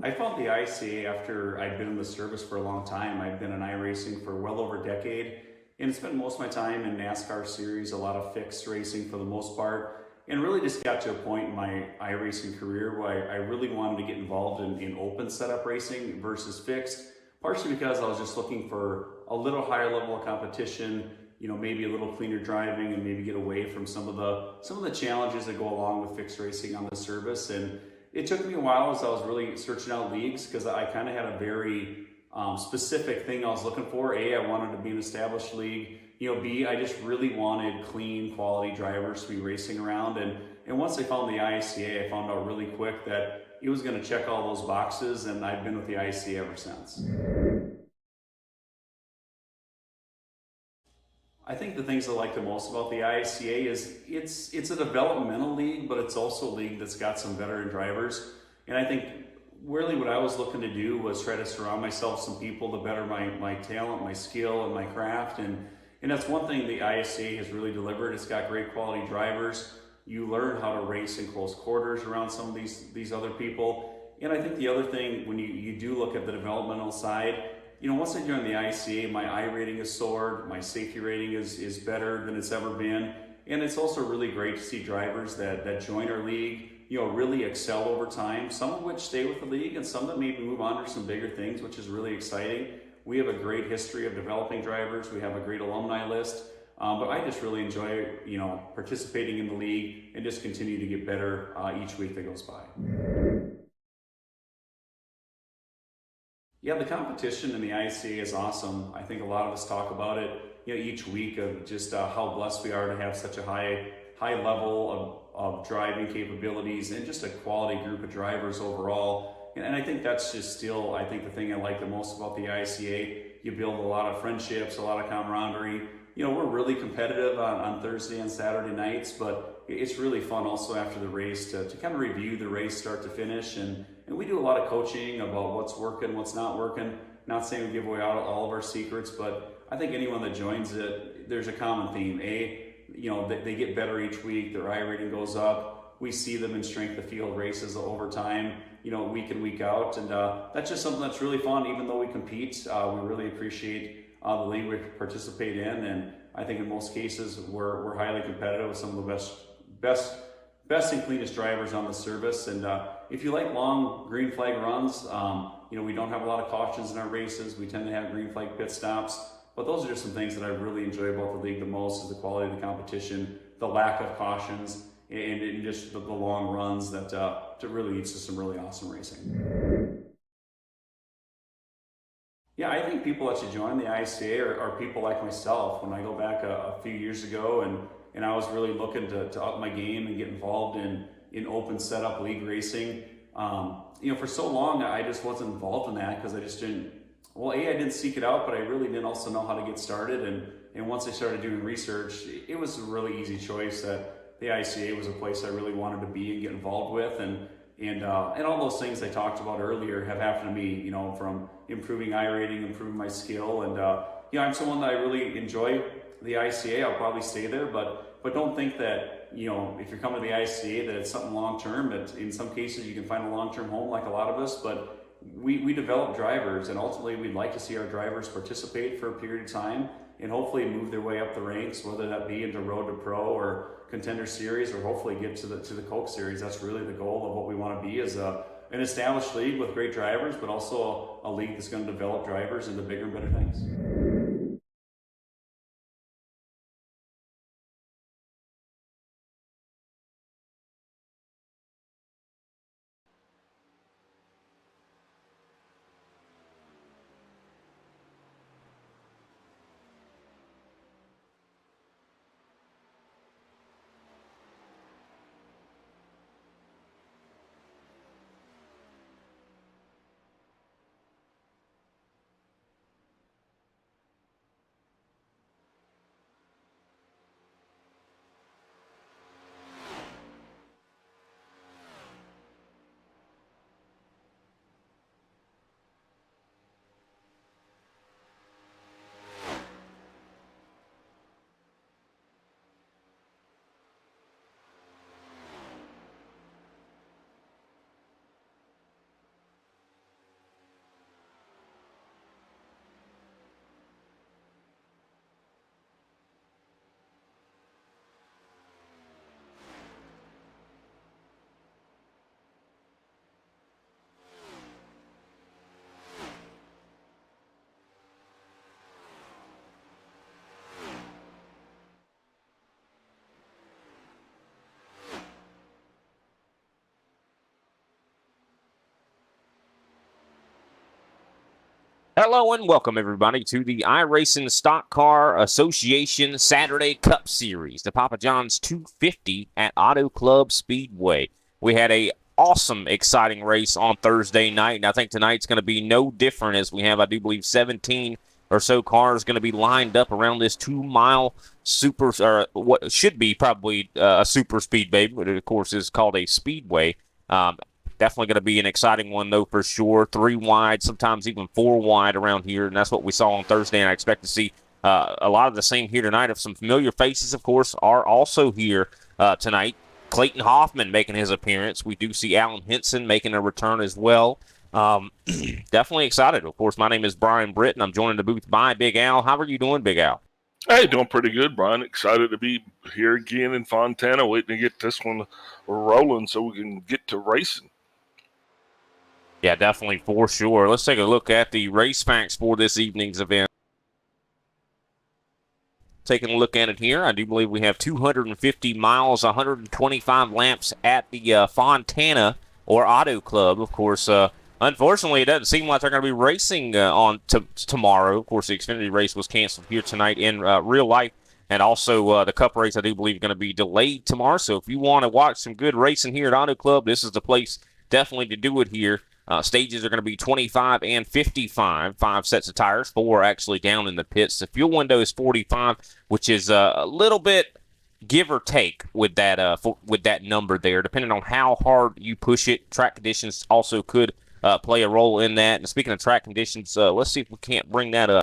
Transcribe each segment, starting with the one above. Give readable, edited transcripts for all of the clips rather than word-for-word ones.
I found the ISCA after I'd been in the service for a long time. I'd been in iRacing for well over a decade and spent most of my time in NASCAR series, a lot of fixed racing for the most part, and really just got to a point in my iRacing career where I really wanted to get involved in open setup racing versus fixed, partially because I was just looking for a little higher level of competition, maybe a little cleaner driving and maybe get away from some of the challenges that go along with fixed racing on the service. And it took me a while as I was really searching out leagues because I kind of had a very specific thing I was looking for. A, I wanted to be an established league. B, I just really wanted clean, quality drivers to be racing around. And once I found the ISCA, I found out really quick that it was going to check all those boxes, and I've been with the ISCA ever since. I think the things I like the most about the ISCA is it's a developmental league, but it's also a league that's got some veteran drivers. And I think really what I was looking to do was try to surround myself with some people to better my talent, my skill, and my craft. And that's one thing the ISCA has really delivered. It's got great quality drivers. You learn how to race in close quarters around some of these other people. And I think the other thing, when you do look at the developmental side, once I joined the ISCA, my I rating is soared, my safety rating is better than it's ever been. And it's also really great to see drivers that join our league, really excel over time, some of which stay with the league and some that maybe move on to some bigger things, which is really exciting. We have a great history of developing drivers. We have a great alumni list. But I just really enjoy, participating in the league and just continue to get better each week that goes by. Yeah, the competition in the ISCA is awesome. I think a lot of us talk about it, each week of just how blessed we are to have such a high level of driving capabilities and just a quality group of drivers overall. And I think that's just still, I think the thing I like the most about the ISCA. You build a lot of friendships, a lot of camaraderie. We're really competitive on Thursday and Saturday nights, but it's really fun also after the race to kind of review the race start to finish. And we do a lot of coaching about what's working, what's not working. Not saying we give away all of our secrets, but I think anyone that joins it, there's a common theme. They get better each week, their I rating goes up. We see them in strength of field races over time, week in, week out. And that's just something that's really fun. Even though we compete, we really appreciate the league we participate in. And I think in most cases, we're highly competitive with some of the best and cleanest drivers on the service. And if you like long green flag runs, we don't have a lot of cautions in our races. We tend to have green flag pit stops. But those are just some things that I really enjoy about the league the most, is the quality of the competition, the lack of cautions, and just the long runs that really leads to some really awesome racing. Yeah, I think people that should join the ISCA are people like myself. When I go back a few years ago and I was really looking to up my game and get involved in open setup league racing, for so long I just wasn't involved in that because I just didn't, I didn't seek it out, but I really didn't also know how to get started. And once I started doing research, it was a really easy choice that the ICA was a place I really wanted to be and get involved with. And all those things I talked about earlier have happened to me, from improving I rating, improving my skill. And, I'm someone that I really enjoy the ICA. I'll probably stay there, but don't think that, if you're coming to the ICA, that it's something long-term. That in some cases you can find a long-term home like a lot of us, but we develop drivers, and ultimately we'd like to see our drivers participate for a period of time and hopefully move their way up the ranks, whether that be into Road to Pro or Contender Series, or hopefully get to the Coke Series. That's really the goal of what we want to be, is an established league with great drivers, but also a league that's going to develop drivers into bigger and better things. Hello and welcome everybody to the iRacing Stock Car Association Saturday Cup Series, the Papa John's 250 at Auto Club Speedway. We had a awesome, exciting race on Thursday night, and I think tonight's going to be no different as we have, I do believe, 17 or so cars going to be lined up around this 2-mile super, or what should be probably a super speedway, but it of course is called a speedway. Definitely going to be an exciting one, though, for sure. 3 wide, sometimes even 4 wide around here, and that's what we saw on Thursday, and I expect to see a lot of the same here tonight. Of some familiar faces, of course, are also here tonight. Clayton Hoffman making his appearance. We do see Alan Henson making a return as well. Definitely excited. Of course, my name is Brian Britt, and I'm joined in the booth by Big Al. How are you doing, Big Al? Hey, doing pretty good, Brian. Excited to be here again in Fontana, waiting to get this one rolling so we can get to racing. Yeah, definitely, for sure. Let's take a look at the race facts for this evening's event. Taking a look at it here, I do believe we have 250 miles, 125 laps at the Fontana or Auto Club. Of course, unfortunately, it doesn't seem like they're going to be racing on tomorrow. Of course, the Xfinity race was canceled here tonight in real life. And also the Cup race, I do believe, is going to be delayed tomorrow. So if you want to watch some good racing here at Auto Club, this is the place definitely to do it here. Stages are going to be 25 and 55, 5 sets of tires, 4 actually down in the pits. The fuel window is 45, which is a little bit give or take with that number there, depending on how hard you push it. Track conditions also could play a role in that. And speaking of track conditions, let's see if we can't bring that up.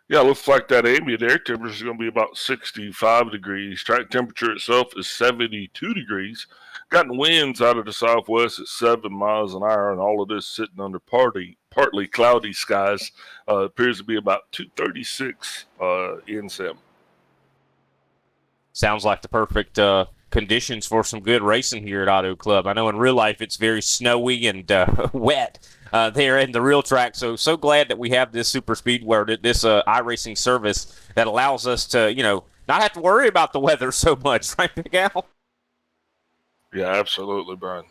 Yeah, looks like that ambient air temperature is going to be about 65 degrees. Track temperature itself is 72 degrees. Gotten winds out of the southwest at 7 miles an hour, and all of this sitting under partly cloudy skies. Appears to be about 236 in Sim. Sounds like the perfect conditions for some good racing here at Auto Club. I know in real life it's very snowy and wet there in the real track. So glad that we have this super speedway, this iRacing service that allows us to, not have to worry about the weather so much, right, Big Al? Yeah, absolutely, Brian.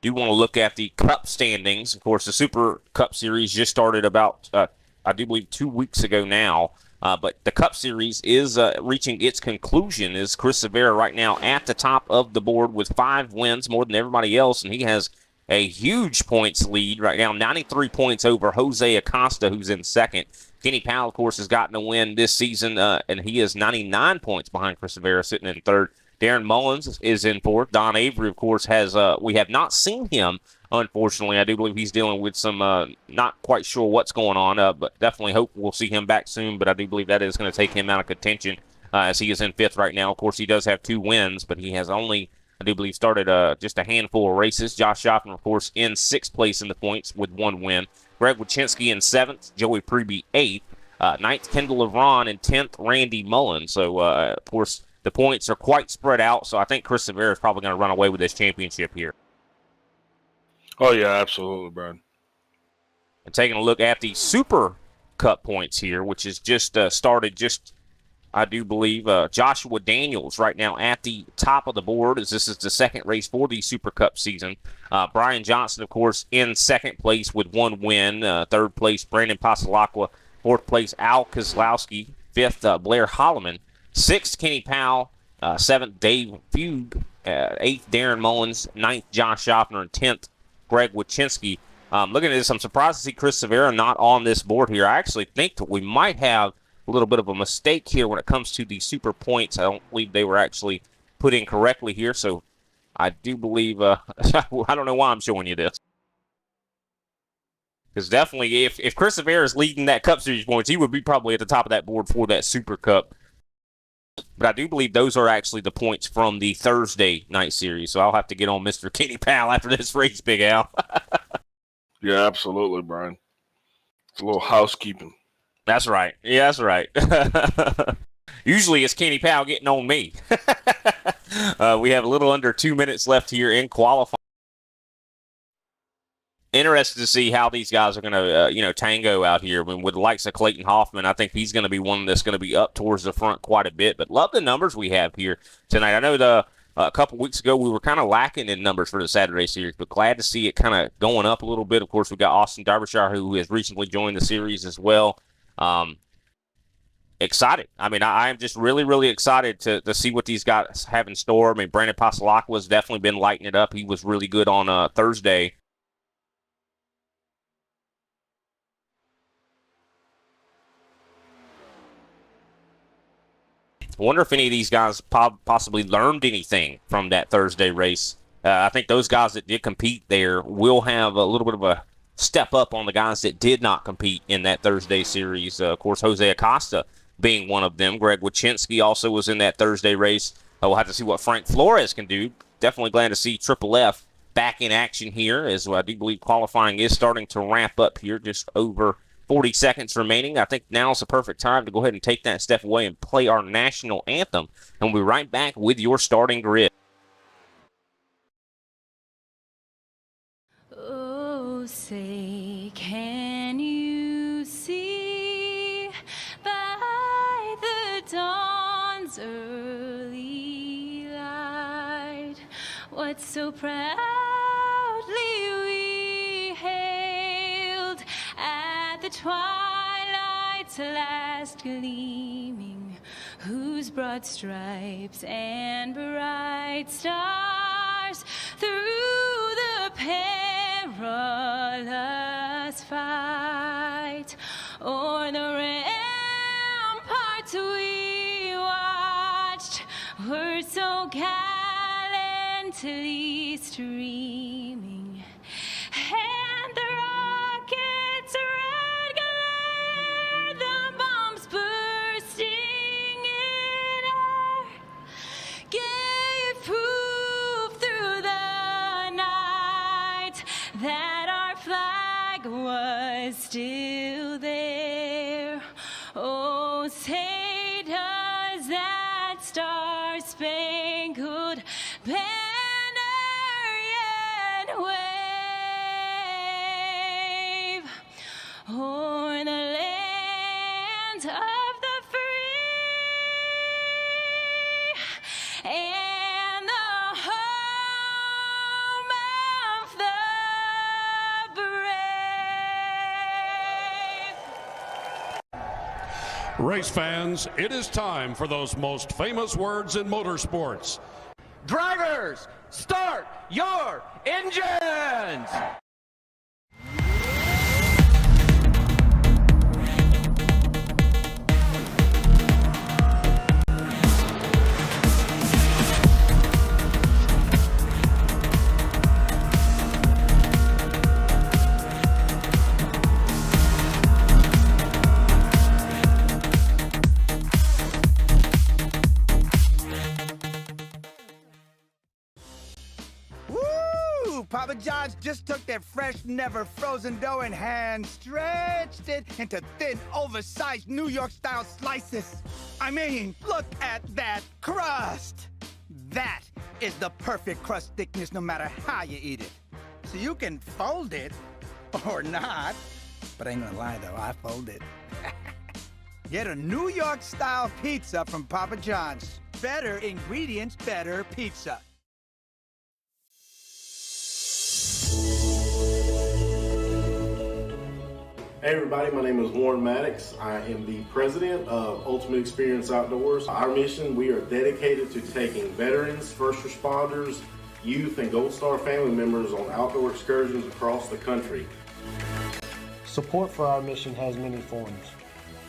Do want to look at the Cup standings. Of course, the Super Cup Series just started about, I do believe, 2 weeks ago now. But the Cup Series is reaching its conclusion as Chris Severa right now at the top of the board with 5 wins, more than everybody else, and he has a huge points lead right now, 93 points over Jose Acosta, who's in second. Kenny Powell, of course, has gotten a win this season, and he is 99 points behind Chris Severa, sitting in third. Darren Mullins is in fourth. Don Avery, of course, has we have not seen him. Unfortunately, I do believe he's dealing with some not quite sure what's going on, but definitely hope we'll see him back soon. But I do believe that is going to take him out of contention as he is in fifth right now. Of course, he does have 2 wins, but he has only, I do believe, started just a handful of races. Josh Schaffner, of course, in 6th place in the points with 1 win. Greg Wychinski in 7th. Joey Preby 8th. 9th, Kendall Levron, and 10th, Randy Mullen. So, of course, the points are quite spread out, so I think Chris Severa is probably going to run away with this championship here. Oh, yeah, absolutely, Brian. And taking a look at the Super Cup points here, which is just started I do believe, Joshua Daniels right now at the top of the board as this is the second race for the Super Cup season. Brian Johnson, of course, in 2nd place with 1 win. 3rd place, Brandon Pasalacqua. 4th place, Al Kozlowski. 5th, Blair Holloman. 6th, Kenny Powell. 7th, Dave Fugue. 8th, Darren Mullins. 9th, Josh Schaffner. And 10th, Greg Wychinski. Looking at this, I'm surprised to see Chris Severa not on this board here. I actually think that we might have a little bit of a mistake here when it comes to the super points. I don't believe they were actually put in correctly here, so I do believe, I don't know why I'm showing you this. Because definitely, if Chris Severa is leading that Cup Series points, he would be probably at the top of that board for that Super Cup. But I do believe those are actually the points from the Thursday night series, so I'll have to get on Mr. Kenny Powell after this race, Big Al. Yeah, absolutely, Brian. It's a little housekeeping. That's right. Yeah, that's right. Usually it's Kenny Powell getting on me. We have a little under 2 minutes left here in qualifying. Interested to see how these guys are going to, tango out here. I mean, with the likes of Clayton Hoffman, I think he's going to be one that's going to be up towards the front quite a bit. But love the numbers we have here tonight. I know the a couple weeks ago, we were kind of lacking in numbers for the Saturday series, but glad to see it kind of going up a little bit. Of course, we got Austin Derbyshire, who has recently joined the series as well. Excited. I mean, I am just really, really excited to see what these guys have in store. I mean, Brandon Pasalakwa has definitely been lighting it up. He was really good on Thursday. I wonder if any of these guys possibly learned anything from that Thursday race. I think those guys that did compete there will have a little bit of a step up on the guys that did not compete in that Thursday series. Of course, Jose Acosta being one of them. Greg Wachinski also was in that Thursday race. We'll have to see what Frank Flores can do. Definitely glad to see Triple F back in action here, as I do believe qualifying is starting to ramp up here, just over 40 seconds remaining. I think now is the perfect time to go ahead and take that step away and play our national anthem. And we'll be right back with your starting grid. Oh, say, can you see by the dawn's early light what so proudly we hailed at the twilight's last gleaming, whose broad stripes and bright stars through the perilous fight o'er the ramparts we watched were so gallantly streaming, and the rockets' red glare, the bombs bursting in air, gave proof through the night that our flag was still there. Oh, say does that star-spangled banner yet wave o'er the land of the free and the home of the brave. Race fans, it is time for those most famous words in motorsports. Drivers, start your engines! Woo! Papa John's just took their fresh, never frozen dough and hand stretched it into thin, oversized New York-style slices. I mean, look at that crust! That is the perfect crust thickness no matter how you eat it. So you can fold it, or not. But I ain't gonna lie though, I fold it. Get a New York-style pizza from Papa John's. Better ingredients, better pizza. Hey everybody, my name is Warren Maddox. I am the president of Ultimate Experience Outdoors. Our mission, we are dedicated to taking veterans, first responders, youth, and Gold Star family members on outdoor excursions across the country. Support for our mission has many forms,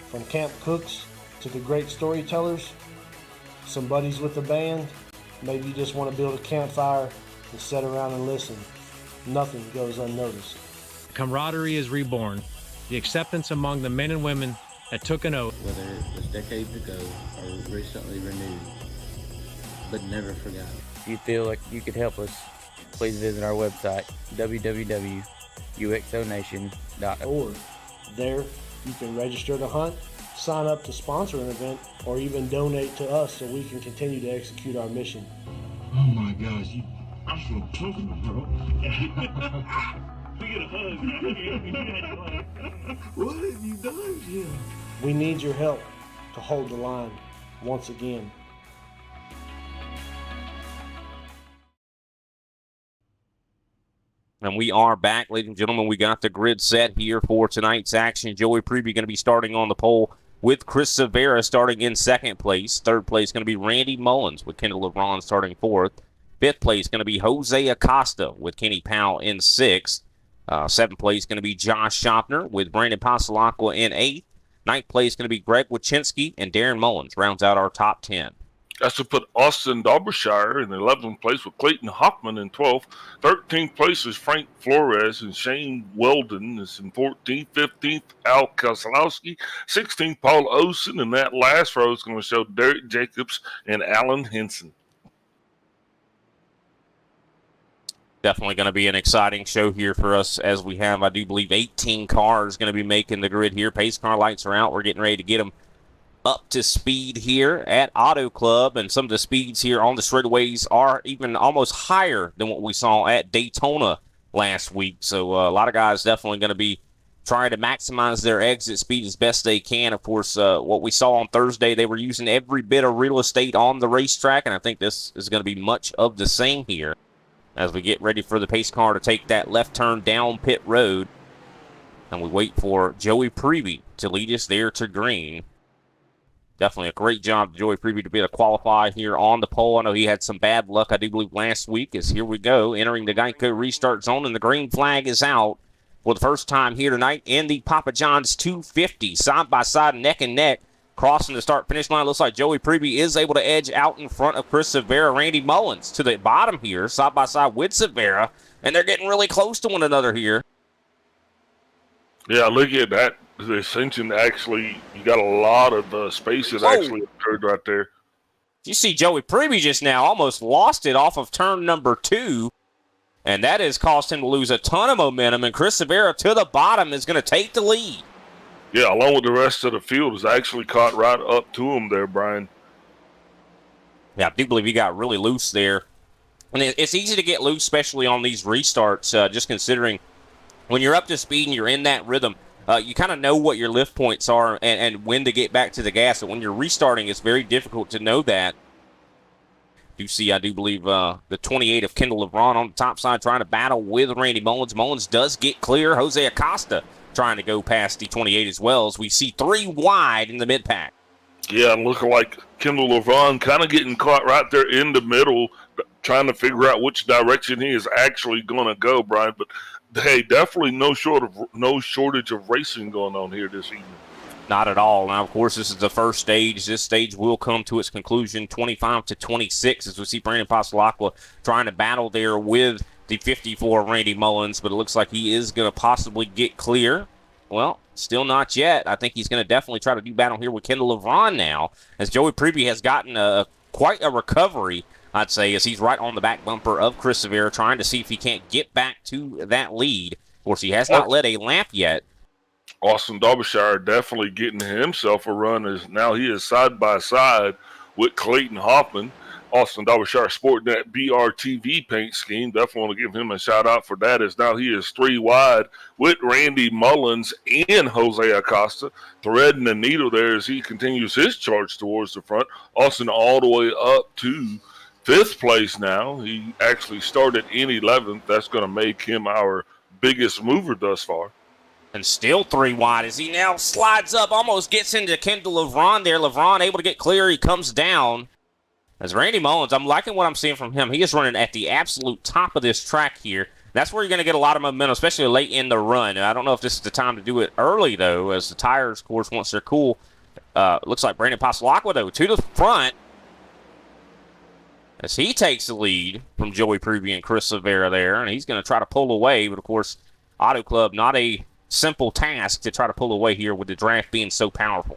from camp cooks to the great storytellers, some buddies with the band, maybe you just want to build a campfire and sit around and listen. Nothing goes unnoticed. Camaraderie is reborn. The acceptance among the men and women that took an oath. Whether it was decades ago or recently renewed, but never forgotten. If you feel like you could help us, please visit our website, www.uxonation.org. There, you can register to hunt, sign up to sponsor an event, or even donate to us so we can continue to execute our mission. Oh my gosh, I'm so tough, bro. We get a hug, man. What have you done, Jim? We need your help to hold the line once again. And we are back, ladies and gentlemen. We got the grid set here for tonight's action. Joey Prevey going to be starting on the pole with Chris Severa starting in second place. Third place going to be Randy Mullins with Kendall LeBron starting fourth. Fifth place going to be Jose Acosta with Kenny Powell in sixth. Seventh place going to be Josh Shopner with Brandon Pasalacqua in eighth. Ninth place going to be Greg Wachinski, and Darren Mullins rounds out our top 10. That's to put Austin Derbyshire in 11th place with Clayton Hoffman in 12th. 13th place is Frank Flores, and Shane Weldon is in 14th. 15th, Al Kozlowski. 16th, Paul Osen. And that last row is going to show Derek Jacobs and Alan Henson. Definitely going to be an exciting show here for us as we have, I do believe, 18 cars going to be making the grid here. Pace car lights are out. We're getting ready to get them up to speed here at Auto Club, and some of the speeds here on the straightaways are even almost higher than what we saw at Daytona last week. So a lot of guys definitely going to be trying to maximize their exit speed as best they can. Of course, what we saw on Thursday, they were using every bit of real estate on the racetrack, and I think this is going to be much of the same here as we get ready for the pace car to take that left turn down pit road, and we wait for Joey Prevey to lead us there to green. Definitely a great job, Joey Prevey, to be able to qualify here on the pole. I know he had some bad luck, I do believe, last week. As here we go, entering the Geico restart zone, and the green flag is out for the first time here tonight in the Papa John's 250. Side by side, neck and neck, crossing the start-finish line. Looks like Joey Prevey is able to edge out in front of Chris Severa. Randy Mullins to the bottom here, side by side with Severa, and they're getting really close to one another here. Yeah, look at that. The ascension actually, you got a lot of spaces actually occurred right there. You see Joey Prevey just now almost lost it off of turn number 2, and that has caused him to lose a ton of momentum, and Chris Severa to the bottom is going to take the lead. Yeah, along with the rest of the field, is actually caught right up to him there, Brian. Yeah, I do believe he got really loose there. And it's easy to get loose, especially on these restarts, just considering when you're up to speed and you're in that rhythm, you kind of know what your lift points are and when to get back to the gas. And when you're restarting, it's very difficult to know that. You see, I do believe the 28 of Kendall LeBron on the top side trying to battle with Randy Mullins. Mullins does get clear. Jose Acosta trying to go past the 28 as well, as we see 3 wide in the mid-pack. Yeah, looking like Kendall LeBron kind of getting caught right there in the middle, trying to figure out which direction he is actually going to go, Brian. But hey, definitely no shortage of racing going on here this evening. Not at all. Now, of course, this is the first stage. This stage will come to its conclusion 25-26 as we see Brandon Pasalacqua trying to battle there with the 54 Randy Mullins, but it looks like he is going to possibly get clear. Well, still not yet. I think he's going to definitely try to do battle here with Kendall LeBron now, as Joey Prevey has gotten quite a recovery, I'd say, as he's right on the back bumper of Chris Severa, trying to see if he can't get back to that lead. Of course, he has not led a lap yet. Austin Derbyshire definitely getting himself a run, as now he is side by side with Clayton Hoffman. Austin Derbyshire sporting that BRTV paint scheme. Definitely want to give him a shout out for that, as now he is 3 wide with Randy Mullins and Jose Acosta, threading the needle there as he continues his charge towards the front. Austin all the way up to 5th place now. He actually started in 11th. That's going to make him our biggest mover thus far. And still 3 wide as he now slides up, almost gets into Kendall LeBron there. LeBron able to get clear. He comes down. As Randy Mullins, I'm liking what I'm seeing from him. He is running at the absolute top of this track here. That's where you're going to get a lot of momentum, especially late in the run. And I don't know if this is the time to do it early, though, as the tires, of course, once they're cool. Looks like Brandon Pasalacqua, though, to the front, as he takes the lead from Joey Prevey and Chris Severa there. And he's going to try to pull away. But, of course, Auto Club, not a simple task to try to pull away here with the draft being so powerful.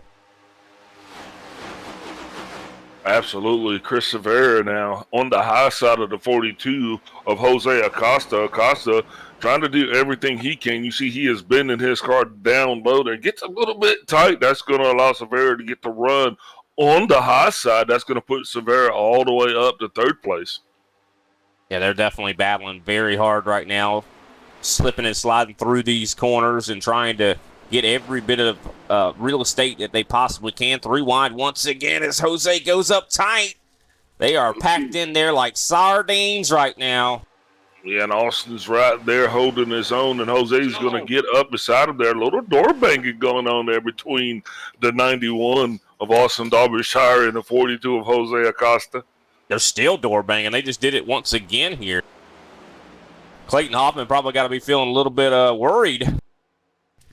Absolutely. Chris Severa now on the high side of the 42 of Jose Acosta. Acosta trying to do everything he can. You see he is bending his car down low there. Gets a little bit tight. That's going to allow Severa to get the run on the high side. That's going to put Severa all the way up to 3rd place. Yeah, they're definitely battling very hard right now, slipping and sliding through these corners and trying to get every bit of real estate that they possibly can. 3 wide once again as Jose goes up tight. They are packed in there like sardines right now. Yeah, and Austin's right there holding his own, and Jose's going to get up beside him there. A little door banging going on there between the 91 of Austin Derbyshire and the 42 of Jose Acosta. They're still door banging. They just did it once again here. Clayton Hoffman probably got to be feeling a little bit worried.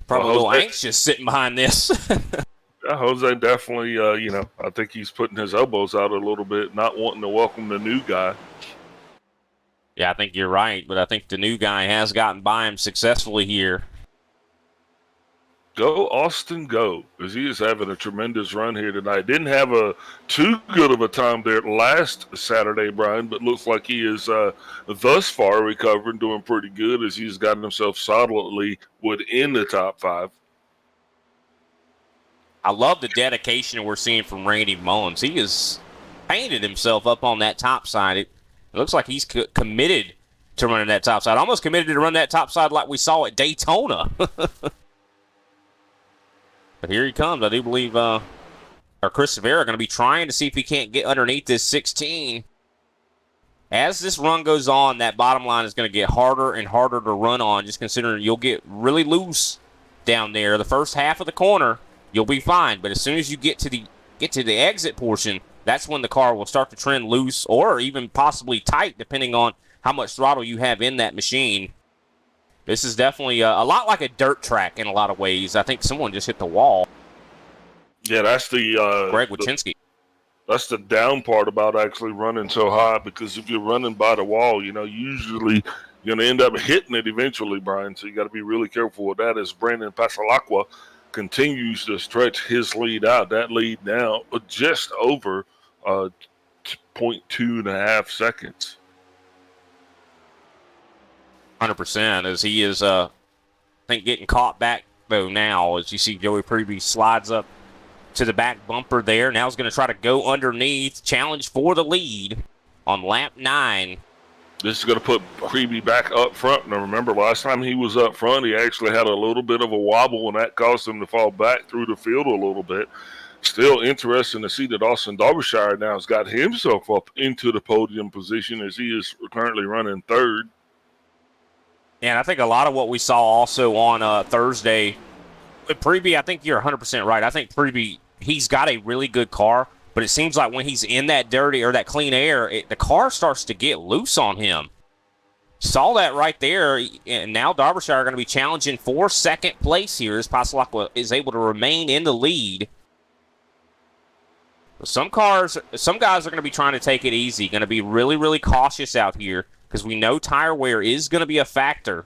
Probably a little anxious sitting behind this. Yeah, Jose definitely, I think he's putting his elbows out a little bit, not wanting to welcome the new guy. Yeah, I think you're right, but I think the new guy has gotten by him successfully here. Go, Austin, go, because he is having a tremendous run here tonight. Didn't have a too good of a time there last Saturday, Brian, but looks like he is thus far recovering, doing pretty good as he's gotten himself solidly within the top 5. I love the dedication we're seeing from Randy Mullins. He has painted himself up on that top side. It looks like he's committed to running that top side. Almost committed to run that top side like we saw at Daytona. But here he comes. I do believe Chris Severa going to be trying to see if he can't get underneath this 16. As this run goes on, that bottom line is going to get harder and harder to run on, just considering you'll get really loose down there. The first half of the corner, you'll be fine. But as soon as you get to the exit portion, that's when the car will start to trend loose or even possibly tight, depending on how much throttle you have in that machine. This is definitely a lot like a dirt track in a lot of ways. I think someone just hit the wall. Yeah, that's the Greg Wachinski. That's the down part about actually running so high, because if you're running by the wall, usually you're going to end up hitting it eventually, Brian. So you got to be really careful with that as Brandon Pasalacqua continues to stretch his lead out. That lead now just over 0.2.5 seconds. 100%, as he is, I think, getting caught back, though, now, as you see Joey Preby slides up to the back bumper there. Now he's going to try to go underneath, challenge for the lead on lap 9. This is going to put Preby back up front. Now, remember, last time he was up front, he actually had a little bit of a wobble, and that caused him to fall back through the field a little bit. Still interesting to see that Austin Derbyshire now has got himself up into the podium position, as he is currently running 3rd. And I think a lot of what we saw also on Thursday, Preby, I think you're 100% right. I think Preby, he's got a really good car, but it seems like when he's in that dirty or that clean air, the car starts to get loose on him. Saw that right there, and now Derbyshire are going to be challenging for second place here as Pasalacqua is able to remain in the lead. Some guys are going to be trying to take it easy, going to be really, really cautious out here, because we know tire wear is going to be a factor.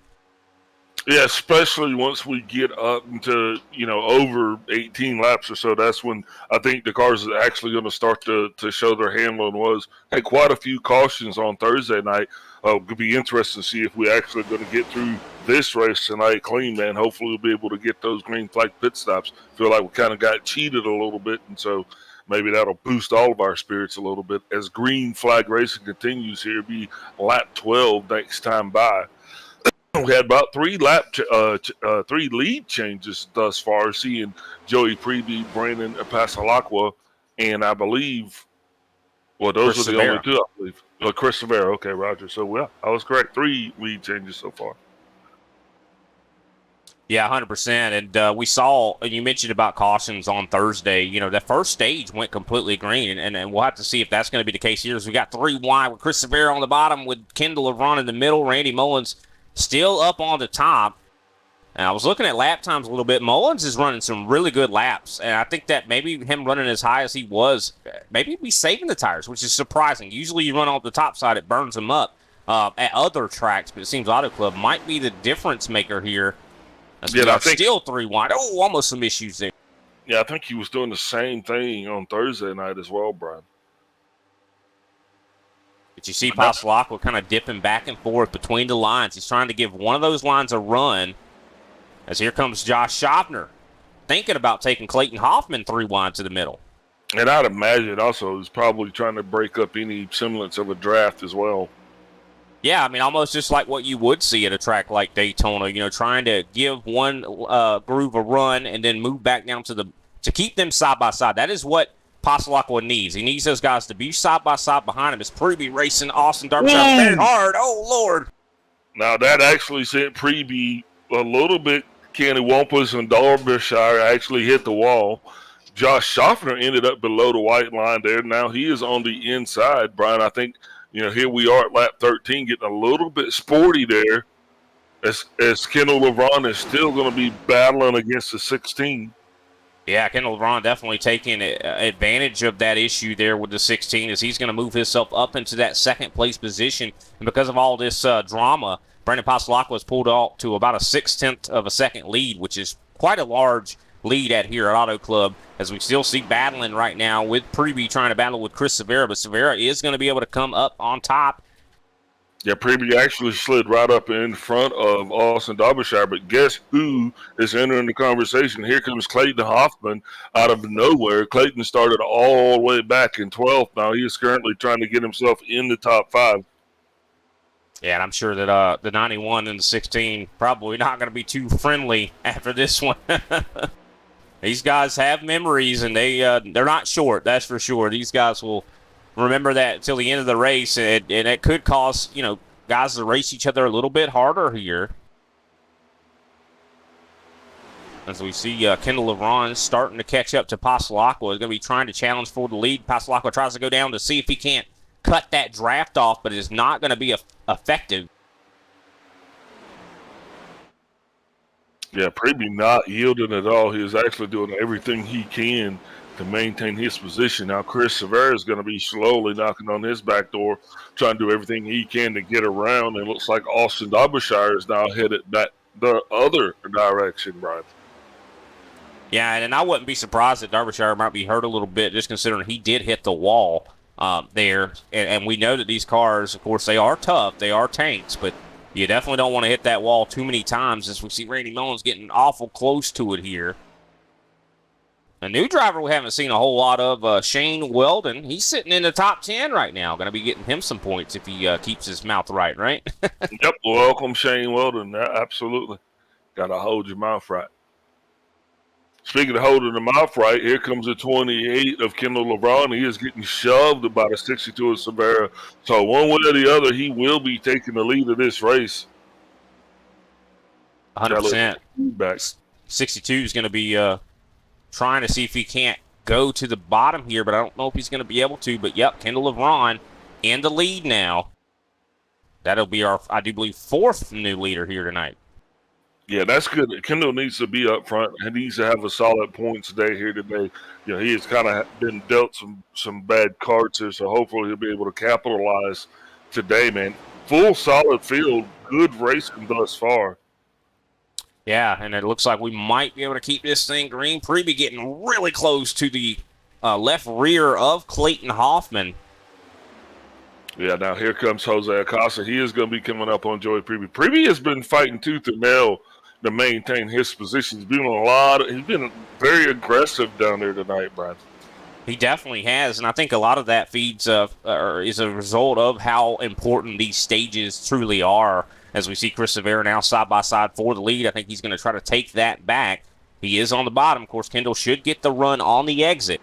Yeah, especially once we get up into, over 18 laps or so. That's when I think the cars are actually going to start to show their handling. Had quite a few cautions on Thursday night. Could be interesting to see if we actually going to get through this race tonight clean, man. Hopefully we'll be able to get those green flag pit stops. Feel like we kind of got cheated a little bit, and so maybe that'll boost all of our spirits a little bit as green flag racing continues here. Be lap 12 next time by. We had about 3 lead changes thus far, seeing Joey Preby, Brandon Pasalacqua, and I believe, those Chris are the Severa. only 2, I believe. Chris Severa, okay, Roger. So, I was correct. 3 lead changes so far. Yeah, 100%. And we saw, and you mentioned about cautions on Thursday, that first stage went completely green, and we'll have to see if that's going to be the case here. As we got 3 wide with Chris Severa on the bottom, with Kendall LeBron in the middle, Randy Mullins still up on the top. And I was looking at lap times a little bit. Mullins is running some really good laps, and I think that maybe him running as high as he was, maybe he'd be saving the tires, which is surprising. Usually you run off the top side, it burns them up at other tracks, but it seems Auto Club might be the difference maker here. I think still 3 wide. Oh, almost some issues there. Yeah, I think he was doing the same thing on Thursday night as well, Brian. But you see Pasalacqua kind of dipping back and forth between the lines. He's trying to give one of those lines a run. As here comes Josh Schaffner, thinking about taking Clayton Hoffman 3 wide to the middle. And I'd imagine also he's probably trying to break up any semblance of a draft as well. Yeah, I mean, almost just like what you would see at a track like Daytona, trying to give one groove a run and then move back down to keep them side by side. That is what Pasalacqua needs. He needs those guys to be side by side behind him. As Preby racing Austin Derbyshire very hard. Oh, Lord. Now, that actually sent Preby a little bit cantywampus, and Derbyshire actually hit the wall. Josh Schaffner ended up below the white line there. Now he is on the inside, Brian. I think, here we are at lap 13, getting a little bit sporty there as Kendall LeBron is still going to be battling against the 16. Yeah, Kendall LeBron definitely taking advantage of that issue there with the 16 as he's going to move himself up into that second place position. And because of all this drama, Brandon Passalacqua was pulled out to about a 0.6 of a second lead, which is quite a large lead here at Auto Club, as we still see battling right now with Preby trying to battle with Chris Severa, but Severa is going to be able to come up on top. Yeah, Preby actually slid right up in front of Austin Derbyshire, but guess who is entering the conversation? Here comes Clayton Hoffman out of nowhere. Clayton started all the way back in 12th. Now he is currently trying to get himself in the top 5. Yeah, and I'm sure that the 91 and the 16 probably not going to be too friendly after this one. These guys have memories, and they're not short, that's for sure. These guys will remember that until the end of the race, and it could cause, guys to race each other a little bit harder here. As we see Kendall LeBron starting to catch up to Passalacqua. He's going to be trying to challenge for the lead. Passalacqua tries to go down to see if he can't cut that draft off, but it's not going to be effective. Yeah, Preby not yielding at all. He is actually doing everything he can to maintain his position. Now, Chris Severa is going to be slowly knocking on his back door, trying to do everything he can to get around. And it looks like Austin Derbyshire is now headed back the other direction, Brian. Yeah, and I wouldn't be surprised that Derbyshire might be hurt a little bit, just considering he did hit the wall there. And we know that these cars, of course, they are tough. They are tanks, but you definitely don't want to hit that wall too many times, as we see Randy Mullins getting awful close to it here. A new driver we haven't seen a whole lot of, Shane Weldon. He's sitting in the top 10 right now. Going to be getting him some points if he keeps his mouth right, right? Yep, welcome Shane Weldon. Absolutely. Got to hold your mouth right. Speaking of holding the mouth right, here comes the 28 of Kendall LeBron. He is getting shoved by the 62 of Severa. So one way or the other, he will be taking the lead of this race. 100%. 62 is going to be trying to see if he can't go to the bottom here, but I don't know if he's going to be able to. But, yep, Kendall LeBron in the lead now. That'll be our, I do believe, 4th new leader here tonight. Yeah, that's good. Kendall needs to be up front. He needs to have a solid points day here today. He has kind of been dealt some bad cards here, so hopefully he'll be able to capitalize today, man. Full solid field, good racing thus far. Yeah, and it looks like we might be able to keep this thing green. Preby getting really close to the left rear of Clayton Hoffman. Yeah, now here comes Jose Acosta. He is going to be coming up on Joey Preby. Preby has been fighting tooth and nail to maintain his position. He's been very aggressive down there tonight, Brian. He definitely has, and I think a lot of that feeds is a result of how important these stages truly are. As we see Chris Severa now side by side for the lead, I think he's going to try to take that back. He is on the bottom. Of course, Kendall should get the run on the exit.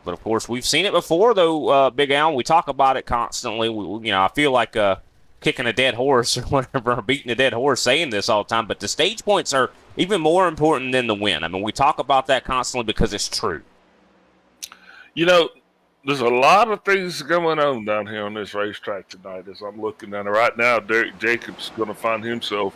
But, of course, we've seen it before, though, Big Al. We talk about it constantly. I feel like kicking a dead horse or whatever, or beating a dead horse saying this all the time. But the stage points are even more important than the win. I mean, we talk about that constantly because it's true. There's a lot of things going on down here on this racetrack tonight as I'm looking at it. Right now, Derek Jacobs is going to find himself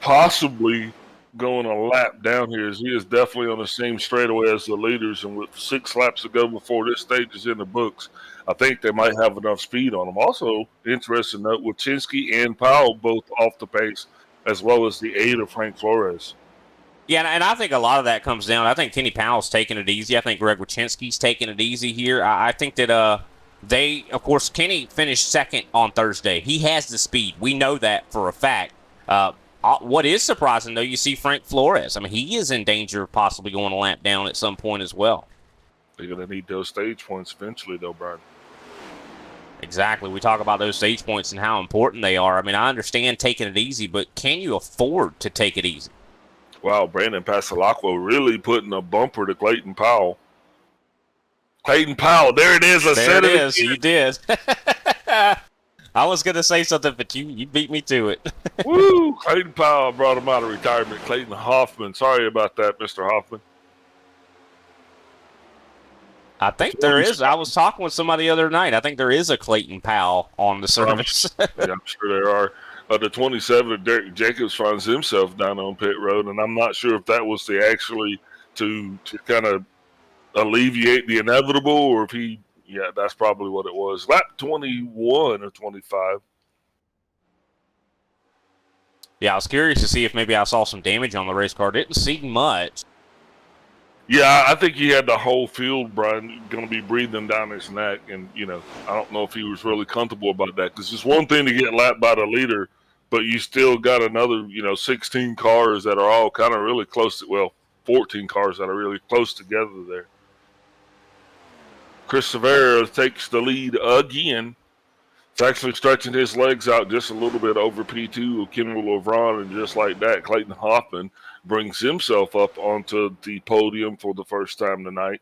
possibly going a lap down here, as he is definitely on the same straightaway as the leaders, and with 6 laps to go before this stage is in the books, I think they might have enough speed on them. Also, interesting note, Wachinski and Powell both off the pace, as well as the 8 of Frank Flores. Yeah, and I think a lot of that comes down. I think Kenny Powell's taking it easy. I think Greg Wachinski's taking it easy here. I think that of course, Kenny finished second on Thursday. He has the speed. We know that for a fact. What is surprising, though, you see Frank Flores. I mean, he is in danger of possibly going a lap down at some point as well. They're going to need those stage points eventually, though, Brian. Exactly. We talk about those stage points and how important they are. I mean, I understand taking it easy, but can you afford to take it easy? Wow, Brandon Passalacqua really putting a bumper to Clayton Powell. Clayton Powell, there it is. There it is. You did. I was going to say something, but you beat me to it. Woo! Clayton Powell brought him out of retirement. Clayton Hoffman. Sorry about that, Mr. Hoffman. I think there is. I was talking with somebody the other night. I think there is a Clayton Powell on the service. Yeah, I'm sure there are. The 27, Derek Jacobs finds himself down on pit road, and I'm not sure if that was to kind of alleviate the inevitable, or if that's probably what it was. Lap 21 or 25. Yeah, I was curious to see if maybe I saw some damage on the race car. Didn't see much. Yeah, I think he had the whole field, Brian, going to be breathing down his neck. And, I don't know if he was really comfortable about that. Because it's one thing to get lapped by the leader, but you still got another, 16 cars that are all kind of really close to, 14 cars that are really close together there. Chris Severa takes the lead again. It's actually stretching his legs out just a little bit over P2 of Kendall LeVron, and just like that, Clayton Hoffman brings himself up onto the podium for the first time tonight.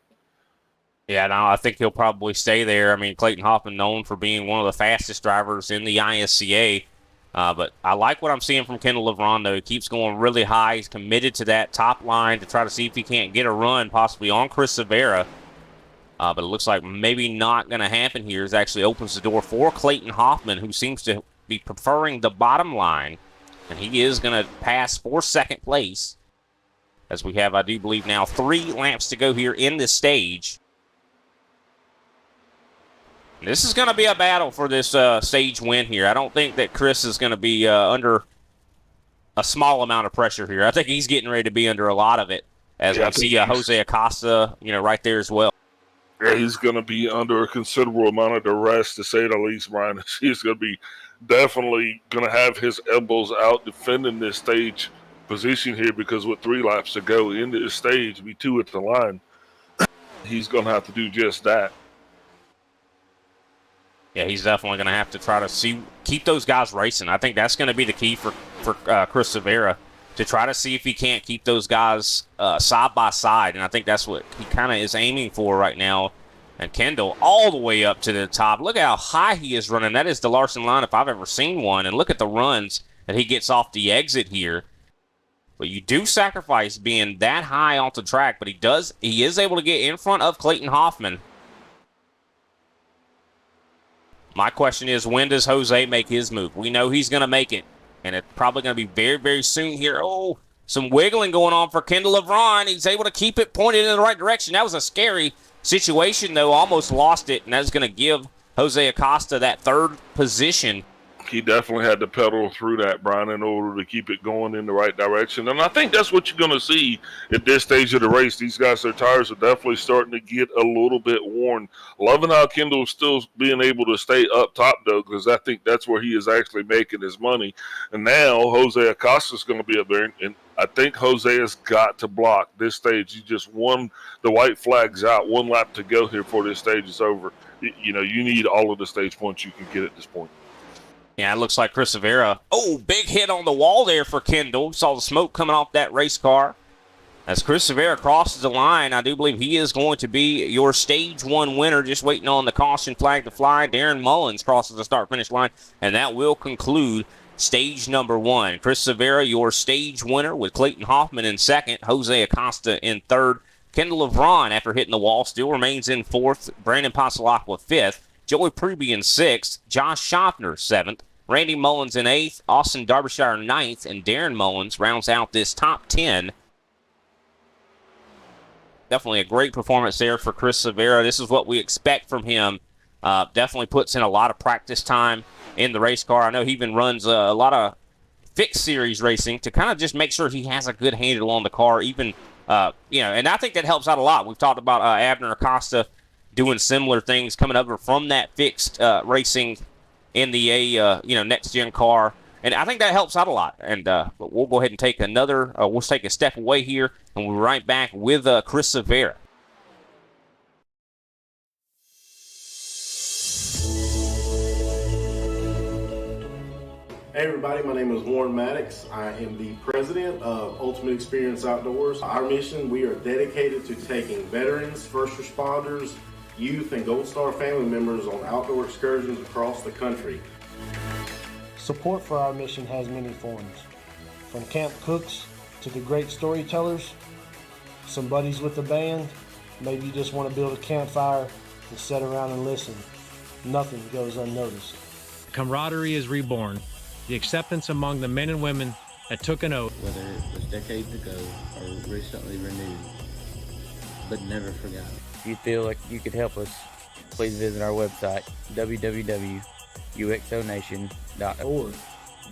Yeah, no, I think he'll probably stay there. I mean, Clayton Hoffman known for being one of the fastest drivers in the ISCA, but I like what I'm seeing from Kendall LeVron, though. He keeps going really high. He's committed to that top line to try to see if he can't get a run, possibly on Chris Severa. But it looks like maybe not going to happen here. It actually opens the door for Clayton Hoffman, who seems to be preferring the bottom line. And he is going to pass for second place, as we have, I do believe, now 3 laps to go here in this stage. This is going to be a battle for this stage win here. I don't think that Chris is going to be under a small amount of pressure here. I think he's getting ready to be under a lot of it, as we see Jose Acosta, right there as well. Yeah, he's going to be under a considerable amount of duress, to say the least, Brian. He's going to be definitely going to have his elbows out defending this stage position here, because with 3 laps to go into the stage, be 2 at the line, he's going to have to do just that. Yeah, he's definitely going to have to try to keep those guys racing. I think that's going to be the key for Chris Severa, to try to see if he can't keep those guys side by side. And I think that's what he kind of is aiming for right now. And Kendall all the way up to the top. Look at how high he is running. That is the Larson line if I've ever seen one. And look at the runs that he gets off the exit here. But you do sacrifice being that high off the track. But he is able to get in front of Clayton Hoffman. My question is, when does Jose make his move? We know he's going to make it. And it's probably going to be very, very soon here. Oh, some wiggling going on for Kendall LeVron. He's able to keep it pointed in the right direction. That was a scary situation, though. Almost lost it, and that's going to give Jose Acosta that 3rd position. He definitely had to pedal through that, Brian, in order to keep it going in the right direction. And I think that's what you're going to see at this stage of the race. These guys, their tires are definitely starting to get a little bit worn. Loving how Kendall's still being able to stay up top, though, because I think that's where he is actually making his money. And now Jose Acosta's going to be up there, and I think Jose has got to block this stage. He just won the white flags out. 1 lap to go here before this stage is over. You need all of the stage points you can get at this point. Yeah, it looks like Chris Severa. Oh, big hit on the wall there for Kendall. Saw the smoke coming off that race car. As Chris Severa crosses the line, I do believe he is going to be your Stage 1 winner. Just waiting on the caution flag to fly. Darren Mullins crosses the start-finish line, and that will conclude stage number 1. Chris Severa, your stage winner, with Clayton Hoffman in 2nd, Jose Acosta in 3rd. Kendall LeVron, after hitting the wall, still remains in 4th. Brandon Pasalacqua 5th. Joey Preby in 6th, Josh Schaffner 7th, Randy Mullins in 8th, Austin Derbyshire 9th, and Darren Mullins rounds out this top 10. Definitely a great performance there for Chris Severa. This is what we expect from him. Definitely puts in a lot of practice time in the race car. I know he even runs a lot of fixed series racing to kind of just make sure he has a good handle on the car, even, and I think that helps out a lot. We've talked about Abner Acosta doing similar things, coming over from that fixed racing in the next-gen car. And I think that helps out a lot. And but we'll go ahead and take we'll take a step away here, and we'll be right back with Chris Severa. Hey everybody, my name is Warren Maddox. I am the president of Ultimate Experience Outdoors. Our mission, we are dedicated to taking veterans, first responders, youth, and Gold Star family members on outdoor excursions across the country. Support for our mission has many forms. From camp cooks to the great storytellers, some buddies with the band, maybe you just want to build a campfire and sit around and listen. Nothing goes unnoticed. Camaraderie is reborn. The acceptance among the men and women that took an oath. Whether it was decades ago or recently renewed, but never forgotten. If you feel like you could help us, please visit our website, www.uxonation.org.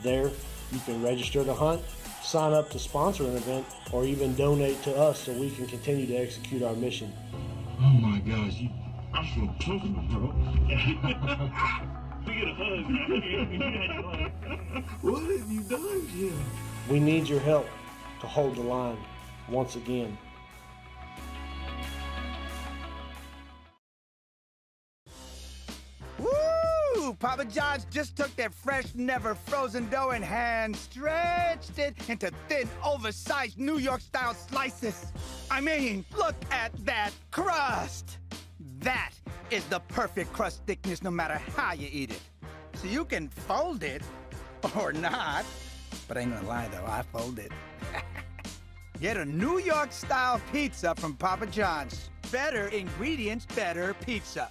There, you can register to hunt, sign up to sponsor an event, or even donate to us so we can continue to execute our mission. Oh my gosh, I feel comfortable, bro. We get a hug, man. What have you done, Jim? We need your help to hold the line once again. Woo! Papa John's just took their fresh, never frozen dough and hand stretched it into thin, oversized New York-style slices. I mean, look at that crust! That is the perfect crust thickness no matter how you eat it. So you can fold it or not. But I ain't gonna lie though, I fold it. Get a New York-style pizza from Papa John's. Better ingredients, better pizza.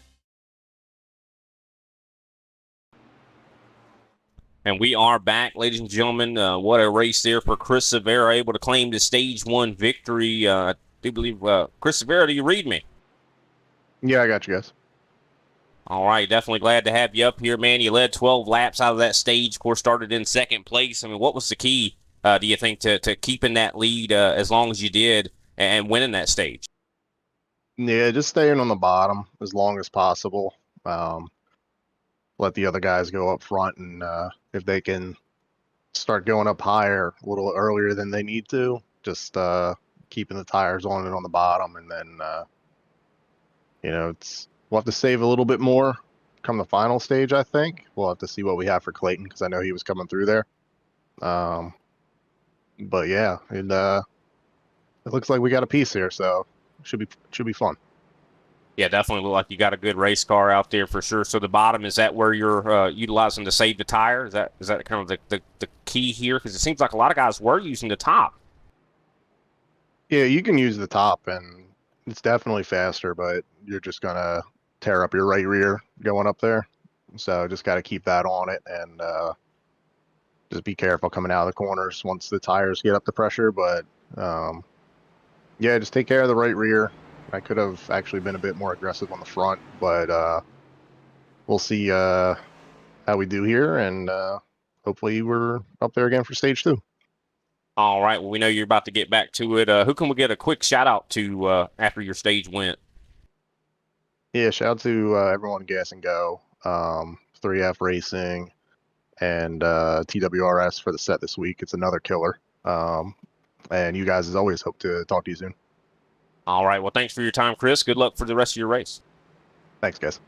And we are back, ladies and gentlemen. What a race there for Chris Severa, able to claim the Stage 1 victory. I do believe, Chris Severa, do you read me? Yeah, I got you guys. All right, definitely glad to have you up here, man. You led 12 laps out of that stage, of course, started in second place. I mean, what was the key, do you think, to keeping that lead as long as you did and winning that stage? Yeah, just staying on the bottom as long as possible. Let the other guys go up front, and if they can start going up higher a little earlier than they need to, just keeping the tires on and on the bottom, and then we'll have to save a little bit more come the final stage. I think we'll have to see what we have for Clayton, because I know he was coming through there. But yeah, it looks like we got a piece here, so should be fun. Yeah, definitely look like you got a good race car out there for sure. So the bottom, is that where you're utilizing to save the tire? Is that kind of the key here? Because it seems like a lot of guys were using the top. Yeah, you can use the top, and it's definitely faster, but you're just gonna tear up your right rear going up there. So just got to keep that on it, and just be careful coming out of the corners once the tires get up to pressure. But yeah, just take care of the right rear. I could have actually been a bit more aggressive on the front, but we'll see how we do here, and hopefully we're up there again for stage 2. All right, well, we know you're about to get back to it. Who can we get a quick shout-out to after your stage win? Yeah, shout out to everyone Gas and Go, 3F Racing, and TWRS for the set this week. It's another killer. And you guys, as always, hope to talk to you soon. All right. Well, thanks for your time, Chris. Good luck for the rest of your race. Thanks, guys.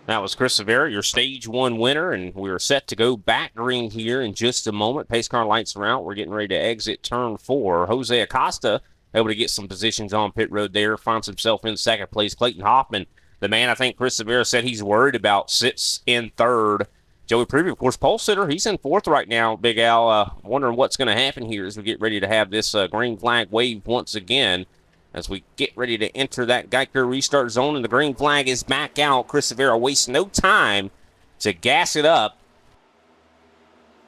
That was Chris Severa, your stage 1 winner, and we're set to go back green here in just a moment. Pace car lights are out. We're getting ready to exit turn 4. Jose Acosta able to get some positions on pit road there, finds himself in second place. Clayton Hoffman, the man I think Chris Severa said he's worried about, sits in third. Joey Preview, of course, pole sitter, he's in fourth right now, Big Al. Wondering what's going to happen here as we get ready to have this green flag wave once again. As we get ready to enter that Geico restart zone, and the green flag is back out. Chris Severa wastes no time to gas it up.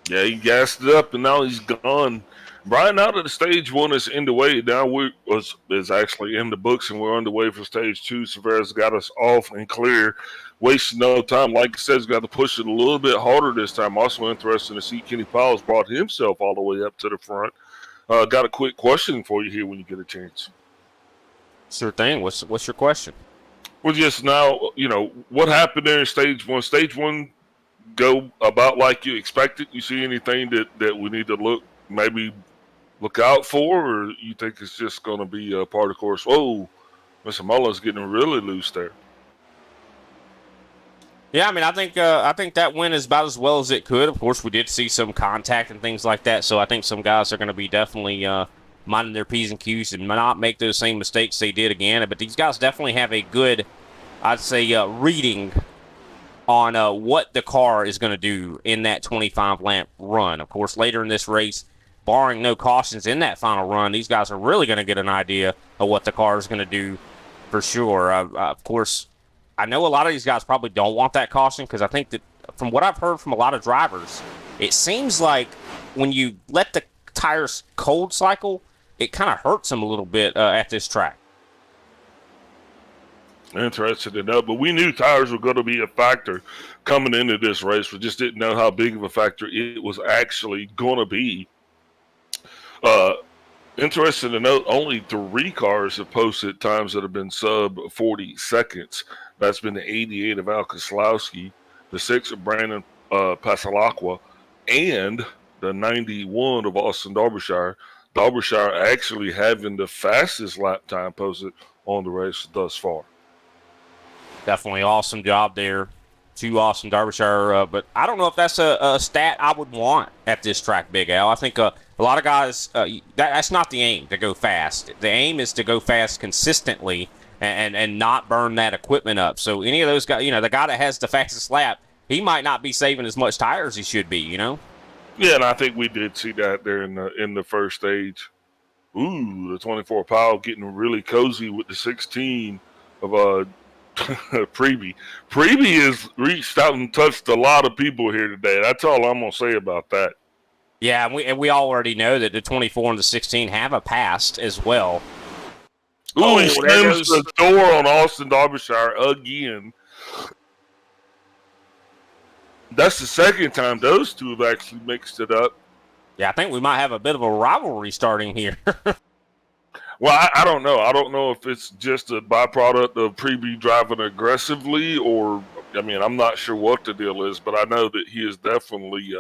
Yeah, he gassed it up, and now he's gone. Brian, now that the stage 1 is in the way, now is actually in the books, and we're on the way for stage 2. Severa's got us off and clear, wasting no time. Like I said, he's got to push it a little bit harder this time. Also interesting to see Kenny Powell's brought himself all the way up to the front. Got a quick question for you here when you get a chance. Sure thing. What's your question? Well, just now, what happened there in stage 1? Stage 1 go about like you expected? You see anything that we need to look out for, or you think it's just going to be a part of the course? Whoa, Mr. Mullen's getting really loose there. Yeah, I mean, I think that win is about as well as it could. Of course, we did see some contact and things like that, so I think some guys are going to be definitely minding their P's and Q's and not make those same mistakes they did again. But these guys definitely have a good, I'd say, reading on what the car is going to do in that 25 lap run. Of course, later in this race, barring no cautions in that final run, these guys are really going to get an idea of what the car is going to do for sure. Of course, I know a lot of these guys probably don't want that caution because I think that from what I've heard from a lot of drivers, it seems like when you let the tires cold cycle, it kind of hurts them a little bit at this track. Interested to know, but we knew tires were going to be a factor coming into this race. We just didn't know how big of a factor it was actually going to be. Interesting to note, only 3 cars have posted times that have been sub 40 seconds. That's been the 88 of Al Koslowski, the 6 of Brandon Pasalacqua, and the 91 of Austin Derbyshire. Derbyshire actually having the fastest lap time posted on the race thus far. Definitely awesome job there to Austin Derbyshire, but I don't know if that's a stat I would want at this track, Big Al. I think a lot of guys, that's not the aim, to go fast. The aim is to go fast consistently and not burn that equipment up. So any of those guys, the guy that has the fastest lap, he might not be saving as much tire as he should be, Yeah, and I think we did see that there in the first stage. Ooh, the 24 Powell getting really cozy with the 16 of Preby. Preby has reached out and touched a lot of people here today. That's all I'm going to say about that. Yeah, and we already know that the 24 and the 16 have a past as well. Ooh, he slams the door on Austin Derbyshire again. That's the second time those two have actually mixed it up. Yeah, I think we might have a bit of a rivalry starting here. Well, I don't know. I don't know if it's just a byproduct of Preby driving aggressively or, I'm not sure what the deal is, but I know that he is definitely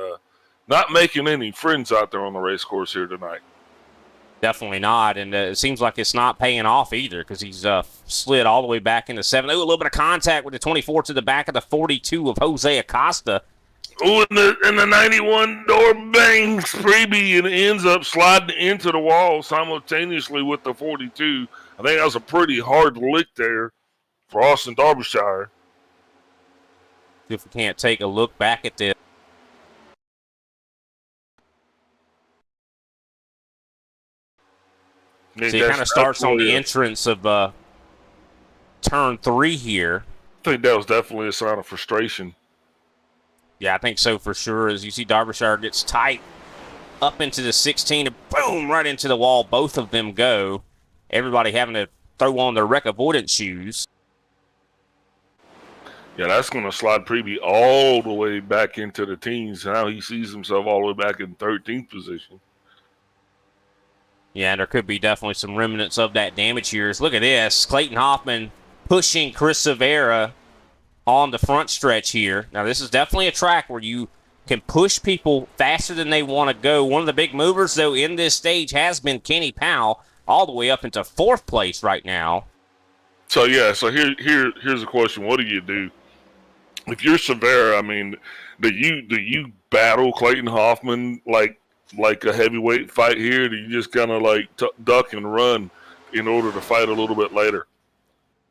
not making any friends out there on the race course here tonight. Definitely not, and it seems like it's not paying off either because he's slid all the way back into 7. Ooh, a little bit of contact with the 24 to the back of the 42 of Jose Acosta. Ooh, and the 91 door bangs Preby and ends up sliding into the wall simultaneously with the 42. I think that was a pretty hard lick there for Austin Derbyshire. If we can't take a look back at this. So it kind of starts on the entrance of turn 3 here. I think that was definitely a sign of frustration. Yeah, I think so for sure. As you see, Derbyshire gets tight up into the 16 and boom, right into the wall. Both of them go. Everybody having to throw on their wreck avoidance shoes. Yeah, that's going to slide Preby all the way back into the teens. Now he sees himself all the way back in 13th position. Yeah, there could be definitely some remnants of that damage here. Look at this. Clayton Hoffman pushing Chris Severa on the front stretch here. Now, this is definitely a track where you can push people faster than they want to go. One of the big movers, though, in this stage has been Kenny Powell, all the way up into 4th place right now. So, yeah, here's a question. What do you do? If you're Severa, do you battle Clayton Hoffman like a heavyweight fight here? Do you just kind of duck and run in order to fight a little bit later?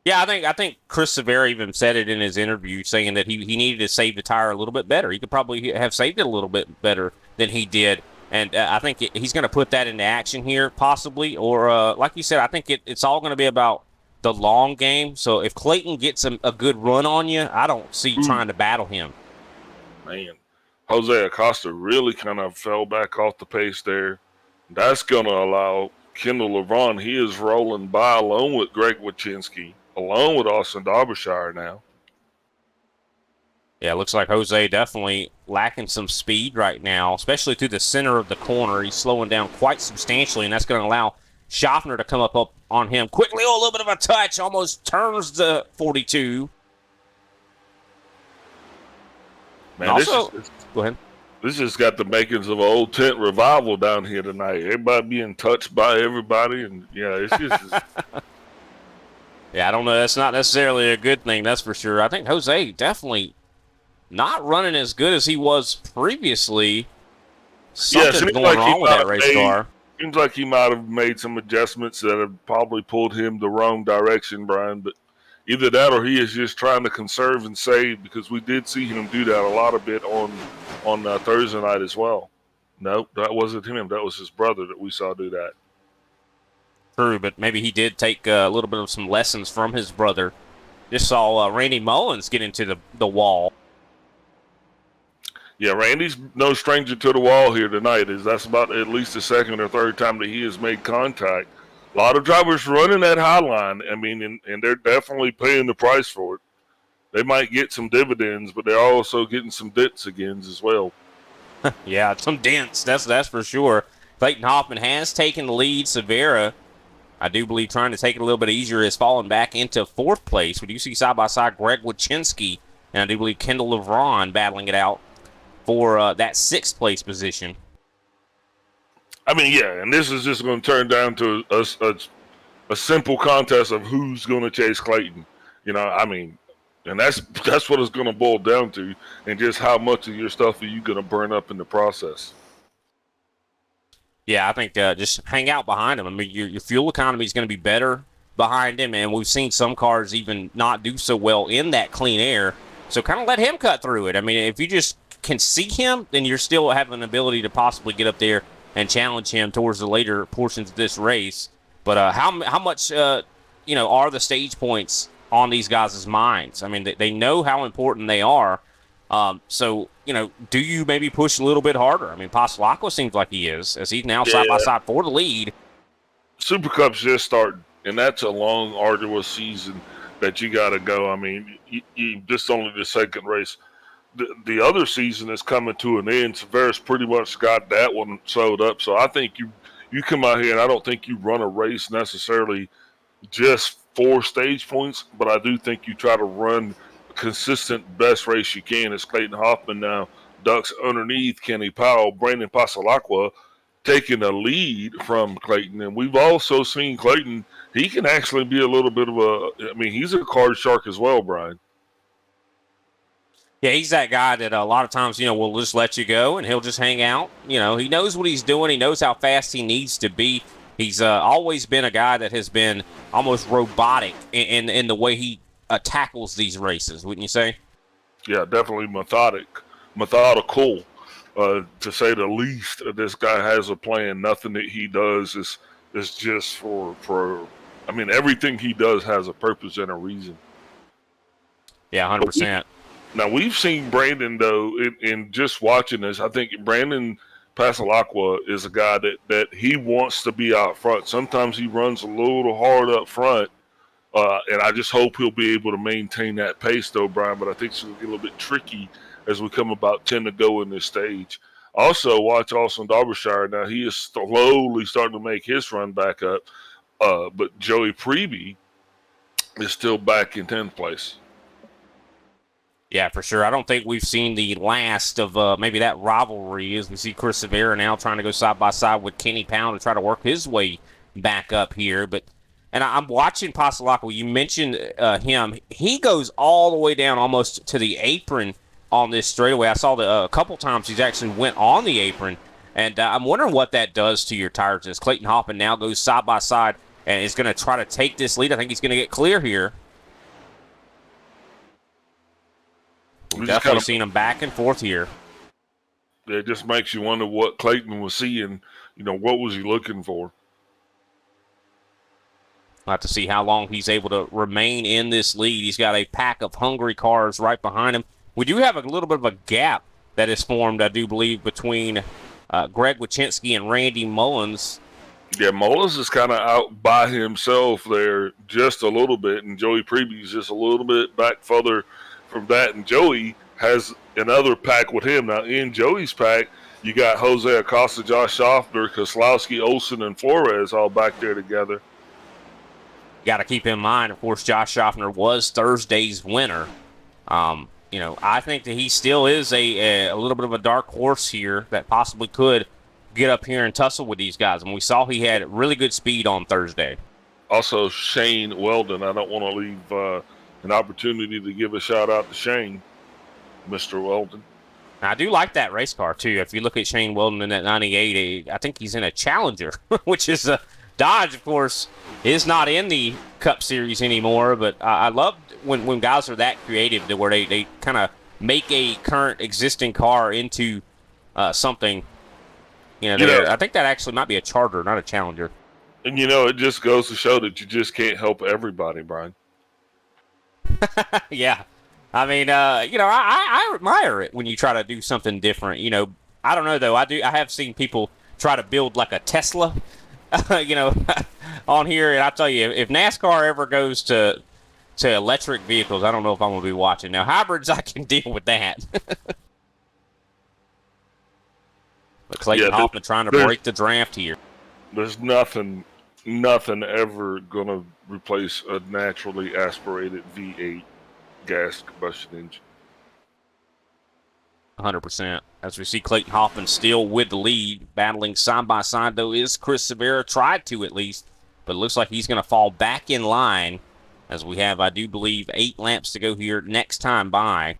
Yeah, I think Chris Severa even said it in his interview, saying that he needed to save the tire a little bit better. He could probably have saved it a little bit better than he did, and I think he's going to put that into action here, possibly. Or like you said, I think it's all going to be about the long game. So if Clayton gets a good run on you, I don't see you trying to battle him. Man, Jose Acosta really kind of fell back off the pace there. That's going to allow Kendall LeBron. He is rolling by along with Greg Wychinski, along with Austin Derbyshire now. Yeah, it looks like Jose definitely lacking some speed right now, especially through the center of the corner. He's slowing down quite substantially, and that's going to allow Schaffner to come up on him quickly. Oh, a little bit of a touch. Almost turns the 42. Man, also, go ahead. This just got the makings of an old tent revival down here tonight. Everybody being touched by everybody, and yeah, it's just... Yeah, I don't know. That's not necessarily a good thing, that's for sure. I think Jose definitely not running as good as he was previously. Something's going wrong with that race car. Seems like he might have made some adjustments that have probably pulled him the wrong direction, Brian. But Either that or he is just trying to conserve and save, because we did see him do that a lot of bit on Thursday night as well. Nope, that wasn't him. That was his brother that we saw do that. True, but maybe he did take a little bit of some lessons from his brother. Just saw Randy Mullins get into the wall. Yeah, Randy's no stranger to the wall here tonight. That's about at least the second or third time that he has made contact. A lot of drivers running that high line. I mean, and they're definitely paying the price for it. They might get some dividends, but they're also getting some dents again as well. Yeah, some dents. That's for sure. Clayton Hoffman has taken the lead. Severa, I do believe, trying to take it a little bit easier, has fallen back into fourth place. We do see side by side Greg Wachinski, and I do believe Kendall LeVron battling it out for that sixth place position. I mean, yeah, and this is just going to turn down to a simple contest of who's going to chase Clayton. You know, I mean, and that's what it's going to boil down to, and just how much of your stuff are you going to burn up in the process. Yeah, I think just hang out behind him. I mean, your fuel economy is going to be better behind him, and we've seen some cars even not do so well in that clean air. So kind of let him cut through it. I mean, if you just can see him, then you're still have an ability to possibly get up there and challenge him towards the later portions of this race. But how much are the stage points on these guys' minds? I mean, they know how important they are. So do you maybe push a little bit harder? I mean, Passalacqua seems like he is, as he's now side by side for the lead. Super Cup's just starting, and that's a long, arduous season that you got to go. I mean, you just only the second race. The other season is coming to an end. Severus pretty much got that one sewed up. So I think you come out here, and I don't think you run a race necessarily just for stage points, but I do think you try to run a consistent best race you can. As Clayton Hoffman now ducks underneath Kenny Powell, Brandon Passalacqua taking a lead from Clayton. And we've also seen Clayton, he can actually be a little bit of he's a card shark as well, Brian. Yeah, he's that guy that a lot of times, will just let you go and he'll just hang out. He knows what he's doing. He knows how fast he needs to be. He's always been a guy that has been almost robotic in the way he tackles these races, wouldn't you say? Yeah, definitely methodical, to say the least. This guy has a plan. Nothing that he does is just for. I mean, everything he does has a purpose and a reason. Yeah, 100%. Now, we've seen Brandon, though, in just watching this, I think Brandon Passalacqua is a guy that he wants to be out front. Sometimes he runs a little hard up front, and I just hope he'll be able to maintain that pace, though, Brian. But I think it's going to get a little bit tricky as we come about 10 to go in this stage. Also, watch Austin Derbyshire. Now, he is slowly starting to make his run back up, but Joey Preby is still back in 10th place. Yeah, for sure. I don't think we've seen the last of maybe that rivalry as we see Chris Severa now trying to go side by side with Kenny Pound to try to work his way back up here. And I'm watching Passalacqua. You mentioned him. He goes all the way down almost to the apron on this straightaway. I saw a couple times he's actually went on the apron. And I'm wondering what that does to your tires as Clayton Hoffman now goes side by side and is going to try to take this lead. I think he's going to get clear here. We've definitely seen him back and forth here. It just makes you wonder what Clayton was seeing. What was he looking for? We'll have to see how long he's able to remain in this lead. He's got a pack of hungry cars right behind him. We do have a little bit of a gap that is formed, I do believe, between Greg Wachinski and Randy Mullins. Yeah, Mullins is kind of out by himself there just a little bit, and Joey Preby's just a little bit back further from that, and Joey has another pack with him. Now, in Joey's pack, you got Jose Acosta, Josh Schaffner, Kozlowski, Olsen, and Flores all back there together. Got to keep in mind, of course, Josh Schaffner was Thursday's winner. I think that he still is a little bit of a dark horse here that possibly could get up here and tussle with these guys. And we saw he had really good speed on Thursday. Also, Shane Weldon. I don't want to leave an opportunity to give a shout out to Shane, Mr. Weldon. I do like that race car too. If you look at Shane Weldon in that 98, I think he's in a Challenger, which is Dodge, of course, is not in the Cup Series anymore, but I love when guys are that creative to where they kind of make a current existing car into something. I think that actually might be a Charger, not a Challenger. And, it just goes to show that you just can't help everybody, Brian. Yeah. I mean, I admire it when you try to do something different. I don't know, though. I have seen people try to build like a Tesla, on here. And I tell you, if NASCAR ever goes to electric vehicles, I don't know if I'm going to be watching. Now, hybrids, I can deal with that. But Clayton Hoffman trying to break the draft here. There's nothing ever going to replace a naturally aspirated V8 gas combustion engine. 100%. As we see Clayton Hoffman still with the lead, battling side by side, though, is Chris Severa. Tried to, at least, but it looks like he's going to fall back in line as we have, I do believe, 8 laps to go here next time by.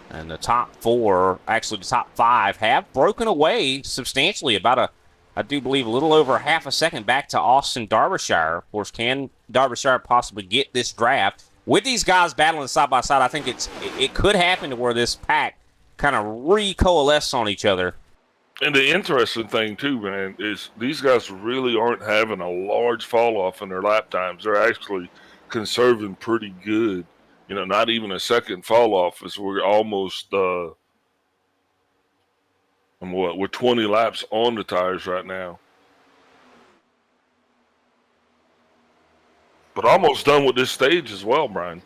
And the top 4, actually the top 5, have broken away substantially, about I do believe a little over half a second back to Austin Derbyshire. Of course, can Derbyshire possibly get this draft? With these guys battling side by side, I think it could happen to where this pack kind of recoalesce on each other. And the interesting thing, too, man, is these guys really aren't having a large fall off in their lap times. They're actually conserving pretty good. Not even a second fall off, as we're almost, we're 20 laps on the tires right now. But almost done with this stage as well, Brian.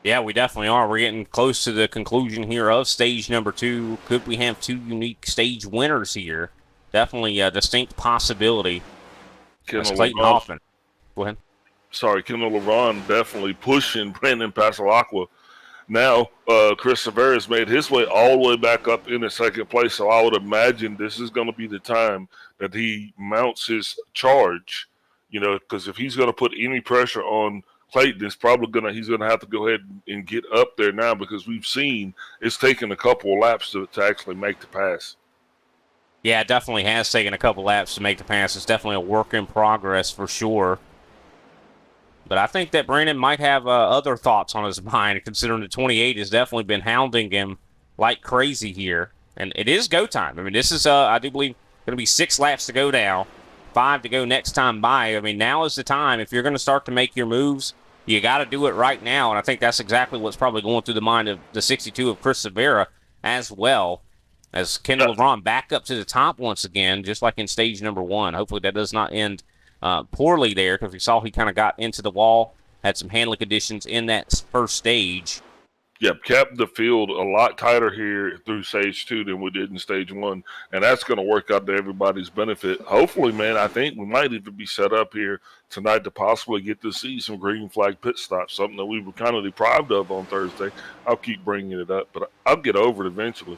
Yeah, we definitely are. We're getting close to the conclusion here of stage number 2. Could we have 2 unique stage winners here? Definitely a distinct possibility. That's Clayton Hoffman. Go ahead. Sorry, Kendall LeBron definitely pushing Brandon Pasalacqua. Now, Chris Severa has made his way all the way back up into second place, so I would imagine this is going to be the time that he mounts his charge, because if he's going to put any pressure on Clayton, he's going to have to go ahead and get up there now, because we've seen it's taken a couple of laps to actually make the pass. Yeah, it definitely has taken a couple laps to make the pass. It's definitely a work in progress for sure. But I think that Brandon might have other thoughts on his mind, considering the 28 has definitely been hounding him like crazy here. And it is go time. I mean, this is, I do believe, going to be 6 laps to go now, 5 to go next time by. I mean, now is the time. If you're going to start to make your moves, you got to do it right now. And I think that's exactly what's probably going through the mind of the 62 of Chris Severa as well, as Kendall LeBron back up to the top once again, just like in stage number 1. Hopefully that does not end poorly there, because we saw he kind of got into the wall, had some handling conditions in that first stage. Yep, kept the field a lot tighter here through stage 2 than we did in stage 1, and that's going to work out to everybody's benefit. Hopefully, man, I think we might even be set up here tonight to possibly get to see some green flag pit stops, something that we were kind of deprived of on Thursday. I'll keep bringing it up, but I'll get over it eventually.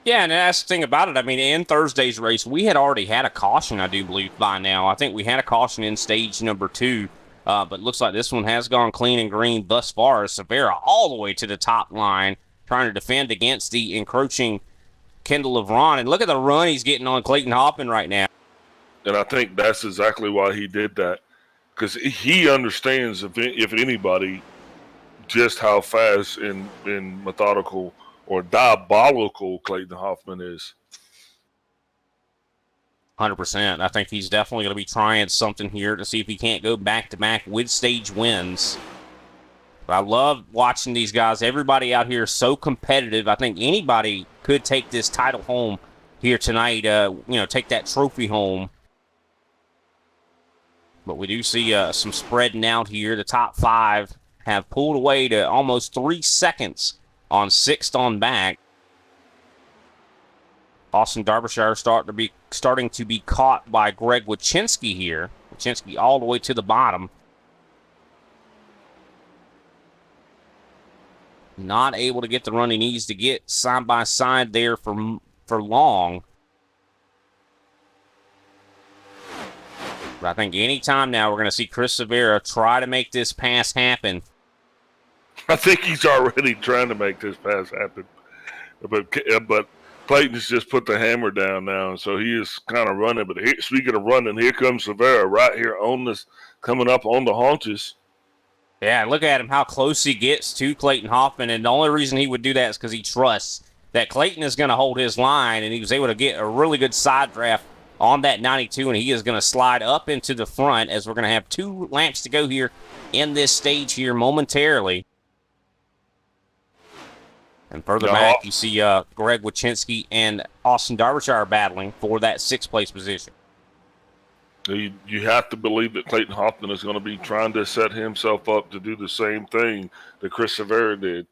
Yeah, and that's the thing about it. I mean, in Thursday's race, we had already had a caution, I do believe, by now. I think we had a caution in stage number 2, but looks like this one has gone clean and green thus far. Severa all the way to the top line, trying to defend against the encroaching Kendall LeBron. And look at the run he's getting on Clayton Hoffman right now. And I think that's exactly why he did that, because he understands, if anybody, just how fast and methodical or diabolical Clayton Hoffman is. 100%. I think he's definitely going to be trying something here to see if he can't go back-to-back with stage wins. But I love watching these guys. Everybody out here is so competitive. I think anybody could take this title home here tonight, take that trophy home. But we do see some spreading out here. The top 5 have pulled away to almost 3 seconds on 6th on back. Austin Derbyshire starting to be caught by Greg Wachinski here. Wachinski all the way to the bottom. Not able to get the run he needs to get side by side there for long. But I think anytime now we're going to see Chris Severa try to make this pass happen. I think he's already trying to make this pass happen. But Clayton's just put the hammer down now, and so he is kind of running. But speaking of running, here comes Severa right here on this, coming up on the haunches. Yeah, look at him, how close he gets to Clayton Hoffman, and the only reason he would do that is because he trusts that Clayton is going to hold his line, and he was able to get a really good side draft on that 92, and he is going to slide up into the front as we're going to have 2 laps to go here in this stage here momentarily. And further back, you see Greg Wachinski and Austin Derbyshire battling for that 6th place position. You have to believe that Clayton Hoffman is going to be trying to set himself up to do the same thing that Chris Severa did.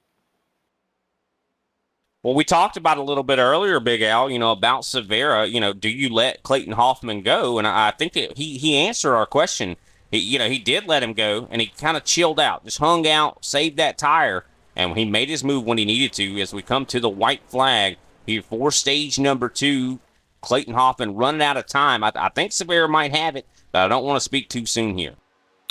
Well, we talked about a little bit earlier, Big Al, about Severa. Do you let Clayton Hoffman go? And I think that he answered our question. He did let him go, and he kind of chilled out, just hung out, saved that tire, and he made his move when he needed to. As we come to the white flag here for stage number 2, Clayton Hoffman running out of time. I think Severa might have it, but I don't want to speak too soon here.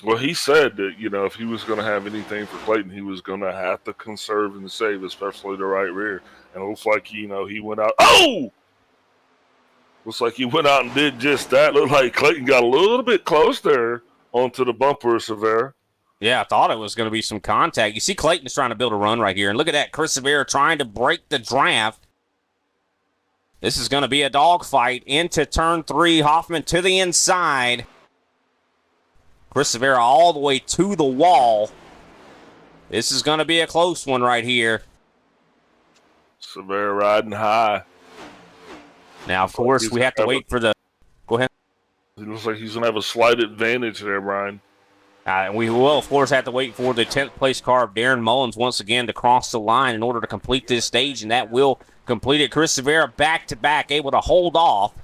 Well, he said that, if he was going to have anything for Clayton, he was going to have to conserve and save, especially the right rear. And it looks like, he went out. Oh! Looks like he went out and did just that. Looked like Clayton got a little bit close there onto the bumper of Severa. Yeah, I thought it was going to be some contact. You see Clayton's trying to build a run right here. And look at that, Chris Severa trying to break the draft. This is going to be a dogfight into turn 3. Hoffman to the inside. Chris Severa all the way to the wall. This is going to be a close one right here. Severa riding high. Now, of course, we have to wait for the... Go ahead. It looks like he's going to have a slight advantage there, Brian. And we will, of course, have to wait for the 10th place car of Darren Mullins once again to cross the line in order to complete this stage, and that will complete it. Chris Severa back-to-back, able to hold off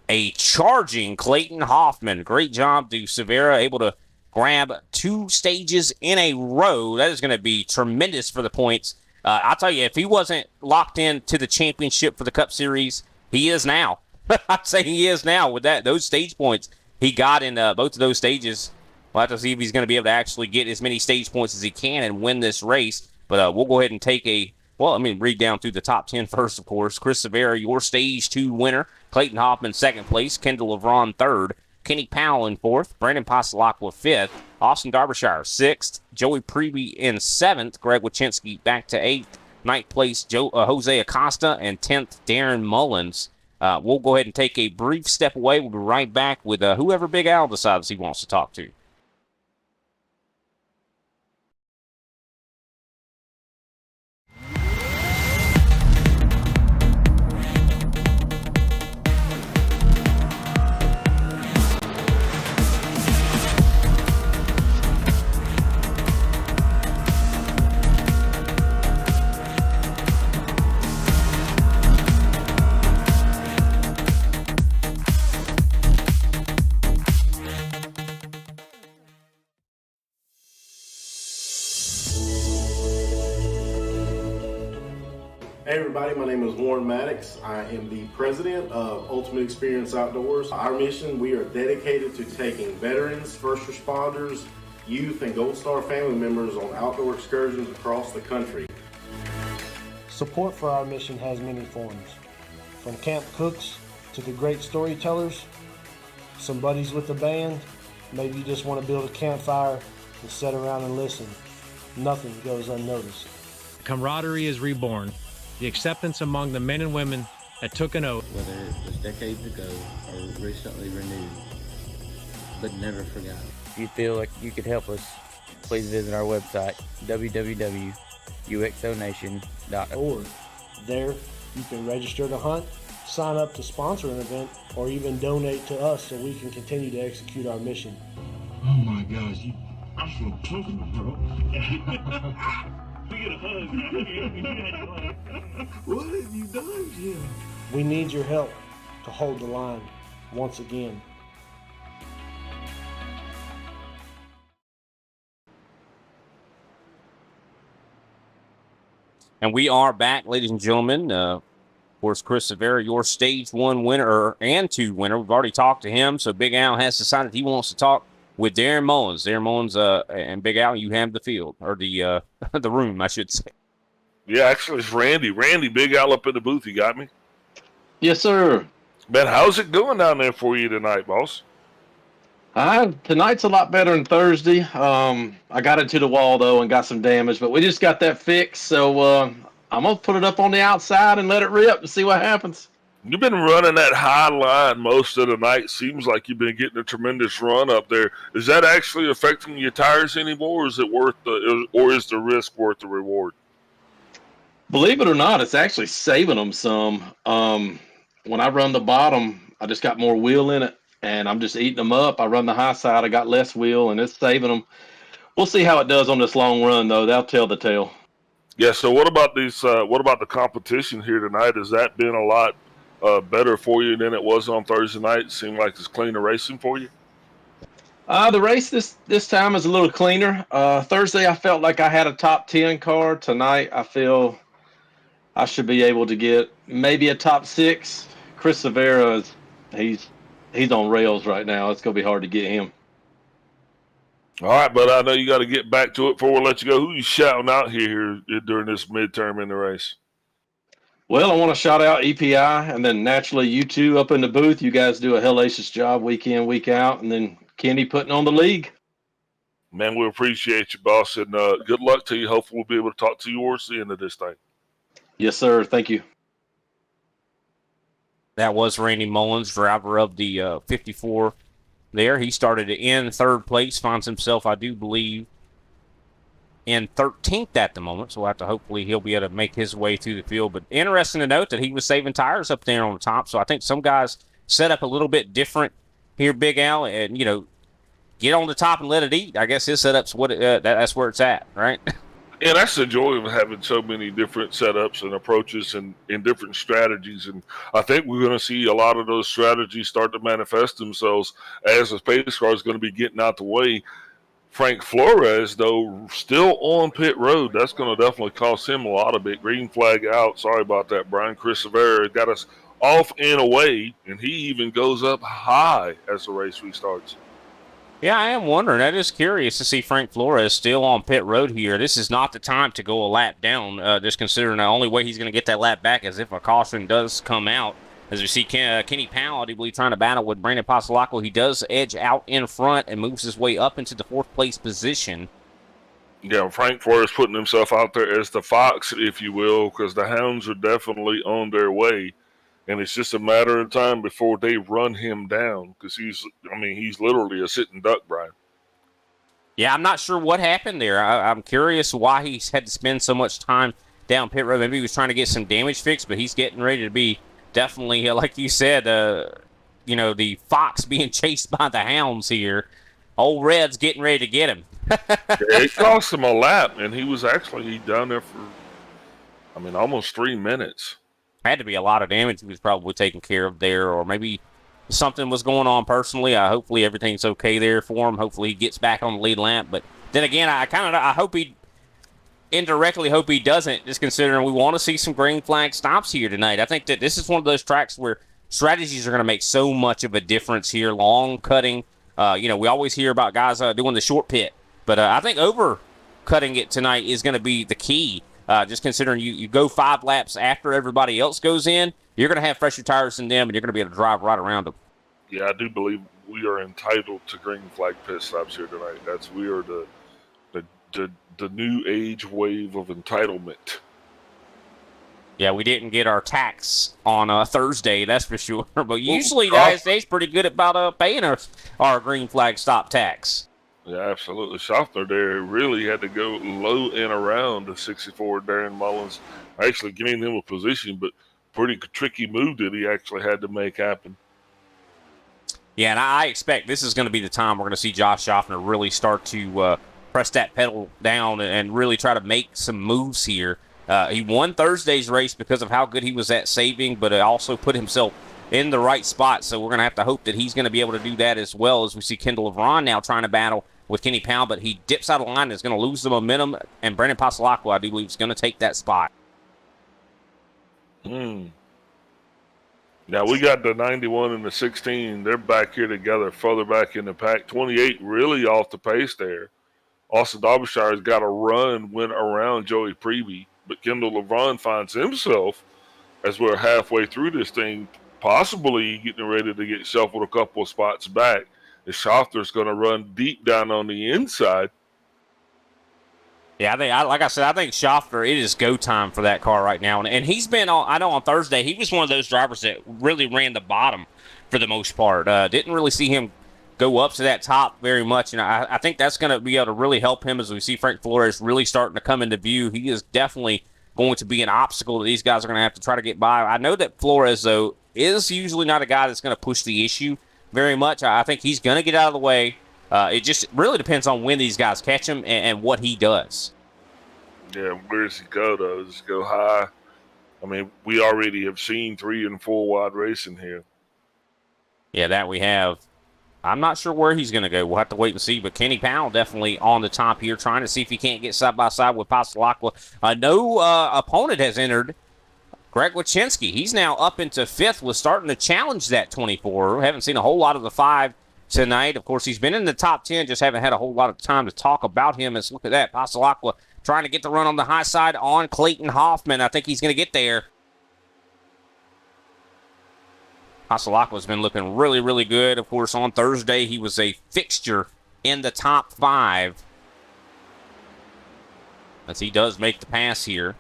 a charging Clayton Hoffman. Great job to Severa, able to grab 2 stages in a row. That is going to be tremendous for the points. I'll tell you, if he wasn't locked in to the championship for the Cup Series, he is now. I'm saying he is now with those stage points he got in both of those stages. We'll have to see if he's going to be able to actually get as many stage points as he can and win this race. But we'll go ahead and take read down through the top 10 first, of course. Chris Severa, your stage 2 winner. Clayton Hoffman, 2nd place. Kendall Levron, 3rd. Kenny Powell in 4th. Brandon Pasalacqua, 5th. Austin Derbyshire, 6th. Joey Preby in 7th. Greg Wachinski back to 8th. 9th place, Jose Acosta. And 10th, Darren Mullins. We'll go ahead and take a brief step away. We'll be right back with whoever Big Al decides he wants to talk to. Hey everybody, my name is Warren Maddox. I am the president of Ultimate Experience Outdoors. Our mission, we are dedicated to taking veterans, first responders, youth, and Gold Star family members on outdoor excursions across the country. Support for our mission has many forms. From camp cooks to the great storytellers, some buddies with the band, maybe you just want to build a campfire and sit around and listen. Nothing goes unnoticed. Camaraderie is reborn. The acceptance among the men and women that took an oath. Whether it was decades ago or recently renewed, but never forgotten. If you feel like you could help us, please visit our website, www.uxonation.org. Or there, you can register to hunt, sign up to sponsor an event, or even donate to us so we can continue to execute our mission. Oh my gosh, I'm so tough, bro. We get a hug. What have you done, Jim? We need your help to hold the line once again. And we are back, ladies and gentlemen. Of course, Chris Severa, your stage 1 winner and 2 winner. We've already talked to him, so Big Al has decided he wants to talk with Darren Mullins. Darren Mullins and Big Al, you have the field, or the room, I should say. Yeah, actually, it's Randy. Randy, Big Al up in the booth. You got me? Yes, sir. Man, how's it going down there for you tonight, boss? Tonight's a lot better than Thursday. I got into the wall, though, and got some damage, but we just got that fixed, so I'm going to put it up on the outside and let it rip and see what happens. You've been running that high line most of the night. Seems like you've been getting a tremendous run up there. Is that actually affecting your tires anymore, or is it or is the risk worth the reward? Believe it or not, it's actually saving them some. When I run the bottom, I just got more wheel in it, and I'm just eating them up. I run the high side, I got less wheel, and it's saving them. We'll see how it does on this long run, though. That'll tell the tale. Yeah. So what about these? What about the competition here tonight? Has that been a lot better for you than it was on Thursday night? It seemed like it's cleaner racing for you. The race this time is a little cleaner. Thursday, I felt like I had a top 10 car. Tonight, I feel I should be able to get maybe a top 6. Chris Severa he's on rails right now. It's gonna be hard to get him. All right, but I know you got to get back to it before we let you go. Who you shouting out here during this midterm in the race? Well, I want to shout out EPI, and then naturally you two up in the booth. You guys do a hellacious job week in, week out, and then Kenny putting on the league. Man, we appreciate you, boss, and good luck to you. Hopefully we'll be able to talk to you towards the end of this thing. Yes, sir. Thank you. That was Randy Mullins, driver of the 54 there. He started in third place, finds himself, I do believe, in 13th at the moment. So we'll have to hopefully he'll be able to make his way through the field. But interesting to note that he was saving tires up there on the top. So I think some guys set up a little bit different here, Big Al, and, get on the top and let it eat. I guess his setup's that's where it's at, right? Yeah, that's the joy of having so many different setups and approaches and different strategies. And I think we're going to see a lot of those strategies start to manifest themselves as the pace car is going to be getting out the way. Frank Flores, though, still on pit road. That's going to definitely cost him a lot of it. Green flag out. Sorry about that, Brian. Chris Severa got us off and away, and he even goes up high as the race restarts. Yeah, I am wondering. I'm just curious to see Frank Flores still on pit road here. This is not the time to go a lap down, just considering the only way he's going to get that lap back is if a caution does come out. As we see Kenny Powell, I believe, trying to battle with Brandon Pasolaco. He does edge out in front and moves his way up into the 4th place position. Yeah, Frank Flores putting himself out there as the fox, if you will, because the hounds are definitely on their way. And it's just a matter of time before they run him down because he's literally a sitting duck, Brian. Yeah, I'm not sure what happened there. I'm curious why he's had to spend so much time down pit road. Maybe he was trying to get some damage fixed, but he's getting ready to be definitely, like you said, the fox being chased by the hounds here. Old Red's getting ready to get him. It cost him a lap, and he was actually down there for, almost 3 minutes. Had to be a lot of damage he was probably taking care of there, or maybe something was going on personally. Hopefully everything's okay there for him. Hopefully he gets back on the lead lap. But then again, I hope he indirectly hope he doesn't, just considering we want to see some green flag stops here tonight. I think that this is one of those tracks where strategies are going to make so much of a difference here. Long cutting, we always hear about guys doing the short pit, but I think over cutting it tonight is going to be the key. Just considering you go 5 laps after everybody else goes in, you're going to have fresher tires than them, and you're going to be able to drive right around them. Yeah, I do believe we are entitled to green flag pit stops here tonight. We are the new age wave of entitlement. Yeah, we didn't get our tax on Thursday, that's for sure. But usually the United States pretty good about paying our green flag stop tax. Yeah, absolutely. Schaffner there really had to go low and around the 64 Darren Mullins. Actually getting him a position, but pretty tricky move that he actually had to make happen. Yeah, and I expect this is going to be the time we're going to see Josh Schaffner really start to press that pedal down and really try to make some moves here. He won Thursday's race because of how good he was at saving, but also put himself in the right spot. So we're going to have to hope that he's going to be able to do that as well, as we see Kendall LeVron now trying to battle with Kenny Powell, but he dips out of line and is going to lose the momentum, and Brandon Pasolaco, I do believe, is going to take that spot. Now we got the 91 and the 16. They're back here together, further back in the pack. 28 really off the pace there. Austin Derbyshire's got a run, went around Joey Preby. But Kendall LeBron finds himself, as we're halfway through this thing, possibly getting ready to get shuffled a couple of spots back. The Schofter's going to run deep down on the inside. Yeah, like I said, I think Schofter, it is go time for that car right now. And he's been on, I know on Thursday, he was one of those drivers that really ran the bottom for the most part. Didn't really see him go up to that top very much. And I think that's going to be able to really help him as we see Frank Flores really starting to come into view. He is definitely going to be an obstacle that these guys are going to have to try to get by. I know that Flores, though, is usually not a guy that's going to push the issue very much. I think he's going to get out of the way. It just really depends on when these guys catch him and what he does. Yeah, where does he go, though? Does he go high? I mean, we already have seen 3 and 4 wide racing here. Yeah, that we have. I'm not sure where he's going to go. We'll have to wait and see. But Kenny Powell definitely on the top here, trying to see if he can't get side by side with Pastelacqua. No opponent has entered. Greg Wachinski, he's now up into 5th, was starting to challenge that 24. Haven't seen a whole lot of the 5 tonight. Of course, he's been in the top 10, just haven't had a whole lot of time to talk about him. Let's look at that. Pastelacqua trying to get the run on the high side on Clayton Hoffman. I think he's going to get there. Pastelacqua's been looking really, really good. Of course, on Thursday, he was a fixture in the top 5. As he does make the pass here.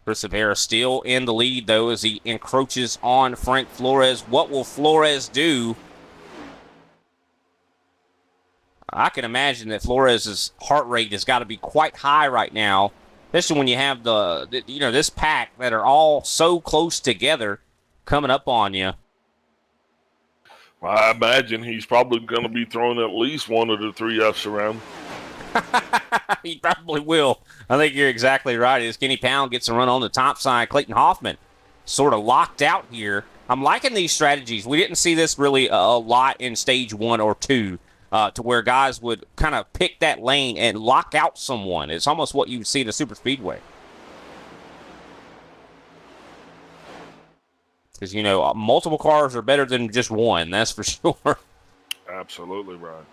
Chris Rivera still in the lead, though, as he encroaches on Frank Flores. What will Flores do? I can imagine that Flores' heart rate has got to be quite high right now, especially when you have this pack that are all so close together coming up on you. I imagine he's probably going to be throwing at least 1 of the 3 Fs around. He probably will. I think you're exactly right. As Kenny Powell gets a run on the top side, Clayton Hoffman sort of locked out here. I'm liking these strategies. We didn't see this really a lot in stage 1 or 2, to where guys would kind of pick that lane and lock out someone. It's almost what you would see at a super speedway. Because, multiple cars are better than just one, that's for sure. Absolutely, Brian.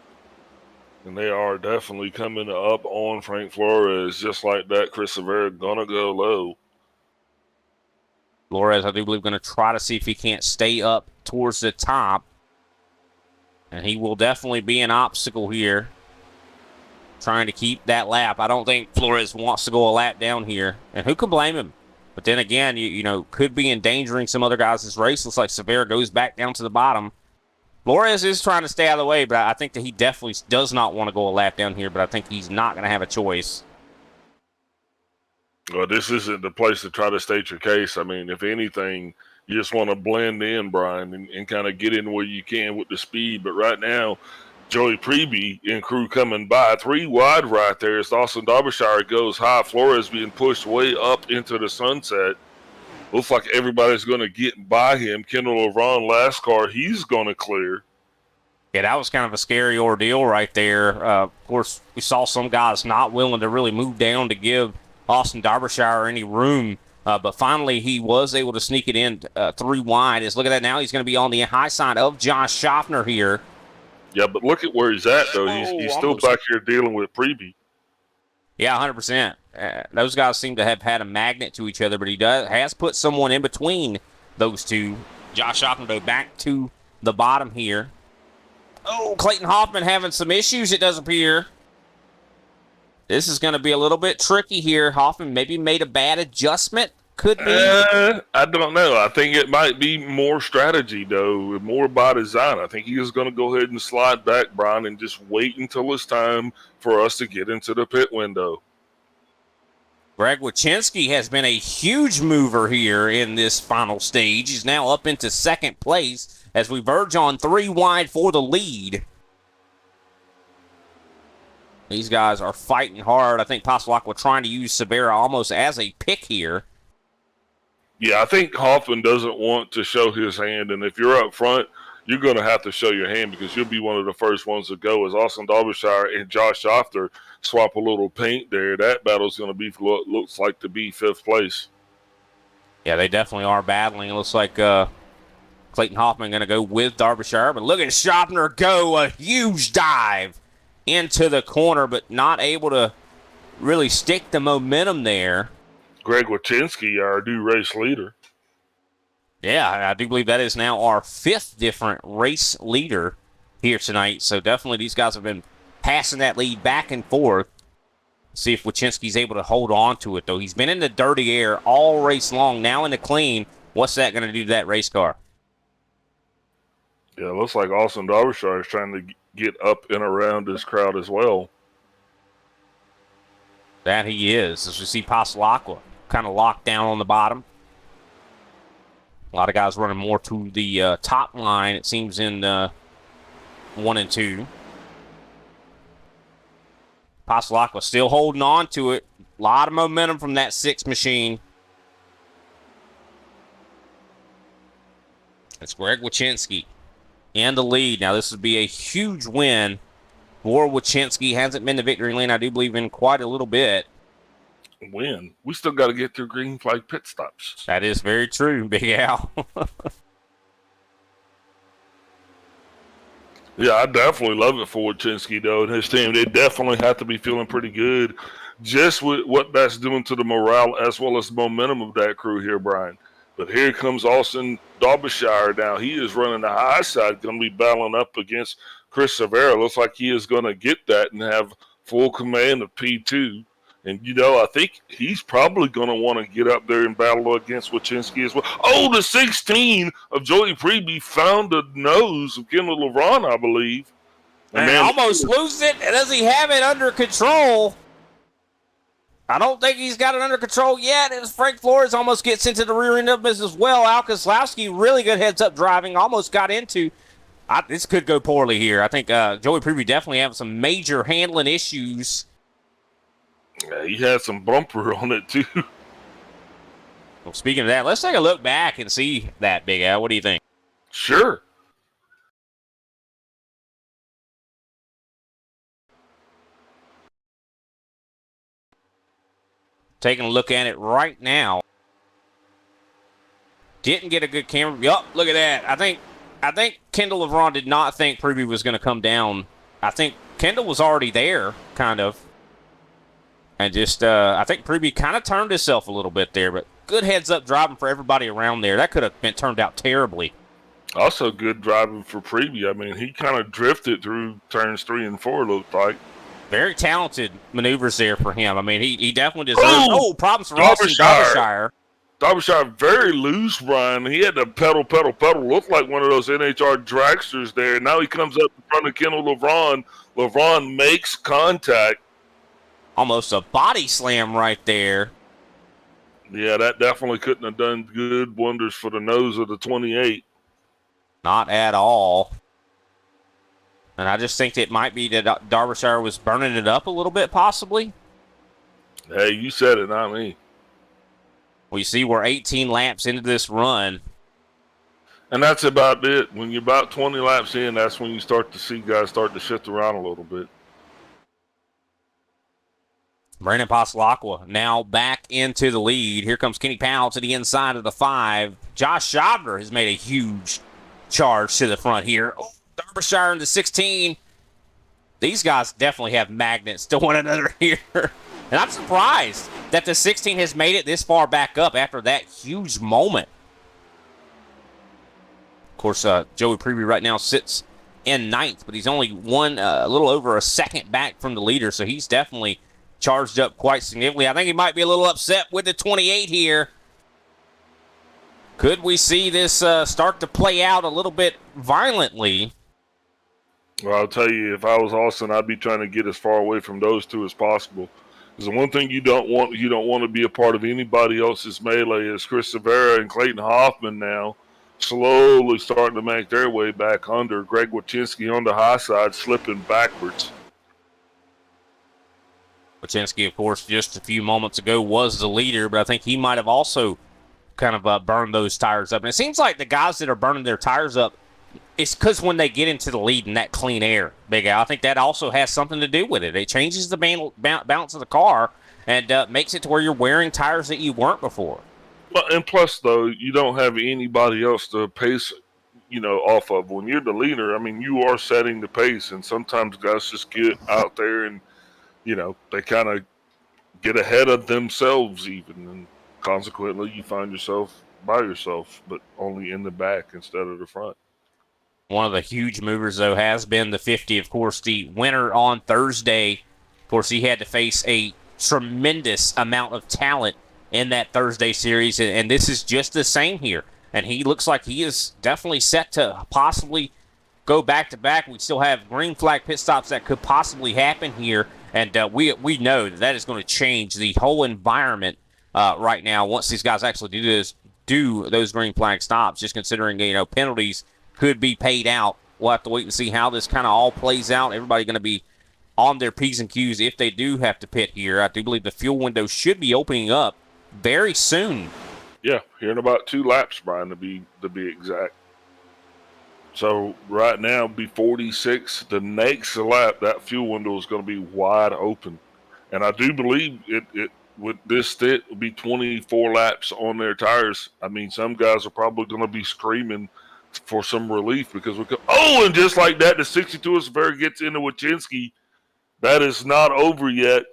And they are definitely coming up on Frank Flores just like that. Chris Rivera gonna go low. Flores, I do believe, going to try to see if he can't stay up towards the top. And he will definitely be an obstacle here, trying to keep that lap. I don't think Flores wants to go a lap down here. And who can blame him? But then again, you could be endangering some other guys' this race. Looks like Severa goes back down to the bottom. Flores is trying to stay out of the way, but I think that he definitely does not want to go a lap down here, but I think he's not going to have a choice. Well, this isn't the place to try to state your case. I mean, if anything, you just want to blend in, Brian, and kind of get in where you can with the speed. But right now, Joey Preby and crew coming by. 3 wide right there as Austin Derbyshire goes high. Flores being pushed way up into the sunset. Looks like everybody's going to get by him. Kendall LeBron, last car, he's going to clear. Yeah, that was kind of a scary ordeal right there. Of course, we saw some guys not willing to really move down to give Austin Derbyshire any room. But finally, he was able to sneak it in 3 wide. Look at that now. He's going to be on the high side of Josh Schaffner here. Yeah, but look at where he's at, though. He's still back here dealing with Preby. Yeah, 100%. Those guys seem to have had a magnet to each other, but he has put someone in between those two. Josh Schaffner, though, back to the bottom here. Oh, Clayton Hoffman having some issues, it does appear. This is going to be a little bit tricky here. Hoffman maybe made a bad adjustment. Could be. I don't know. I think it might be more strategy, though, more by design. I think he is going to go ahead and slide back, Brian, and just wait until it's time for us to get into the pit window. Greg Wachinski has been a huge mover here in this final stage. He's now up into 2nd place as we verge on 3 wide for the lead. These guys are fighting hard. I think Pastelacqua trying to use Severa almost as a pick here. Yeah, I think Hoffman doesn't want to show his hand, and if you're up front, you're going to have to show your hand because you'll be one of the first ones to go as Austin Derbyshire and Josh Schofter swap a little paint there. That battle's going to be what looks like to be 5th place. Yeah, they definitely are battling. It looks like Clayton Hoffman going to go with Derbyshire, but look at Schaffner go, a huge dive into the corner, but not able to really stick the momentum there. Greg Wachinski, our new race leader. Yeah, I do believe that is now our 5th different race leader here tonight. So definitely these guys have been passing that lead back and forth. See if Wachinski's able to hold on to it, though. He's been in the dirty air all race long. Now in the clean, what's that going to do to that race car? Yeah, it looks like Austin Derbyshire is trying to get up and around this crowd as well. That he is. As we see Pasalacqua kind of locked down on the bottom. A lot of guys running more to the top line, it seems, in 1 and 2. Pasalacqua still holding on to it. A lot of momentum from that 6 machine. It's Greg Wachinski in the lead. Now, this would be a huge win for Wachinski. Hasn't been to victory lane, I do believe, in quite a little bit. Win. We still got to get through green flag pit stops. That is very true, Big Al. Yeah, I definitely love it for Wachinski, though, and his team. They definitely have to be feeling pretty good just with what that's doing to the morale as well as the momentum of that crew here, Brian. But here comes Austin Derbyshire now. He is running the high side, going to be battling up against Chris Severa. Looks like he is going to get that and have full command of P2. And, you know, I think he's probably going to want to get up there and battle against Wachinski as well. Oh, the 16 of Joey Preby found the nose of Kendall LeBron, I believe. And almost loses it. Does he have it under control? I don't think he's got it under control yet. As Frank Flores almost gets into the rear end of this as well. Al Kozlowski, really good heads-up driving, almost got into. This could go poorly here. I think Joey Preby definitely having some major handling issues. Yeah, he had some bumper on it, too. Well, speaking of that, let's take a look back and see that, Big Al. What do you think? Sure. Taking a look at it right now. Didn't get a good camera. Yup, look at that. I think Kendall LeBron did not think Preby was going to come down. I think Kendall was already there, kind of. And just, I think Preby kind of turned himself a little bit there, but good heads-up driving for everybody around there. That could have been turned out terribly. Also good driving for Preby. I mean, he kind of drifted through turns 3 and 4, looked like. Very talented maneuvers there for him. I mean, he definitely deserves... problems for Austin Derbyshire. Derbyshire very loose, Brian. He had to pedal. Looked like one of those NHR dragsters there. Now he comes up in front of Kendall LeBron. LeBron makes contact. Almost a body slam right there. Yeah, that definitely couldn't have done good wonders for the nose of the 28. Not at all. And I just think it might be that Derbyshire was burning it up a little bit, possibly. Hey, you said it, not me. We see we're 18 laps into this run. And that's about it. When you're about 20 laps in, that's when you start to see guys start to shift around a little bit. Brandon Pasalacqua now back into the lead. Here comes Kenny Powell to the inside of the 5. Josh Schaubner has made a huge charge to the front here. Oh, Derbyshire in the 16. These guys definitely have magnets to one another here. And I'm surprised that the 16 has made it this far back up after that huge moment. Of course, Joey Preby right now sits in 9th, but he's only a little over a second back from the leader, so he's definitely charged up quite significantly. I think he might be a little upset with the 28 here. Could we see this start to play out a little bit violently? Well, I'll tell you, if I was Austin, I'd be trying to get as far away from those two as possible. Because the one thing you don't want to be a part of anybody else's melee is Chris Severa and Clayton Hoffman now slowly starting to make their way back under. Greg Wachinski on the high side slipping backwards. Wachinski, of course, just a few moments ago was the leader, but I think he might have also kind of burned those tires up. And it seems like the guys that are burning their tires up, it's because when they get into the lead in that clean air, Big Al, I think that also has something to do with it. It changes the balance of the car and makes it to where you're wearing tires that you weren't before. Well, and plus, though, you don't have anybody else to pace, off of. When you're the leader, I mean, you are setting the pace, and sometimes guys just get out there and, they kind of get ahead of themselves even. And consequently, you find yourself by yourself, but only in the back instead of the front. One of the huge movers, though, has been the 50. Of course, the winner on Thursday, of course, he had to face a tremendous amount of talent in that Thursday series, and this is just the same here. And he looks like he is definitely set to possibly go back-to-back. We still have green flag pit stops that could possibly happen here, and we know that is going to change the whole environment right now once these guys actually do those green flag stops, just considering, penalties could be paid out. We'll have to wait and see how this kind of all plays out. Everybody going to be on their P's and Q's if they do have to pit here. I do believe the fuel window should be opening up very soon. Yeah, here in about 2 laps, Brian, to be exact. So right now, be 46. The next lap, that fuel window is going to be wide open, and I do believe it with this stint will be 24 laps on their tires. I mean, some guys are probably going to be screaming for some relief because and just like that, the 62 of Severa gets into Wachinski. That is not over yet.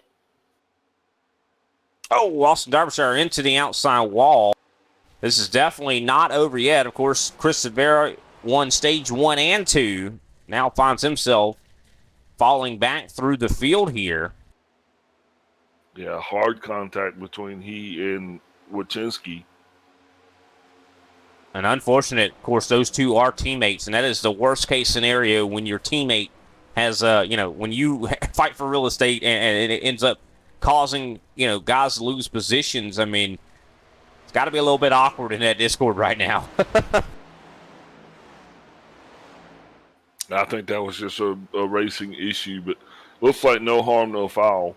Oh, Austin Derbyshire into the outside wall. This is definitely not over yet. Of course, Chris Severa won stage 1 and 2. Now finds himself falling back through the field here. Yeah, hard contact between he and Wachinski. And unfortunate, of course, those two are teammates, and that is the worst case scenario when your teammate has, when you fight for real estate and it ends up causing, guys to lose positions. I mean, it's got to be a little bit awkward in that Discord right now. I think that was just a racing issue, but looks like no harm, no foul.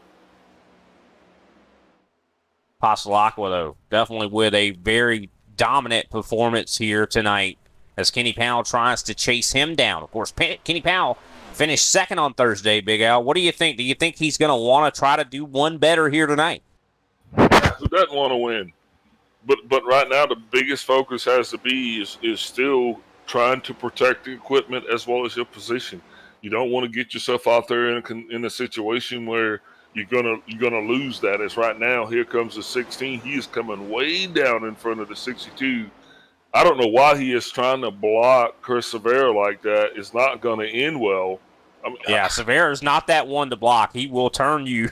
Passalacqua, though, definitely with a very dominant performance here tonight as Kenny Powell tries to chase him down. Of course, Kenny Powell finished second on Thursday, Big Al. What do you think? Do you think he's going to want to try to do one better here tonight? Who doesn't want to win? But right now, the biggest focus has to be is still trying to protect the equipment as well as your position. You don't want to get yourself out there in a situation where you're gonna lose that. As right now, here comes the 16. He is coming way down in front of the 62. I don't know why he is trying to block Chris Severa like that. It's not going to end well. I mean, Severa's not that one to block. He will turn you.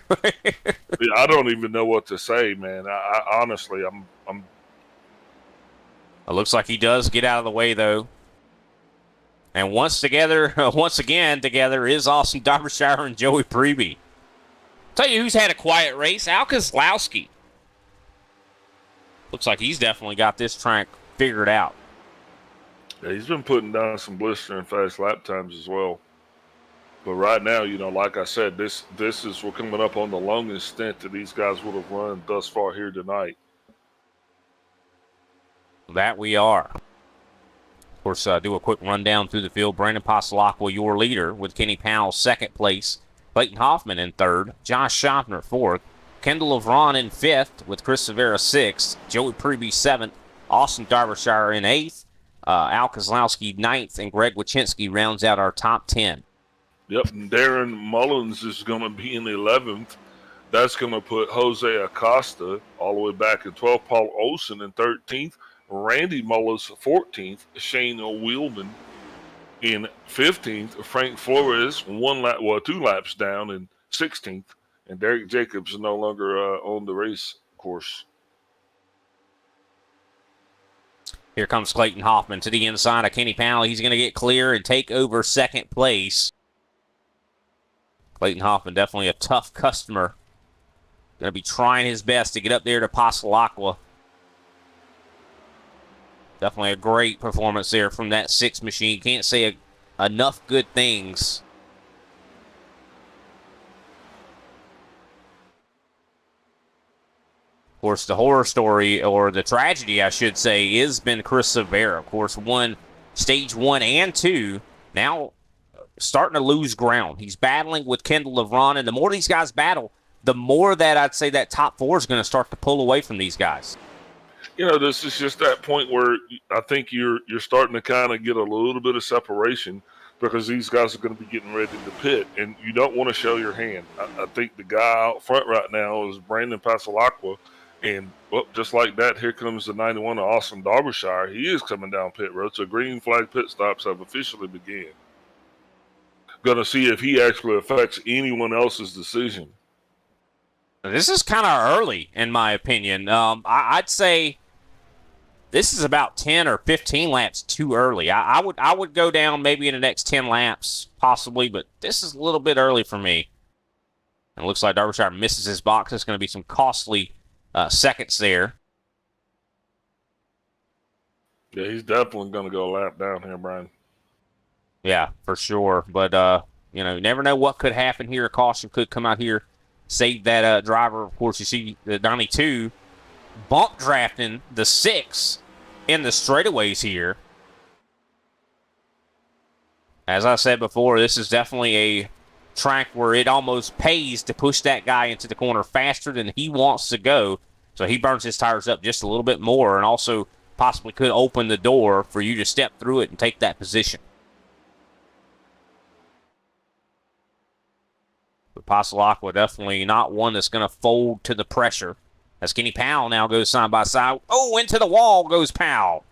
I don't even know what to say, man. I honestly, I'm. It looks like he does get out of the way, though. And once again together is Austin Derbyshire and Joey Preby. Tell you who's had a quiet race, Al Kozlowski. Looks like he's definitely got this track figured out. Yeah, he's been putting down some blistering fast lap times as well. But right now, like I said, this is we're coming up on the longest stint that these guys would have run thus far here tonight. That we are. Of course, do a quick rundown through the field. Brandon Passalacqua, your leader, with Kenny Powell second place. Clayton Hoffman in third. Josh Schaffner fourth. Kendall Levron in fifth, with Chris Severa sixth. Joey Preby seventh. Austin Derbyshire in eighth. Al Kozlowski ninth. And Greg Wachinski rounds out our top 10. Yep, and Darren Mullins is going to be in 11th. That's going to put Jose Acosta all the way back in 12th. Paul Olsen in 13th. Randy Mullins 14th. Shane Wheelman in 15th. Frank Flores 2 laps down in 16th. And Derek Jacobs is no longer on the race course. Here comes Clayton Hoffman to the inside of Kenny Powell. He's going to get clear and take over second place. Clayton Hoffman, definitely a tough customer. Going to be trying his best to get up there to Passalacqua. Definitely a great performance there from that 6 machine. Can't say enough good things. Of course, the horror story, or the tragedy, I should say, has been Chris Severa. Of course, won stage 1 and 2. Now starting to lose ground. He's battling with Kendall Levron, and the more these guys battle, the more that I'd say that top 4 is going to start to pull away from these guys. This is just that point where I think you're starting to kind of get a little bit of separation because these guys are going to be getting ready to pit, and you don't want to show your hand. I think the guy out front right now is Brandon Passalacqua, And well, just like that, here comes the 91 of Austin Derbyshire. He is coming down pit road, so green flag pit stops have officially begun. Going to see if he actually affects anyone else's decision. This is kind of early, in my opinion. I'd say this is about 10 or 15 laps too early. I would go down maybe in the next 10 laps, possibly, but this is a little bit early for me. And it looks like Derbyshire misses his box. There's going to be some costly seconds there. Yeah, he's definitely going to go a lap down here, Brian. Yeah, for sure. But, you never know what could happen here. A caution could come out here, save that driver. Of course, you see the 92 bump drafting the 6 in the straightaways here. As I said before, this is definitely a track where it almost pays to push that guy into the corner faster than he wants to go. So he burns his tires up just a little bit more and also possibly could open the door for you to step through it and take that position. But Passalacqua definitely not one that's going to fold to the pressure. As Kenny Powell now goes side by side. Oh, into the wall goes Powell.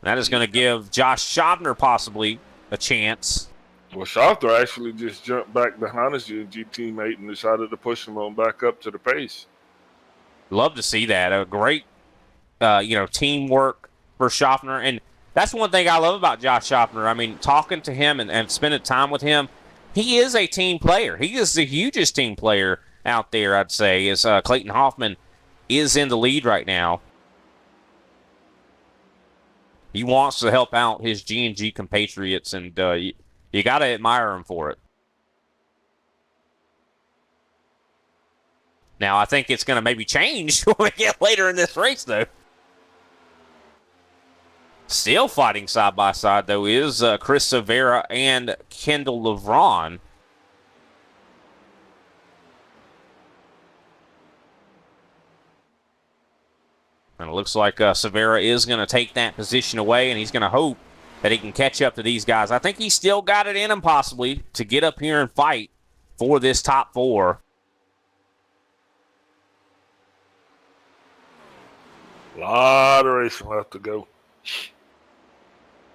That is going to give Josh Schaffner possibly a chance. Well, Schaffner actually just jumped back behind his UNG teammate and decided to push him on back up to the pace. Love to see that. A great, teamwork for Schaffner. And that's one thing I love about Josh Schaffner. I mean, talking to him and spending time with him, he is a team player. He is the hugest team player out there, I'd say, as Clayton Hoffman is in the lead right now. He wants to help out his G&G compatriots, and you got to admire him for it. Now, I think it's going to maybe change when we get later in this race, though. Still fighting side by side, though, is Chris Severa and Kendall LeVron. And it looks like Severa is going to take that position away, and he's going to hope that he can catch up to these guys. I think he's still got it in him, possibly, to get up here and fight for this top 4. A lot of racing left to go.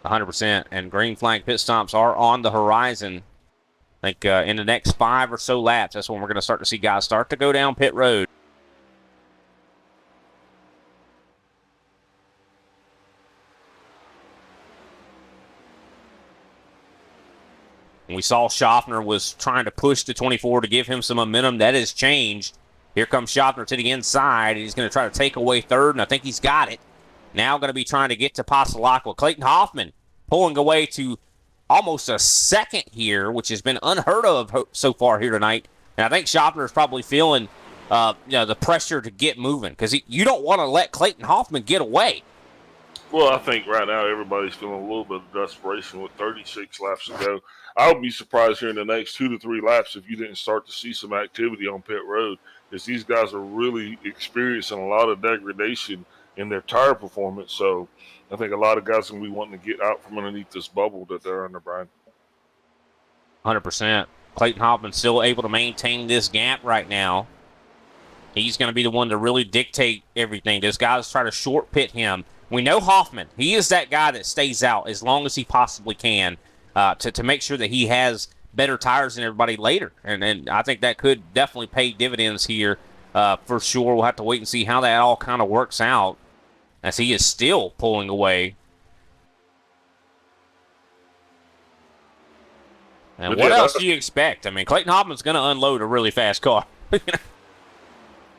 100%. And green flag pit stops are on the horizon. I think in the next 5 or so laps, that's when we're going to start to see guys start to go down pit road. We saw Schaffner was trying to push the 24 to give him some momentum. That has changed. Here comes Schaffner to the inside. He's going to try to take away third, and I think he's got it. Now going to be trying to get to Passalacqua. Clayton Hoffman pulling away to almost a second here, which has been unheard of so far here tonight. And I think Schaffner is probably feeling the pressure to get moving because you don't want to let Clayton Hoffman get away. Well, I think right now everybody's feeling a little bit of desperation with 36 laps to go. I would be surprised here in the next 2 to 3 laps if you didn't start to see some activity on pit road, as these guys are really experiencing a lot of degradation in their tire performance. So I think a lot of guys are going to be wanting to get out from underneath this bubble that they're under, Brian. 100%. Clayton Hoffman still able to maintain this gap right now. He's going to be the one to really dictate everything. Those guys try to short pit him. We know Hoffman. He is that guy that stays out as long as he possibly can to make sure that he has better tires than everybody later. And I think that could definitely pay dividends here for sure. We'll have to wait and see how that all kind of works out as he is still pulling away. And what else do you expect? I mean, Clayton Hoffman's going to unload a really fast car.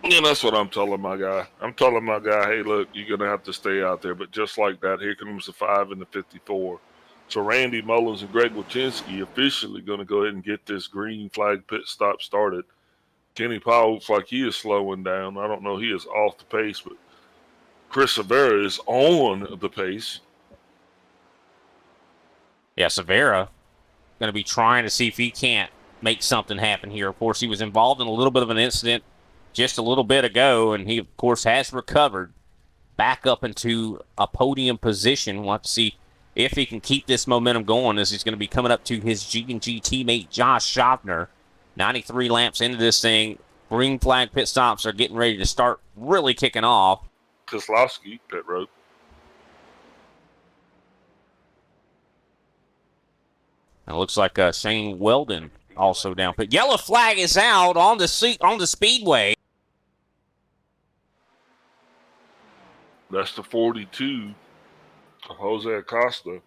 Yeah, that's what I'm telling my guy. I'm telling my guy, hey, look, you're going to have to stay out there. But just like that, here comes the 5 and the 54. So Randy Mullins and Greg Wachinski officially going to go ahead and get this green flag pit stop started. Kenny Powell looks like he is slowing down. I don't know, he is off the pace, but Chris Severa is on the pace. Yeah, Severa going to be trying to see if he can't make something happen here. Of course, he was involved in a little bit of an incident just a little bit ago, and he, of course, has recovered back up into a podium position. We'll have to see if he can keep this momentum going as he's going to be coming up to his G&G teammate, Josh Schaffner. 93 laps into this thing. green flag pit stops are getting ready to start really kicking off. Kozlowski, pit road. And it looks like Shane Weldon also down pit. Yellow flag is out on the speedway. That's the 42 of Jose Acosta.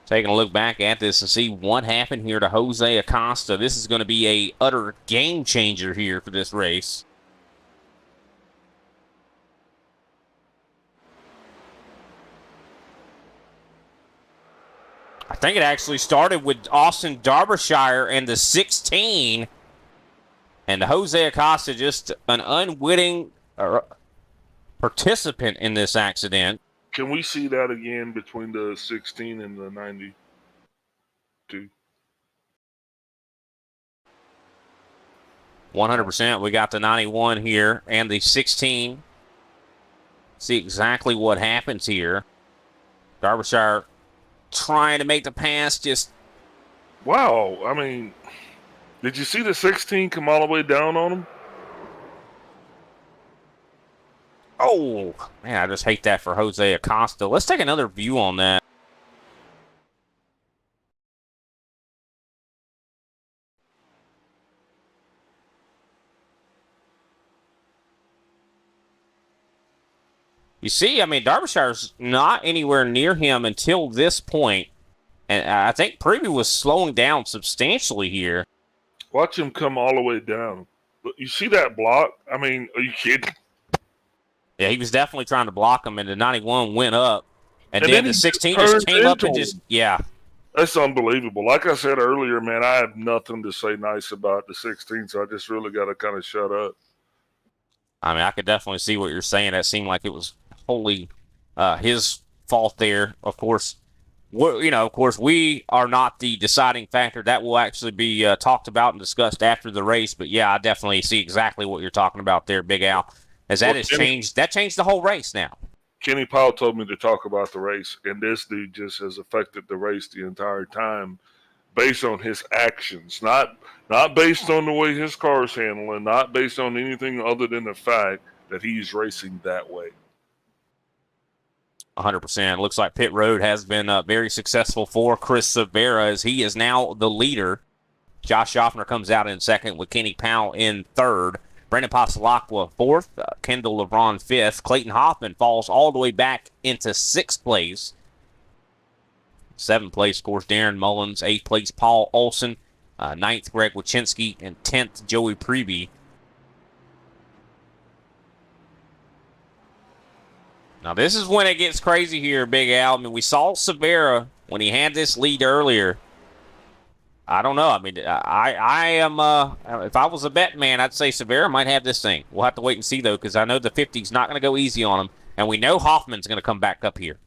Taking a look back at this and see what happened here to Jose Acosta. This is going to be a utter game changer here for this race. I think it actually started with Austin Derbyshire and the 16. And Jose Acosta just an unwitting participant in this accident. Can we see that again between the 16 and the 92? 100%. We got the 91 here and the 16. See exactly what happens here. Derbyshire trying to make the pass, just... Wow, I mean, did you see the 16 come all the way down on him? Oh, man, I just hate that for Jose Acosta. Let's take another view on that. You see, I mean, Derbyshire's not anywhere near him until this point. And I think Preview was slowing down substantially here. Watch him come all the way down. You see that block? I mean, are you kidding? Yeah, he was definitely trying to block him, and the 91 went up. And then the 16 just came up and just, yeah. That's unbelievable. Like I said earlier, man, I have nothing to say nice about the 16, so I just really got to kind of shut up. I mean, I could definitely see what you're saying. That seemed like it was wholly his fault there. Of course, we are not the deciding factor. That will actually be talked about and discussed after the race. But, yeah, I definitely see exactly what you're talking about there, Big Al. As that has changed, that changed the whole race now. Kenny Powell told me to talk about the race, and this dude just has affected the race the entire time based on his actions, not based on the way his car is handling, not based on anything other than the fact that he's racing that way. 100%. Looks like pit road has been very successful for Chris Severa as he is now the leader. Josh Schaffner comes out in second with Kenny Powell in third. Brandon Passalacqua fourth, Kendall LeBron fifth. Clayton Hoffman falls all the way back into sixth place. Seventh place, of course, Darren Mullins. Eighth place, Paul Olson. Ninth, Greg Wachinski. And 10th, Joey Preby. Now, this is when it gets crazy here, Big Al. I mean, we saw Severa when he had this lead earlier. I don't know. I mean, I am, if I was a bet man, I'd say Severa might have this thing. We'll have to wait and see, though, because I know the 50's not going to go easy on him. And we know Hoffman's going to come back up here.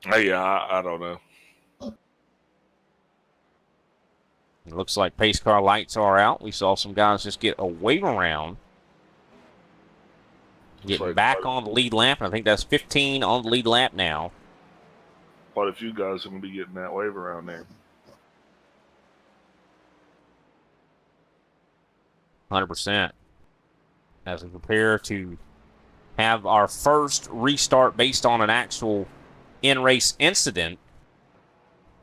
Hey, I don't know. It looks like pace car lights are out. We saw some guys just get a wave around. Getting back on the lead lap, and I think that's 15 on the lead lap now. Quite a few guys are going to be getting that wave around there. 100%. As we prepare to have our first restart based on an actual in-race incident.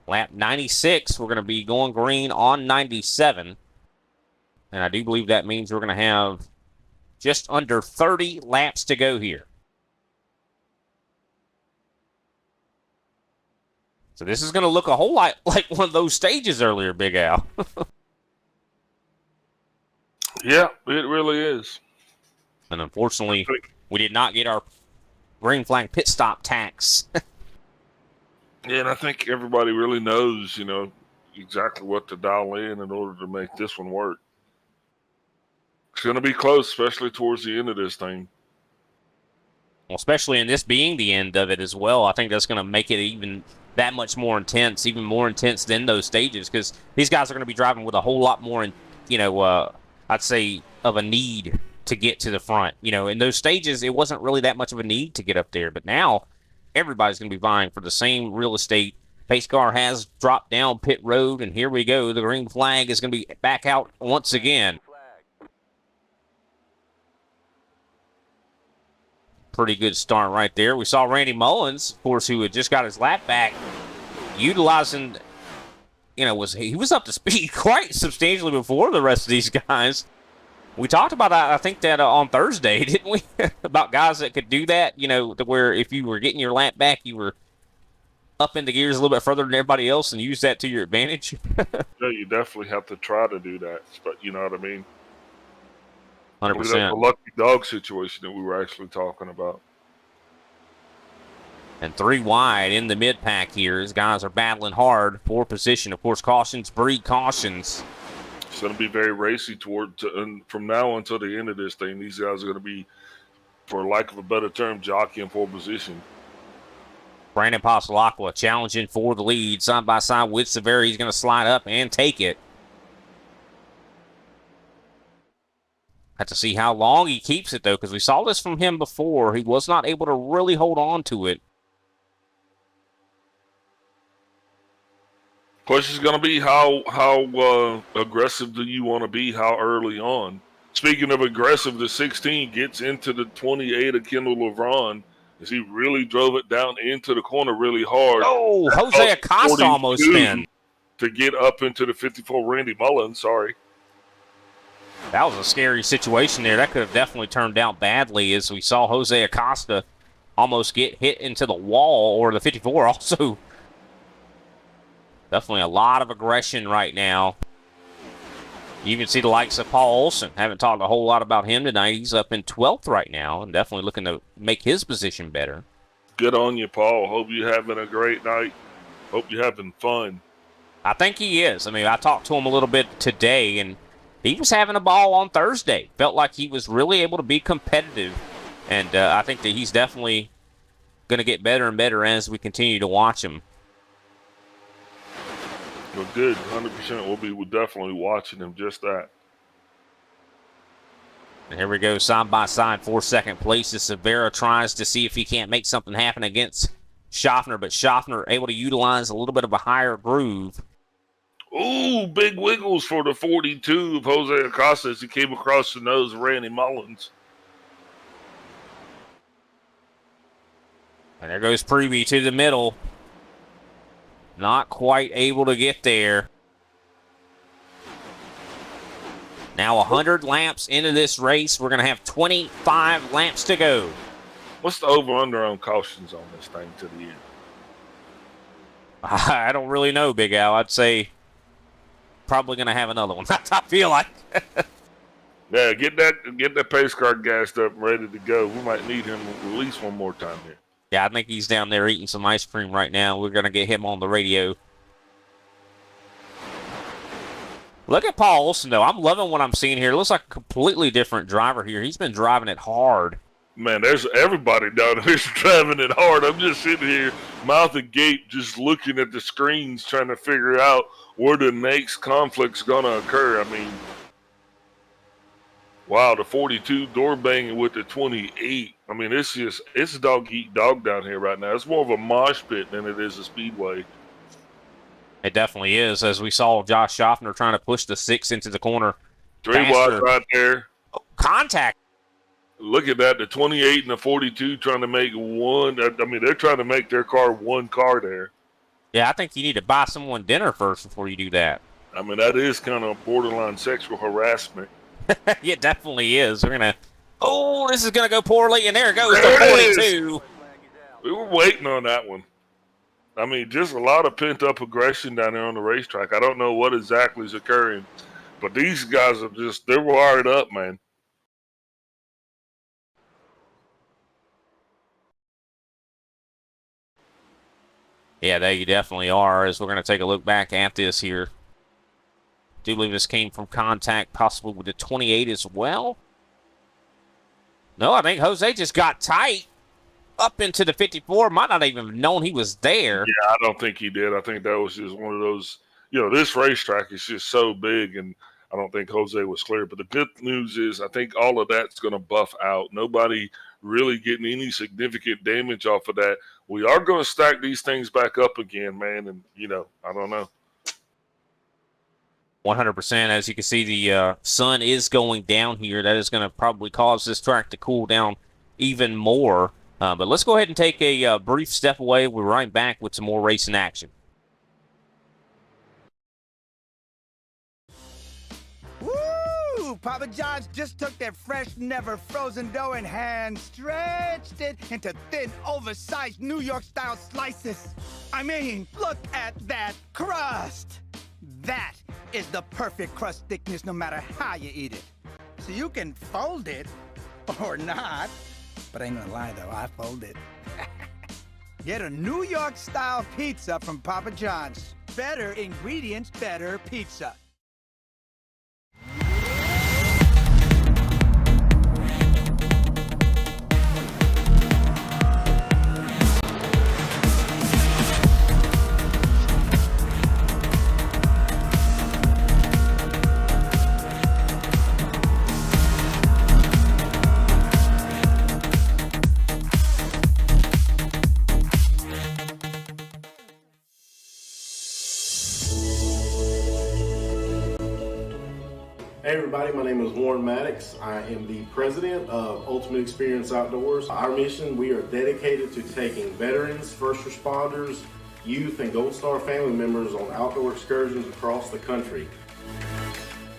Lap 96, we're going to be going green on 97. And I do believe that means we're going to have just under 30 laps to go here. So this is going to look a whole lot like one of those stages earlier, Big Al. Yeah, it really is. And unfortunately, we did not get our green flag pit stop tax. Yeah, and I think everybody really knows, exactly what to dial in order to make this one work. It's going to be close, especially towards the end of this thing. Well, especially in this being the end of it as well. I think that's going to make it even that much more intense, even more intense than those stages, because these guys are going to be driving with a whole lot more, I'd say, of a need to get to the front. You know, in those stages, it wasn't really that much of a need to get up there. But now everybody's going to be vying for the same real estate. Pace car has dropped down pit road, and here we go. The green flag is going to be back out once again. Pretty good start right there. We saw Randy Mullins, of course, who had just got his lap back, utilizing, you know, he was up to speed quite substantially before the rest of these guys. We talked about that, I think, that on Thursday, didn't we? About guys that could do that, you know, to where if you were getting your lap back, you were up into gears a little bit further than everybody else and use that to your advantage. Yeah, you definitely have to try to do that, but you know what I mean? 100%. That's a lucky dog situation that we were actually talking about. And 3 wide in the mid-pack here. These guys are battling hard for position. Of course, cautions breed cautions. It's going to be very racy and from now until the end of this thing, these guys are going to be, for lack of a better term, jockeying for position. Brandon Pasalacqua challenging for the lead. Side by side with Severi. He's going to slide up and take it. Have to see how long he keeps it, though, because we saw this from him before. He was not able to really hold on to it. Question is going to be how aggressive do you want to be, how early on. Speaking of aggressive, the 16 gets into the 28 of Kendall LeVron as he really drove it down into the corner really hard. Oh, Jose Acosta almost spin. To get up into the 54, Randy Mullins, sorry. That was a scary situation there. That could have definitely turned out badly as we saw Jose Acosta almost get hit into the wall, or the 54 also. Definitely a lot of aggression right now. You even see the likes of Paul Olsen. Haven't talked a whole lot about him tonight. He's up in 12th right now and definitely looking to make his position better. Good on you, Paul. Hope you're having a great night. Hope you're having fun. I think he is. I mean, I talked to him a little bit today, and he was having a ball on Thursday. Felt like he was really able to be competitive. And I think that he's definitely going to get better and better as we continue to watch him. Well, good. 100%. We'll be definitely watching him, just that. And here we go, side by side for second place as Severa tries to see if he can't make something happen against Schaffner, but Schaffner able to utilize a little bit of a higher groove. Ooh, big wiggles for the 42 of Jose Acosta as he came across the nose of Randy Mullins. And there goes Prevey to the middle. Not quite able to get there. Now 100 laps into this race. We're going to have 25 laps to go. What's the over-under on cautions on this thing to the end? I don't really know, Big Al. I'd say probably going to have another one. I feel like. Yeah, get that pace car gassed up and ready to go. We might need him at least one more time here. Yeah, I think he's down there eating some ice cream right now. We're going to get him on the radio. Look at Paul Olsen, though. I'm loving what I'm seeing here. It looks like a completely different driver here. He's been driving it hard. Man, there's everybody down there driving it hard. I'm just sitting here, mouth agape, just looking at the screens, trying to figure out where the next conflict's going to occur. I mean, wow, the 42 door banging with the 28. I mean, it's dog eat dog down here right now. It's more of a mosh pit than it is a speedway. It definitely is, as we saw Josh Schaffner trying to push the 6 into the corner. 3 wide right there. Oh, contact. Look at that, the 28 and the 42 trying to make one. I mean, they're trying to make their car one car there. Yeah, I think you need to buy someone dinner first before you do that. I mean, that is kind of borderline sexual harassment. It definitely is. We're going to... Oh, this is going to go poorly, and there it goes to 42. We were waiting on that one. I mean, just a lot of pent-up aggression down there on the racetrack. I don't know what exactly is occurring, but these guys are they're wired up, man. Yeah, they definitely are, as we're going to take a look back at this here. Do believe this came from contact, possibly with the 28 as well. No, I think Jose just got tight up into the 54. Might not even have known he was there. Yeah, I don't think he did. I think that was just one of those, this racetrack is just so big. And I don't think Jose was clear. But the good news is I think all of that's going to buff out. Nobody really getting any significant damage off of that. We are going to stack these things back up again, man. And, I don't know. 100%. As you can see, the sun is going down here. That is going to probably cause this track to cool down even more. But let's go ahead and take a brief step away. We're right back with some more racing action. Woo! Papa John's just took their fresh, never frozen dough and hand stretched it into thin, oversized New York-style slices. I mean, look at that crust! That is the perfect crust thickness no matter how you eat it. So you can fold it or not. But I ain't gonna lie though, I fold it. Get a New York-style pizza from Papa John's. Better ingredients, better pizza. Hey everybody, my name is Warren Maddox. I am the president of Ultimate Experience Outdoors. Our mission, we are dedicated to taking veterans, first responders, youth, and Gold Star family members on outdoor excursions across the country.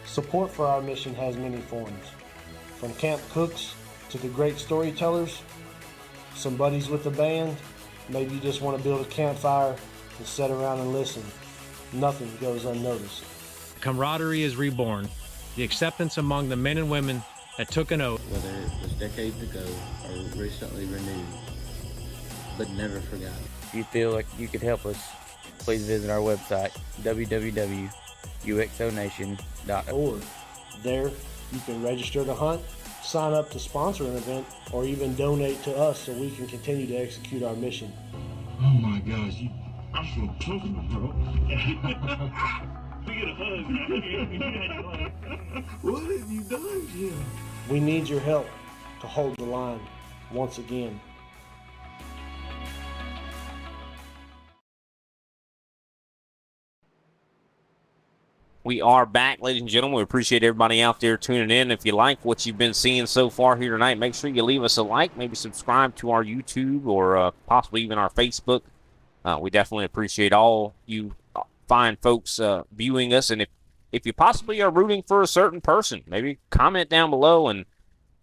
Support for our mission has many forms. From camp cooks to the great storytellers, some buddies with the band, maybe you just want to build a campfire and sit around and listen. Nothing goes unnoticed. Camaraderie is reborn. The acceptance among the men and women that took an oath. Whether it was decades ago or recently renewed, but never forgotten. If you feel like you could help us, please visit our website, www.uxonation.org. There, you can register to hunt, sign up to sponsor an event, or even donate to us so we can continue to execute our mission. Oh my gosh, I'm so talking, bro. We get a hug, man. What have you done, Jim? We need your help to hold the line once again. We are back, ladies and gentlemen. We appreciate everybody out there tuning in. If you like what you've been seeing so far here tonight, make sure you leave us a like, maybe subscribe to our YouTube or possibly even our Facebook. We definitely appreciate all you fine folks viewing us. And if you possibly are rooting for a certain person, maybe comment down below and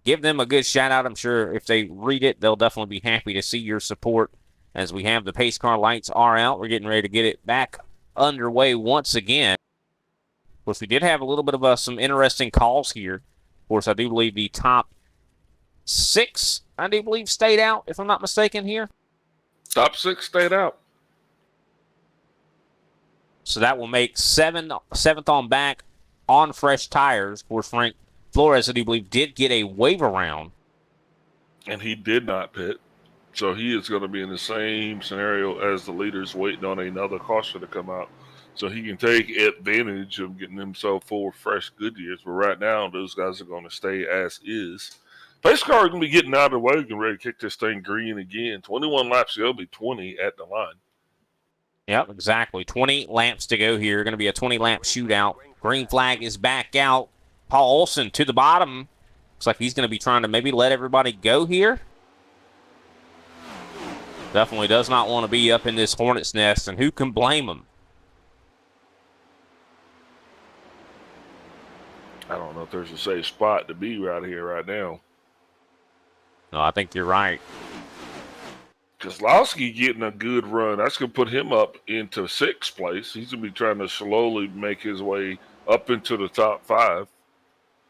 give them a good shout out. I'm sure if they read it, they'll definitely be happy to see your support as we have the pace car lights are out. We're getting ready to get it back underway once again. Of course, we did have a little bit of some interesting calls here. Of course, I do believe the top 6, I do believe, stayed out, if I'm not mistaken here. Top 6 stayed out. So that will make 7th on back on fresh tires. Of course, Frank Flores, I do believe, did get a waiver round. And he did not pit. So he is going to be in the same scenario as the leaders waiting on another caution to come out. So he can take advantage of getting himself 4 fresh Goodyears. But right now, those guys are going to stay as is. Pace car is going to be getting out of the way. Getting ready to kick this thing green again. 21 laps, they'll be 20 at the line. Yep, exactly. 20 laps to go here. Going to be a 20-lap shootout. Green flag is back out. Paul Olson to the bottom. Looks like he's going to be trying to maybe let everybody go here. Definitely does not want to be up in this hornet's nest, and who can blame him? I don't know if there's a safe spot to be right here right now. No, I think you're right. Kozlowski getting a good run. That's going to put him up into 6th place. He's going to be trying to slowly make his way up into the top 5.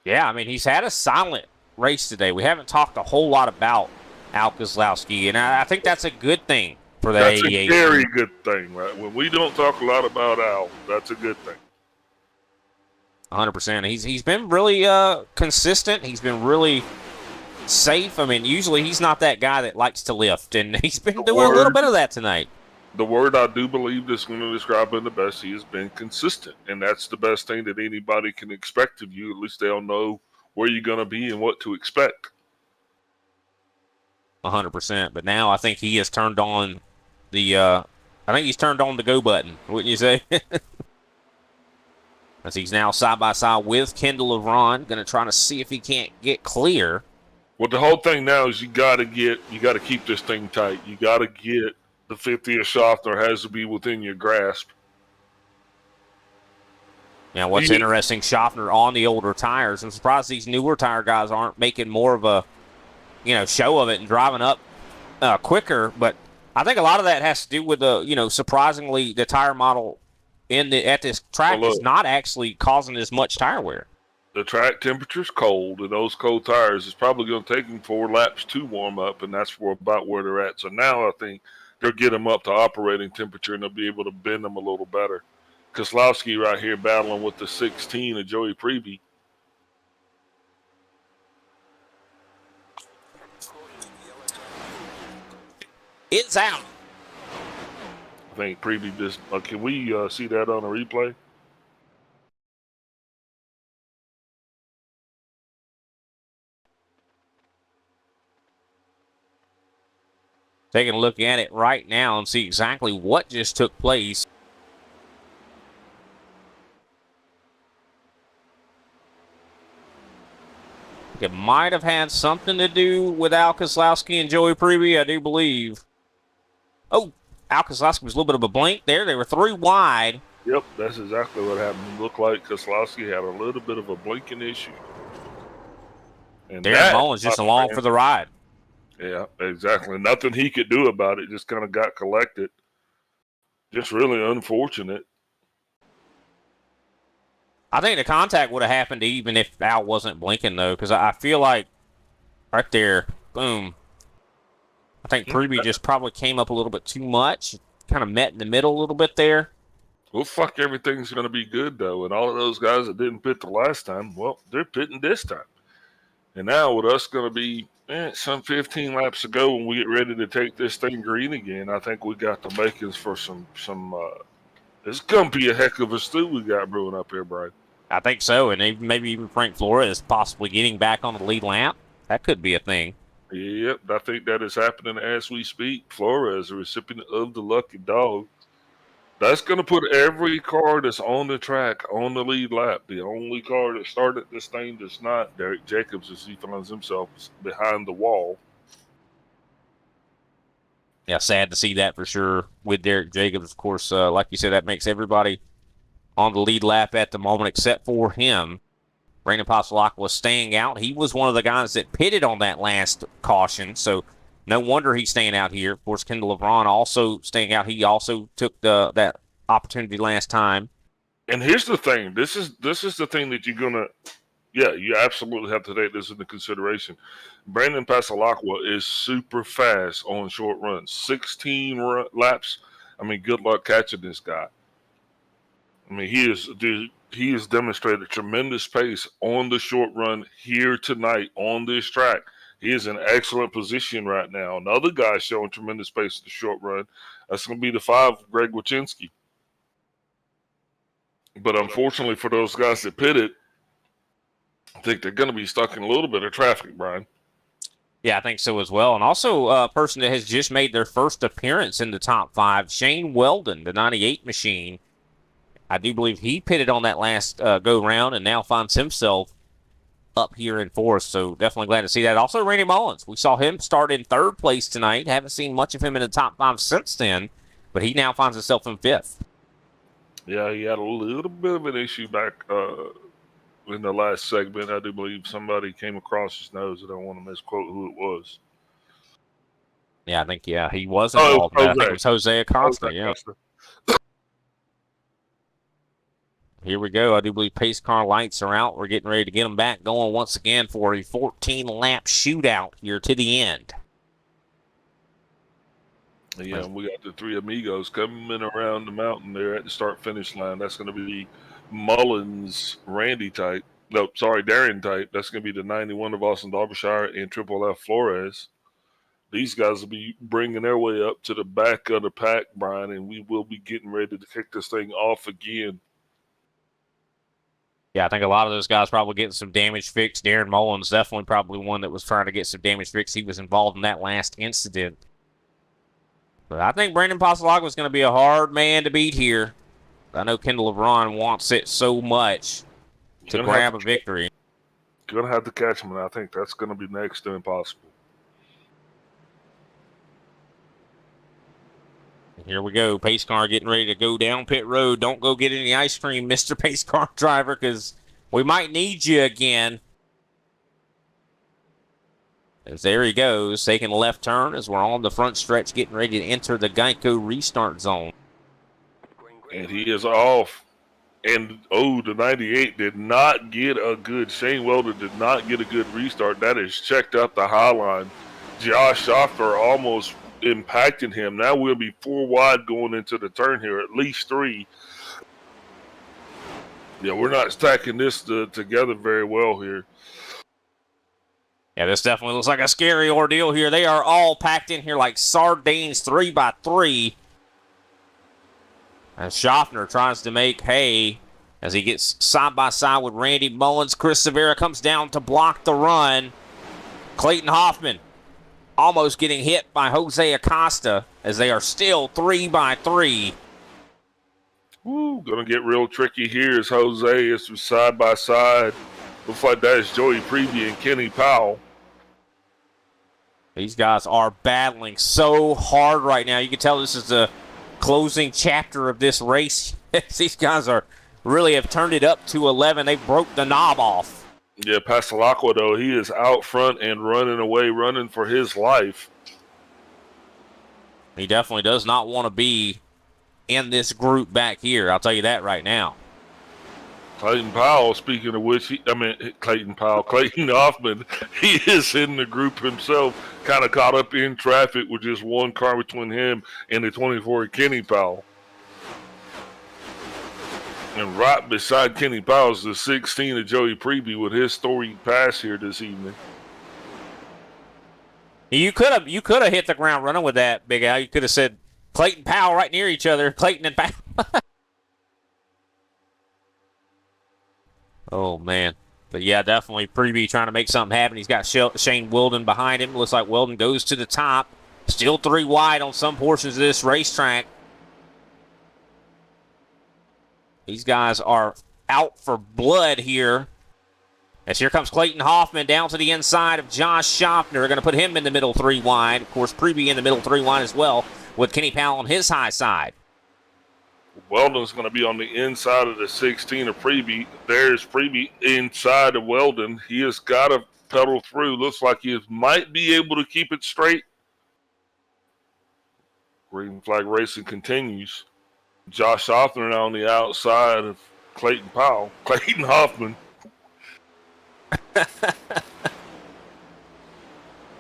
Yeah, I mean, he's had a silent race today. We haven't talked a whole lot about Al Kozlowski, and I think that's a good thing for the That's AEA. a very good thing, right? When we don't talk a lot about Al, that's a good thing. 100%. He's been really consistent. He's been really safe. I mean, usually he's not that guy that likes to lift, and he's been doing a little bit of that tonight. The word I do believe that's going to describe him the best, he has been consistent. And that's the best thing that anybody can expect of you. At least they'll know where you're going to be and what to expect. 100%. But now I think he has turned on the go button, wouldn't you say? As he's now side by side with Kendall LeBron, going to try to see if he can't get clear. Well, the whole thing now is you got to keep this thing tight. You got to get the 50th Schaffner has to be within your grasp. Yeah, what's interesting, Schaffner on the older tires. I'm surprised these newer tire guys aren't making more of a, show of it and driving up quicker. But I think a lot of that has to do with surprisingly the tire model at this track is not actually causing as much tire wear. The track temperature's cold, and those cold tires is probably going to take them 4 laps to warm up, and that's about where they're at. So now I think they'll get them up to operating temperature, and they'll be able to bend them a little better. Keselowski right here battling with the 16 of Joey Prevey. It's out. I think Prevey just can we see that on a replay? Taking a look at it right now and see exactly what just took place. It might have had something to do with Al Keselowski and Joey Prevey, I do believe. Oh, Al Keselowski was a little bit of a blink there. They were 3 wide. Yep, that's exactly what happened. It looked like Keselowski had a little bit of a blinking issue. And Darren Mullins just along for the ride. Yeah, exactly. Nothing he could do about it. Just kind of got collected. Just really unfortunate. I think the contact would have happened even if Al wasn't blinking, though, because I feel like right there, boom. I think Prevey just probably came up a little bit too much. Kind of met in the middle a little bit there. Well, fuck, everything's going to be good, though. And all of those guys that didn't pit the last time, well, they're pitting this time. And now with us going to be some 15 laps ago when we get ready to take this thing green again, I think we got the makings for some it's going to be a heck of a stew we got brewing up here, Brian. I think so, and maybe even Frank Flores possibly getting back on the lead lap. That could be a thing. Yep, I think that is happening as we speak. Flores, a recipient of the lucky dog. That's going to put every car that's on the track on the lead lap. The only car that started this thing does not. Derek Jacobs, as he finds himself behind the wall. Yeah, sad to see that for sure with Derek Jacobs. Of course, like you said, that makes everybody on the lead lap at the moment except for him. Brandon Passalacqua staying out. He was one of the guys that pitted on that last caution, so no wonder he's staying out here. Of course, Kendall LeBron also staying out. He also took that opportunity last time. And here's the thing. This is the thing that you're going to you absolutely have to take this into consideration. Brandon Passalacqua is super fast on short runs. 16 laps. I mean, good luck catching this guy. I mean, he has demonstrated tremendous pace on the short run here tonight on this track. He is in excellent position right now. Another guy showing tremendous pace in the short run. That's going to be the 5, Greg Wyszynski. But unfortunately for those guys that pitted, I think they're going to be stuck in a little bit of traffic, Brian. Yeah, I think so as well. And also a person that has just made their first appearance in the top 5, Shane Weldon, the 98 machine. I do believe he pitted on that last go-round and now finds himself up here in 4th, so definitely glad to see that. Also, Randy Mullins. We saw him start in 3rd place tonight. Haven't seen much of him in the top 5 since then, but he now finds himself in 5th. Yeah, he had a little bit of an issue back in the last segment. I do believe somebody came across his nose. I don't want to misquote who it was. Yeah, I think, he was involved. I think it was Jose Acosta, yeah. Here we go. I do believe pace car lights are out. We're getting ready to get them back going once again for a 14-lap shootout here to the end. Yeah, we got the 3 amigos coming around the mountain there at the start-finish line. That's going to be Mullins, Randy type. No, sorry, Darren type. That's going to be the 91 of Austin Derbyshire and Triple F Flores. these guys will be bringing their way up to the back of the pack, Brian, and we will be getting ready to kick this thing off again. Yeah, I think a lot of those guys probably getting some damage fixed. Darren Mullins definitely probably one that was trying to get some damage fixed. He was involved in that last incident. But I think Brandon Pasalagua is going to be a hard man to beat here. I know Kendall LeBron wants it so much to grab a victory. Going to have to catch him, and I think that's going to be next to impossible. Here we go. Pace car getting ready to go down pit road. Don't go get any ice cream, Mr. Pace car driver, because we might need you again. As there he goes, taking a left turn as we're on the front stretch, getting ready to enter the Geico restart zone. And he is off. And, the 98 did not get a good, Shane Weldon did not get a good restart. That is checked up the high line. Josh Schoffer almost impacting him. Now we'll be 4 wide going into the turn here, at least 3. Yeah, we're not stacking this together very well here. Yeah, this definitely looks like a scary ordeal here. They are all packed in here like sardines 3 by 3. And Schaffner tries to make hay as he gets side by side with Randy Mullins. Chris Severa comes down to block the run. Clayton Hoffman almost getting hit by Jose Acosta as they are still 3 by 3. Woo, gonna get real tricky here as Jose is side by side. Looks like that is Joey Preby and Kenny Powell. These guys are battling so hard right now. You can tell this is the closing chapter of this race. These guys are really have turned it up to 11. They broke the knob off. Yeah, Pasalagua, though, he is out front and running away, running for his life. He definitely does not want to be in this group back here. I'll tell you that right now. Clayton Powell, speaking of which, Clayton Hoffman, he is in the group himself, kind of caught up in traffic with just one car between him and the 24 Kenny Powell. And right beside Kenny Powell is the 16 of Joey Preby with his storied pass here this evening. You could have hit the ground running with that, Big Al. You could have said Clayton Powell right near each other. Clayton and Powell. Oh, man. But, yeah, definitely Preby trying to make something happen. He's got Shane Weldon behind him. Looks like Weldon goes to the top. Still 3 wide on some portions of this racetrack. These guys are out for blood here. As here comes Clayton Hoffman down to the inside of Josh Schaffner. Going to put him in the middle 3 wide. Of course, Preby in the middle 3 wide as well, with Kenny Powell on his high side. Weldon's going to be on the inside of the 16 of Preby. There's Preby inside of Weldon. He has got to pedal through. Looks like he might be able to keep it straight. Green flag racing continues. Josh Hoffman on the outside of Clayton Powell. Clayton Hoffman.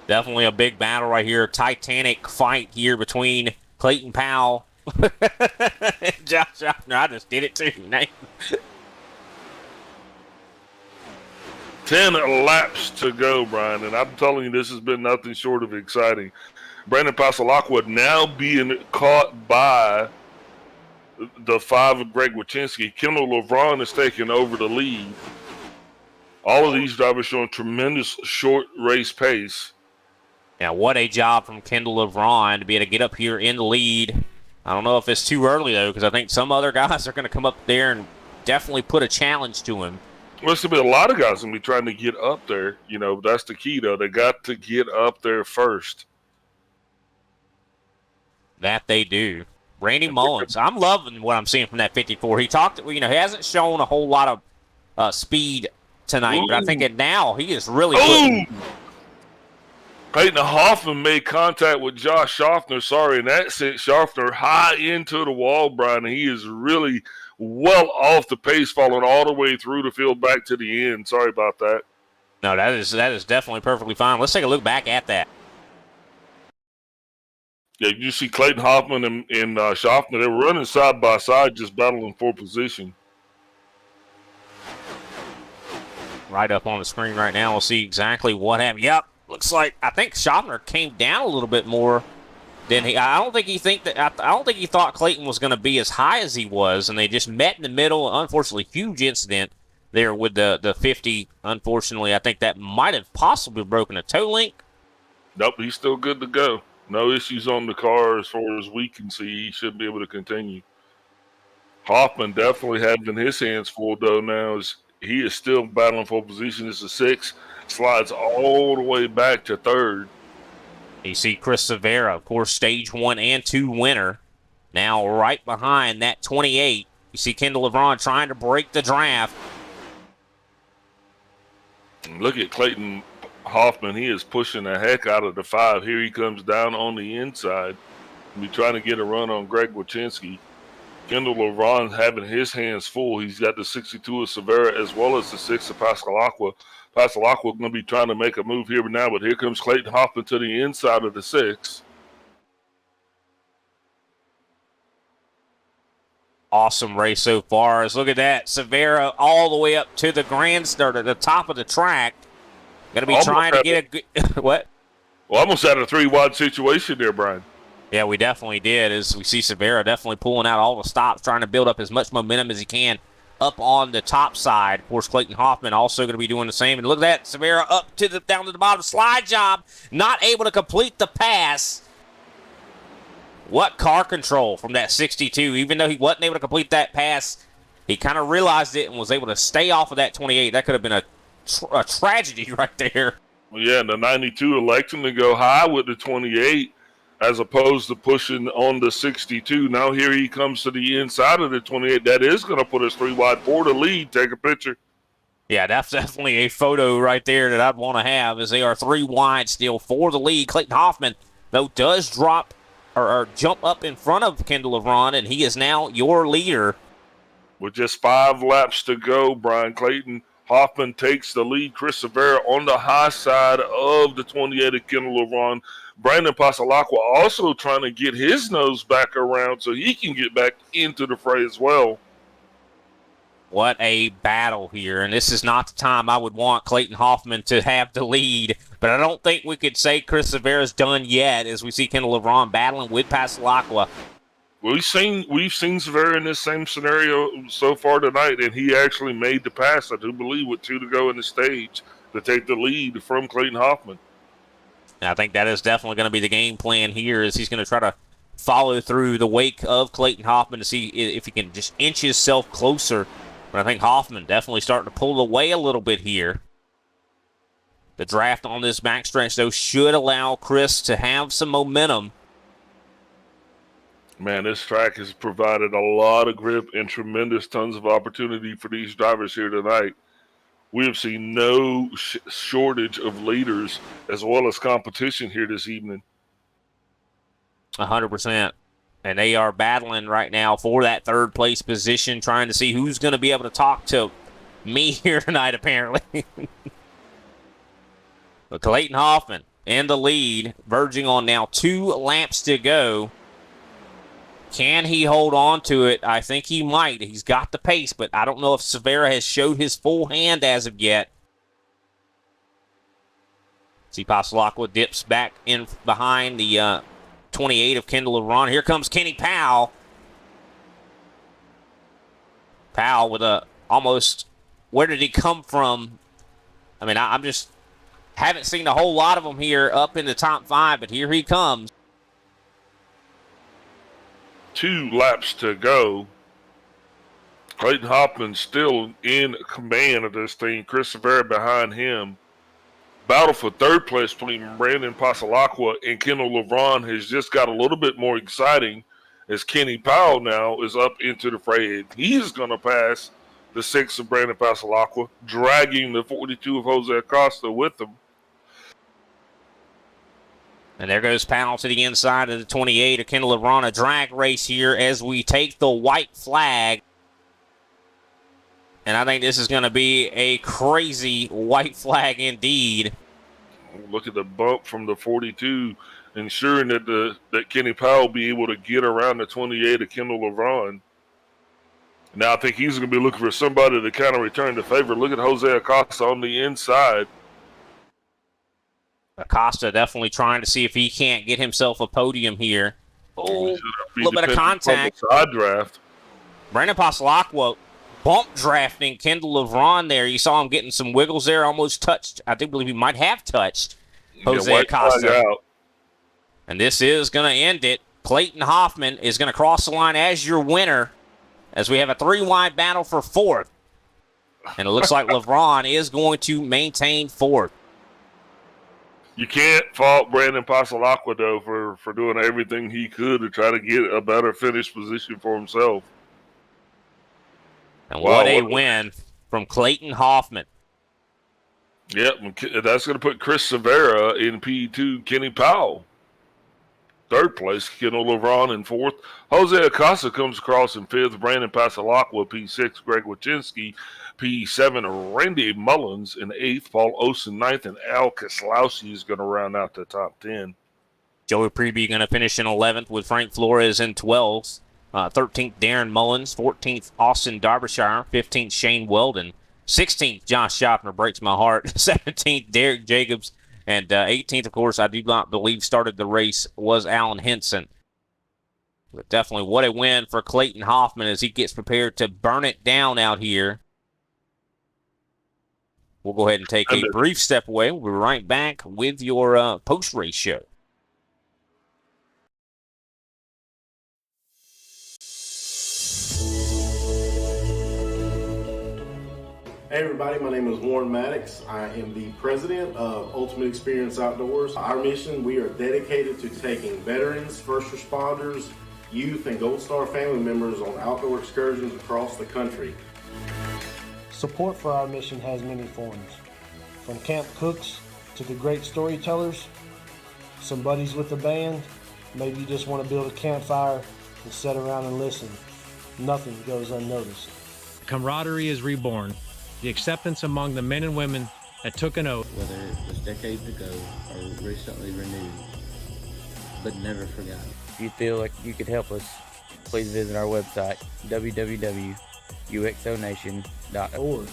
Definitely a big battle right here. Titanic fight here between Clayton Powell and Josh Hoffman. I just did it too. 10 laps to go, Brian, and I'm telling you, this has been nothing short of exciting. Brandon Pasalagua now being caught by the 5 of Greg Wachinski. Kendall LeBron is taking over the lead. All of these drivers showing tremendous short race pace. Yeah, what a job from Kendall LeBron to be able to get up here in the lead. I don't know if it's too early, though, because I think some other guys are going to come up there and definitely put a challenge to him. Well, there's going to be a lot of guys going to be trying to get up there. You know, that's the key, though. They got to get up there first. That they do. Randy Mullins, I'm loving what I'm seeing from that 54. He hasn't shown a whole lot of speed tonight, but I think now he is really putting... Clayton Hoffman made contact with Josh Schaffner, and that sent Schaffner high into the wall, Brian, and he is really well off the pace, following all the way through the field back to the end. Sorry about that. No, that is definitely perfectly fine. Let's take a look back at that. Yeah, you see Clayton Hoffman and Schaffner, they were running side by side, just battling for position. Right up on the screen right now, we'll see exactly what happened. Yep, Looks like I think Schaffner came down a little bit more than he. I don't think he thought Clayton was going to be as high as he was, and they just met in the middle. Unfortunately, huge incident there with the 50. Unfortunately, I think that might have possibly broken a toe link. Nope, he's still good to go. No issues on the car as far as we can see. He should be able to continue. Hoffman definitely having his hands full, though, now as he is still battling for position as a 6. Slides all the way back to 3rd. You see Chris Severa, of course, stage 1 and 2 winner. Now right behind that 28. You see Kendall LeBron trying to break the draft. Look at Clayton Hoffman. He is pushing the heck out of the 5. Here he comes down on the inside. He'll be trying to get a run on Greg Wachinski. Kendall LeBron having his hands full. He's got the 62 of Severa as well as the 6 of Pascalacqua. Pascalacqua going to be trying to make a move here now, but here comes Clayton Hoffman to the inside of the 6. Awesome race so far. Look at that. Severa all the way up to the grandstand at the top of the track. Going to be trying to get a good... What? Well, almost had a 3-wide situation there, Brian. Yeah, we definitely did. As we see Severa definitely pulling out all the stops, trying to build up as much momentum as he can up on the top side. Of course, Clayton Hoffman also going to be doing the same. And look at that. Severa up to the down to the bottom. Slide job. Not able to complete the pass. What car control from that 62. Even though he wasn't able to complete that pass, he kind of realized it and was able to stay off of that 28. That could have been a tragedy right there. Well, yeah, and the 92 electing to go high with the 28 as opposed to pushing on the 62. Now here he comes to the inside of the 28. That is going to put us 3 wide for the lead. Take a picture. Yeah, that's definitely a photo right there that I'd want to have, as they are 3 wide still for the lead. Clayton Hoffman, though, does drop or jump up in front of Kendall LeBron, and he is now your leader. With just 5 laps to go, Brian, Clayton Hoffman takes the lead. Chris Severa on the high side of the 28 of Kendall LeBron. Brandon Pascalacqua also trying to get his nose back around so he can get back into the fray as well. What a battle here, and this is not the time I would want Clayton Hoffman to have the lead, but I don't think we could say Chris Severa's done yet, as we see Kendall LeBron battling with Pascalacqua. We've seen Severa in this same scenario so far tonight, and he actually made the pass, I do believe, with 2 to go in the stage to take the lead from Clayton Hoffman. And I think that is definitely going to be the game plan here, as he's going to try to follow through the wake of Clayton Hoffman to see if he can just inch himself closer. But I think Hoffman definitely starting to pull away a little bit here. The draft on this backstretch, though, should allow Chris to have some momentum. Man, this track has provided a lot of grip and tremendous tons of opportunity for these drivers here tonight. We have seen no shortage of leaders as well as competition here this evening. 100%. And they are battling right now for that 3rd place position, trying to see who's going to be able to talk to me here tonight, apparently. But Clayton Hoffman in the lead, verging on now 2 laps to go. Can he hold on to it? I think he might. He's got the pace, but I don't know if Severa has showed his full hand as of yet. See, Pascalacqua dips back in behind the 28 of Kendall LeBron. Here comes Kenny Powell. Powell with a almost, where did he come from? I mean, I'm just haven't seen a whole lot of them here up in the top 5, but here he comes. 2 laps to go. Clayton Hoffman still in command of this thing. Chris Severa behind him. Battle for 3rd place between Brandon Pascalacqua and Kendall LeBron has just got a little bit more exciting as Kenny Powell now is up into the fray. He's going to pass the 6 of Brandon Pascalacqua, dragging the 42 of Jose Acosta with him. And there goes Powell to the inside of the 28 of Kendall LeBron. A drag race here as we take the white flag. And I think this is going to be a crazy white flag indeed. Look at the bump from the 42, ensuring that Kenny Powell be able to get around the 28 of Kendall LeBron. Now I think he's going to be looking for somebody to kind of return the favor. Look at Jose Acosta on the inside. Acosta definitely trying to see if he can't get himself a podium here. Oh, a little bit of contact. Side draft. Brandon Pasalacqua bump drafting Kendall LeVron there. You saw him getting some wiggles there, almost touched. I do believe he might have touched Jose Acosta. And this is going to end it. Clayton Hoffman is going to cross the line as your winner as we have a 3-wide battle for 4th. And it looks like LeVron is going to maintain 4th. You can't fault Brandon Pasalacqua, though, for doing everything he could to try to get a better finish position for himself. And what a win from Clayton Hoffman. Yep, that's going to put Chris Severa in P2, Kenny Powell 3rd place, Kendall LeVron in 4th. Jose Acosta comes across in 5th, Brandon Pasalacqua P6, Greg Wachinski P7, Randy Mullins in 8th, Paul Osen 9th, and Al Kaslowski is going to round out the top 10. Joey Preby going to finish in 11th with Frank Flores in 12th. 13th, Darren Mullins. 14th, Austin Derbyshire. 15th, Shane Weldon. 16th, Josh Schaffner, breaks my heart. 17th, Derek Jacobs. And 18th, of course, I do not believe started the race, was Alan Henson. But definitely what a win for Clayton Hoffman as he gets prepared to burn it down out here. We'll go ahead and take a brief step away. We'll be right back with your post-race show. Hey everybody, my name is Warren Maddox. I am the president of Ultimate Experience Outdoors. Our mission, we are dedicated to taking veterans, first responders, youth, and Gold Star family members on outdoor excursions across the country. Support for our mission has many forms. From camp cooks to the great storytellers, some buddies with the band, maybe you just want to build a campfire and sit around and listen. Nothing goes unnoticed. Camaraderie is reborn. The acceptance among the men and women that took an oath. Whether it was decades ago or recently renewed, but never forgotten. If you feel like you could help us, please visit our website, www.uxonation.org.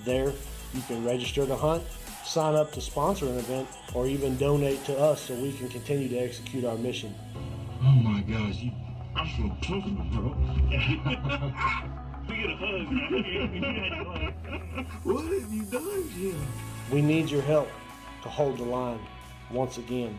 There, you can register to hunt, sign up to sponsor an event, or even donate to us so we can continue to execute our mission. Oh my gosh, I'm so talking, bro. We get a hug. What have you done, Jim? We need your help to hold the line once again.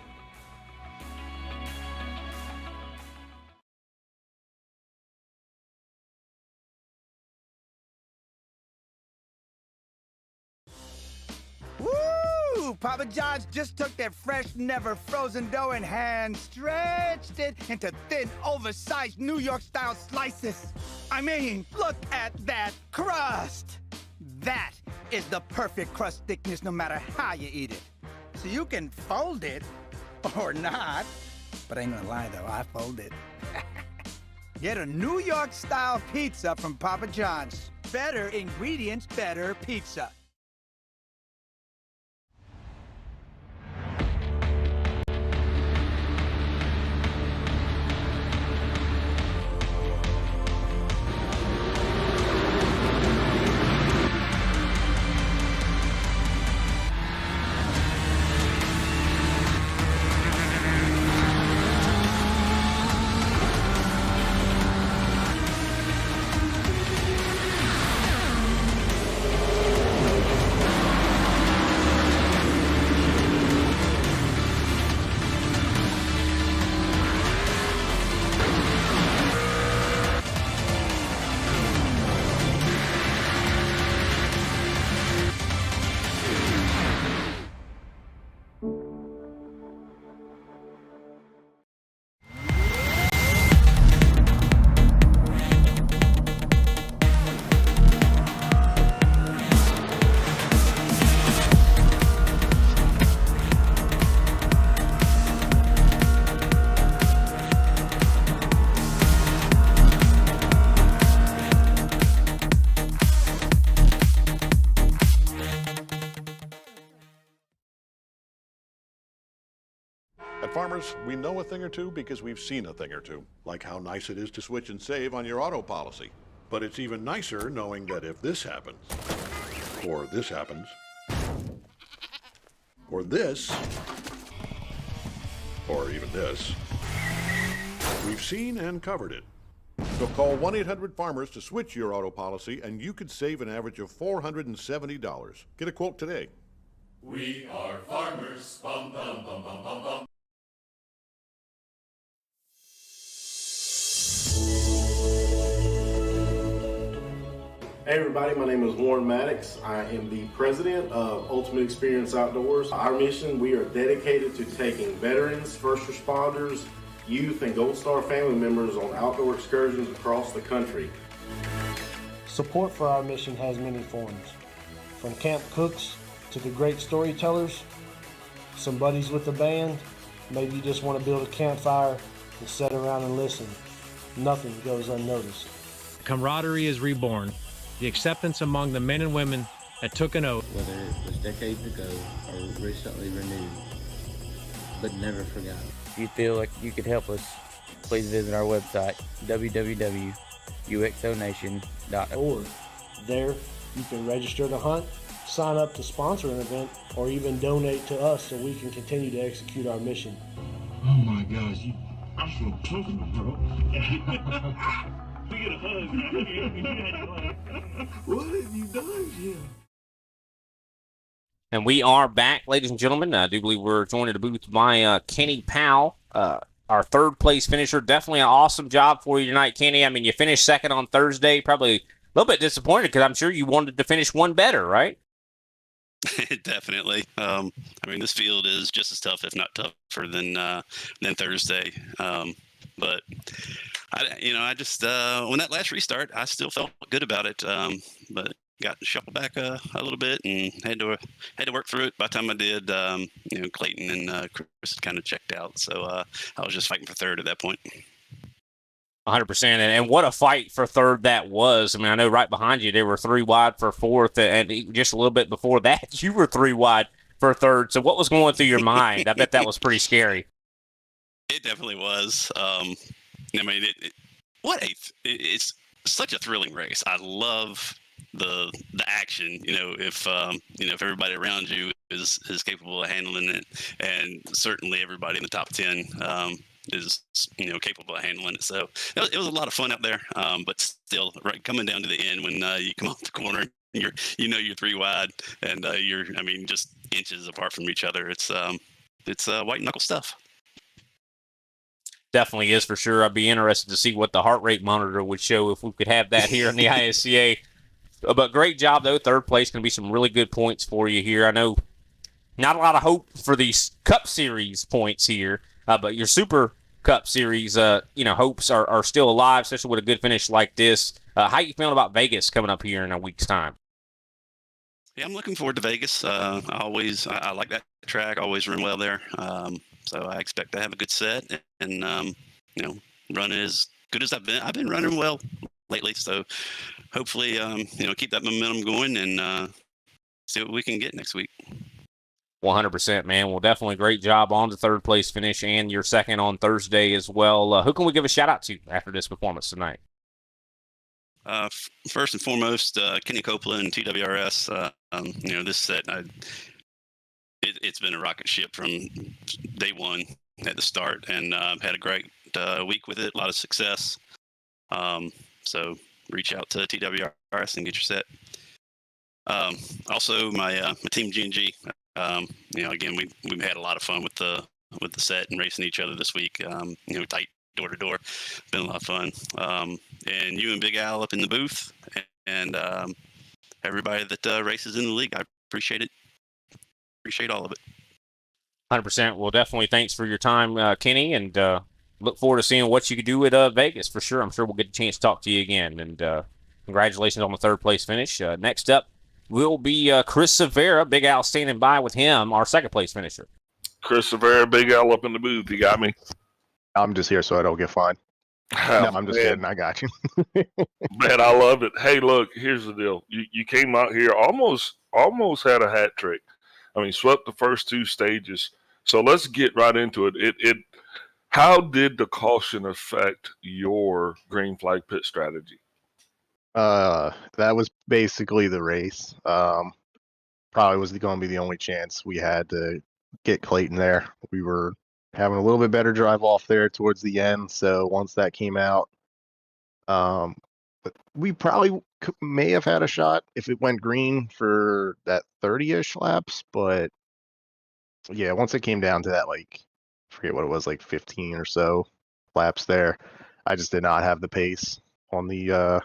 Woo! Papa John's just took their fresh, never frozen dough and hand stretched it into thin, oversized New York-style slices. I mean, look at that crust. That is the perfect crust thickness no matter how you eat it. So you can fold it or not. But I ain't gonna lie though, I fold it. Get a New York-style pizza from Papa John's. Better ingredients, better pizza. At Farmers, we know a thing or two because we've seen a thing or two, like how nice it is to switch and save on your auto policy. But it's even nicer knowing that if this happens, or this happens, or this, or even this. We've seen and covered it. So call 1-800-FARMERS to switch your auto policy, and you could save an average of $470. Get a quote today. We are farmers. Bum, bum, bum, bum, bum, bum. Hey everybody, my name is Warren Maddox. I am the president of Ultimate Experience Outdoors. Our mission, we are dedicated to taking veterans, first responders, youth, and Gold Star family members on outdoor excursions across the country. Support for our mission has many forms, from camp cooks to the great storytellers, some buddies with the band, maybe you just want to build a campfire and sit around and listen. Nothing goes unnoticed. Camaraderie is reborn. The acceptance among the men and women that took an oath. Whether it was decades ago or recently renewed, but never forgotten. If you feel like you could help us, please visit our website, www.uxonation.org. There, you can register to hunt, sign up to sponsor an event, or even donate to us so we can continue to execute our mission. Oh my gosh, I'm so talking, bro. We get a hug, man. What have you done, Jim? And we are back, ladies and gentlemen. I do believe we're joined at the booth by Kenny Powell, our third place finisher. Definitely an awesome job for you tonight, Kenny. I mean, you finished second on Thursday. Probably a little bit disappointed because I'm sure you wanted to finish one better, right? Definitely. I mean, this field is just as tough, if not tougher than Thursday. But I just when that last restart, I still felt good about it. But got shuffled back a little bit and had to work through it. By the time I did, Clayton and Chris had kind of checked out, so I was just fighting for third at that point. 100%, and what a fight for third that was. I mean, I know right behind you, they were 3 wide for fourth, and just a little bit before that, you were 3 wide for third. So what was going through your mind? I bet that was pretty scary. It definitely was. I mean, it's such a thrilling race. I love the action. If everybody around you is capable of handling it, and certainly everybody in the top 10 is capable of handling it. So it was a lot of fun out there. But still, right, coming down to the end when you come off the corner, you're 3 wide, and you're just inches apart from each other. It's white knuckle stuff. Definitely is, for sure. I'd be interested to see what the heart rate monitor would show if we could have that here in the ISCA. But great job, though. Third place going to be some really good points for you here. I know not a lot of hope for these Cup Series points here, but your Super Cup Series, hopes are still alive, especially with a good finish like this. How you feeling about Vegas coming up here in a week's time? Yeah, I'm looking forward to Vegas. I like that track. Always run well there. So I expect to have a good set and run as good as I've been. I've been running well lately, so hopefully keep that momentum going and see what we can get next week. 100%, man. Well, definitely great job on the third place finish and your second on Thursday as well. Who can we give a shout out to after this performance tonight? First and foremost, Kenny Copeland, TWRS. This set, it's been a rocket ship from day one at the start, and had a great week with it. A lot of success. So reach out to TWRS and get your set. Also, my team G&G. Again, we've had a lot of fun with the set and racing each other this week. Tight door to door, been a lot of fun. And you and Big Al up in the booth, and everybody that races in the league, I appreciate it. Appreciate all of it. 100%. Well, definitely thanks for your time, Kenny, and look forward to seeing what you can do at Vegas for sure. I'm sure we'll get a chance to talk to you again, and congratulations on the third place finish. Next up will be Chris Severa. Big Al standing by with him, our second place finisher. Chris Severa, Big Al up in the booth. You got me? I'm just here so I don't get fined. No, I'm just kidding. I got you. Man, I love it. Hey, look, here's the deal. You came out here almost had a hat trick. I mean, swept the first 2 stages. So let's get right into it. How did the caution affect your green flag pit strategy? That was basically the race. probably was going to be the only chance we had to get Clayton there. We were having a little bit better drive off there towards the end, so once that came out, but we probably may have had a shot if it went green for that 30-ish laps, but yeah, once it came down to that, like, I forget what it was, like 15 or so laps there, I just did not have the pace on the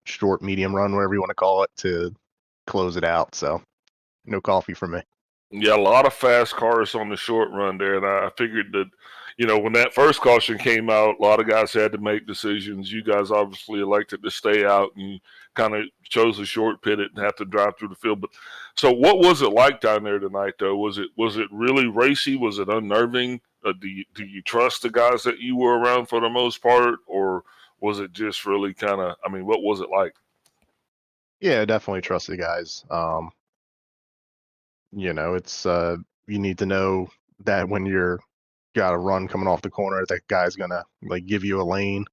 short, medium run, whatever you want to call it, to close it out. So no coffee for me. Yeah, a lot of fast cars on the short run there, and I figured that, when that first caution came out, a lot of guys had to make decisions. You guys obviously elected to stay out, and you kind of chose a short pit and have to drive through the field. But so, what was it like down there tonight, though? Was it really racy? Was it unnerving? Do you trust the guys that you were around for the most part, or was it just really kind of? I mean, what was it like? Yeah, definitely trust the guys. It's you need to know that when you're got a run coming off the corner, that guy's gonna like give you a lane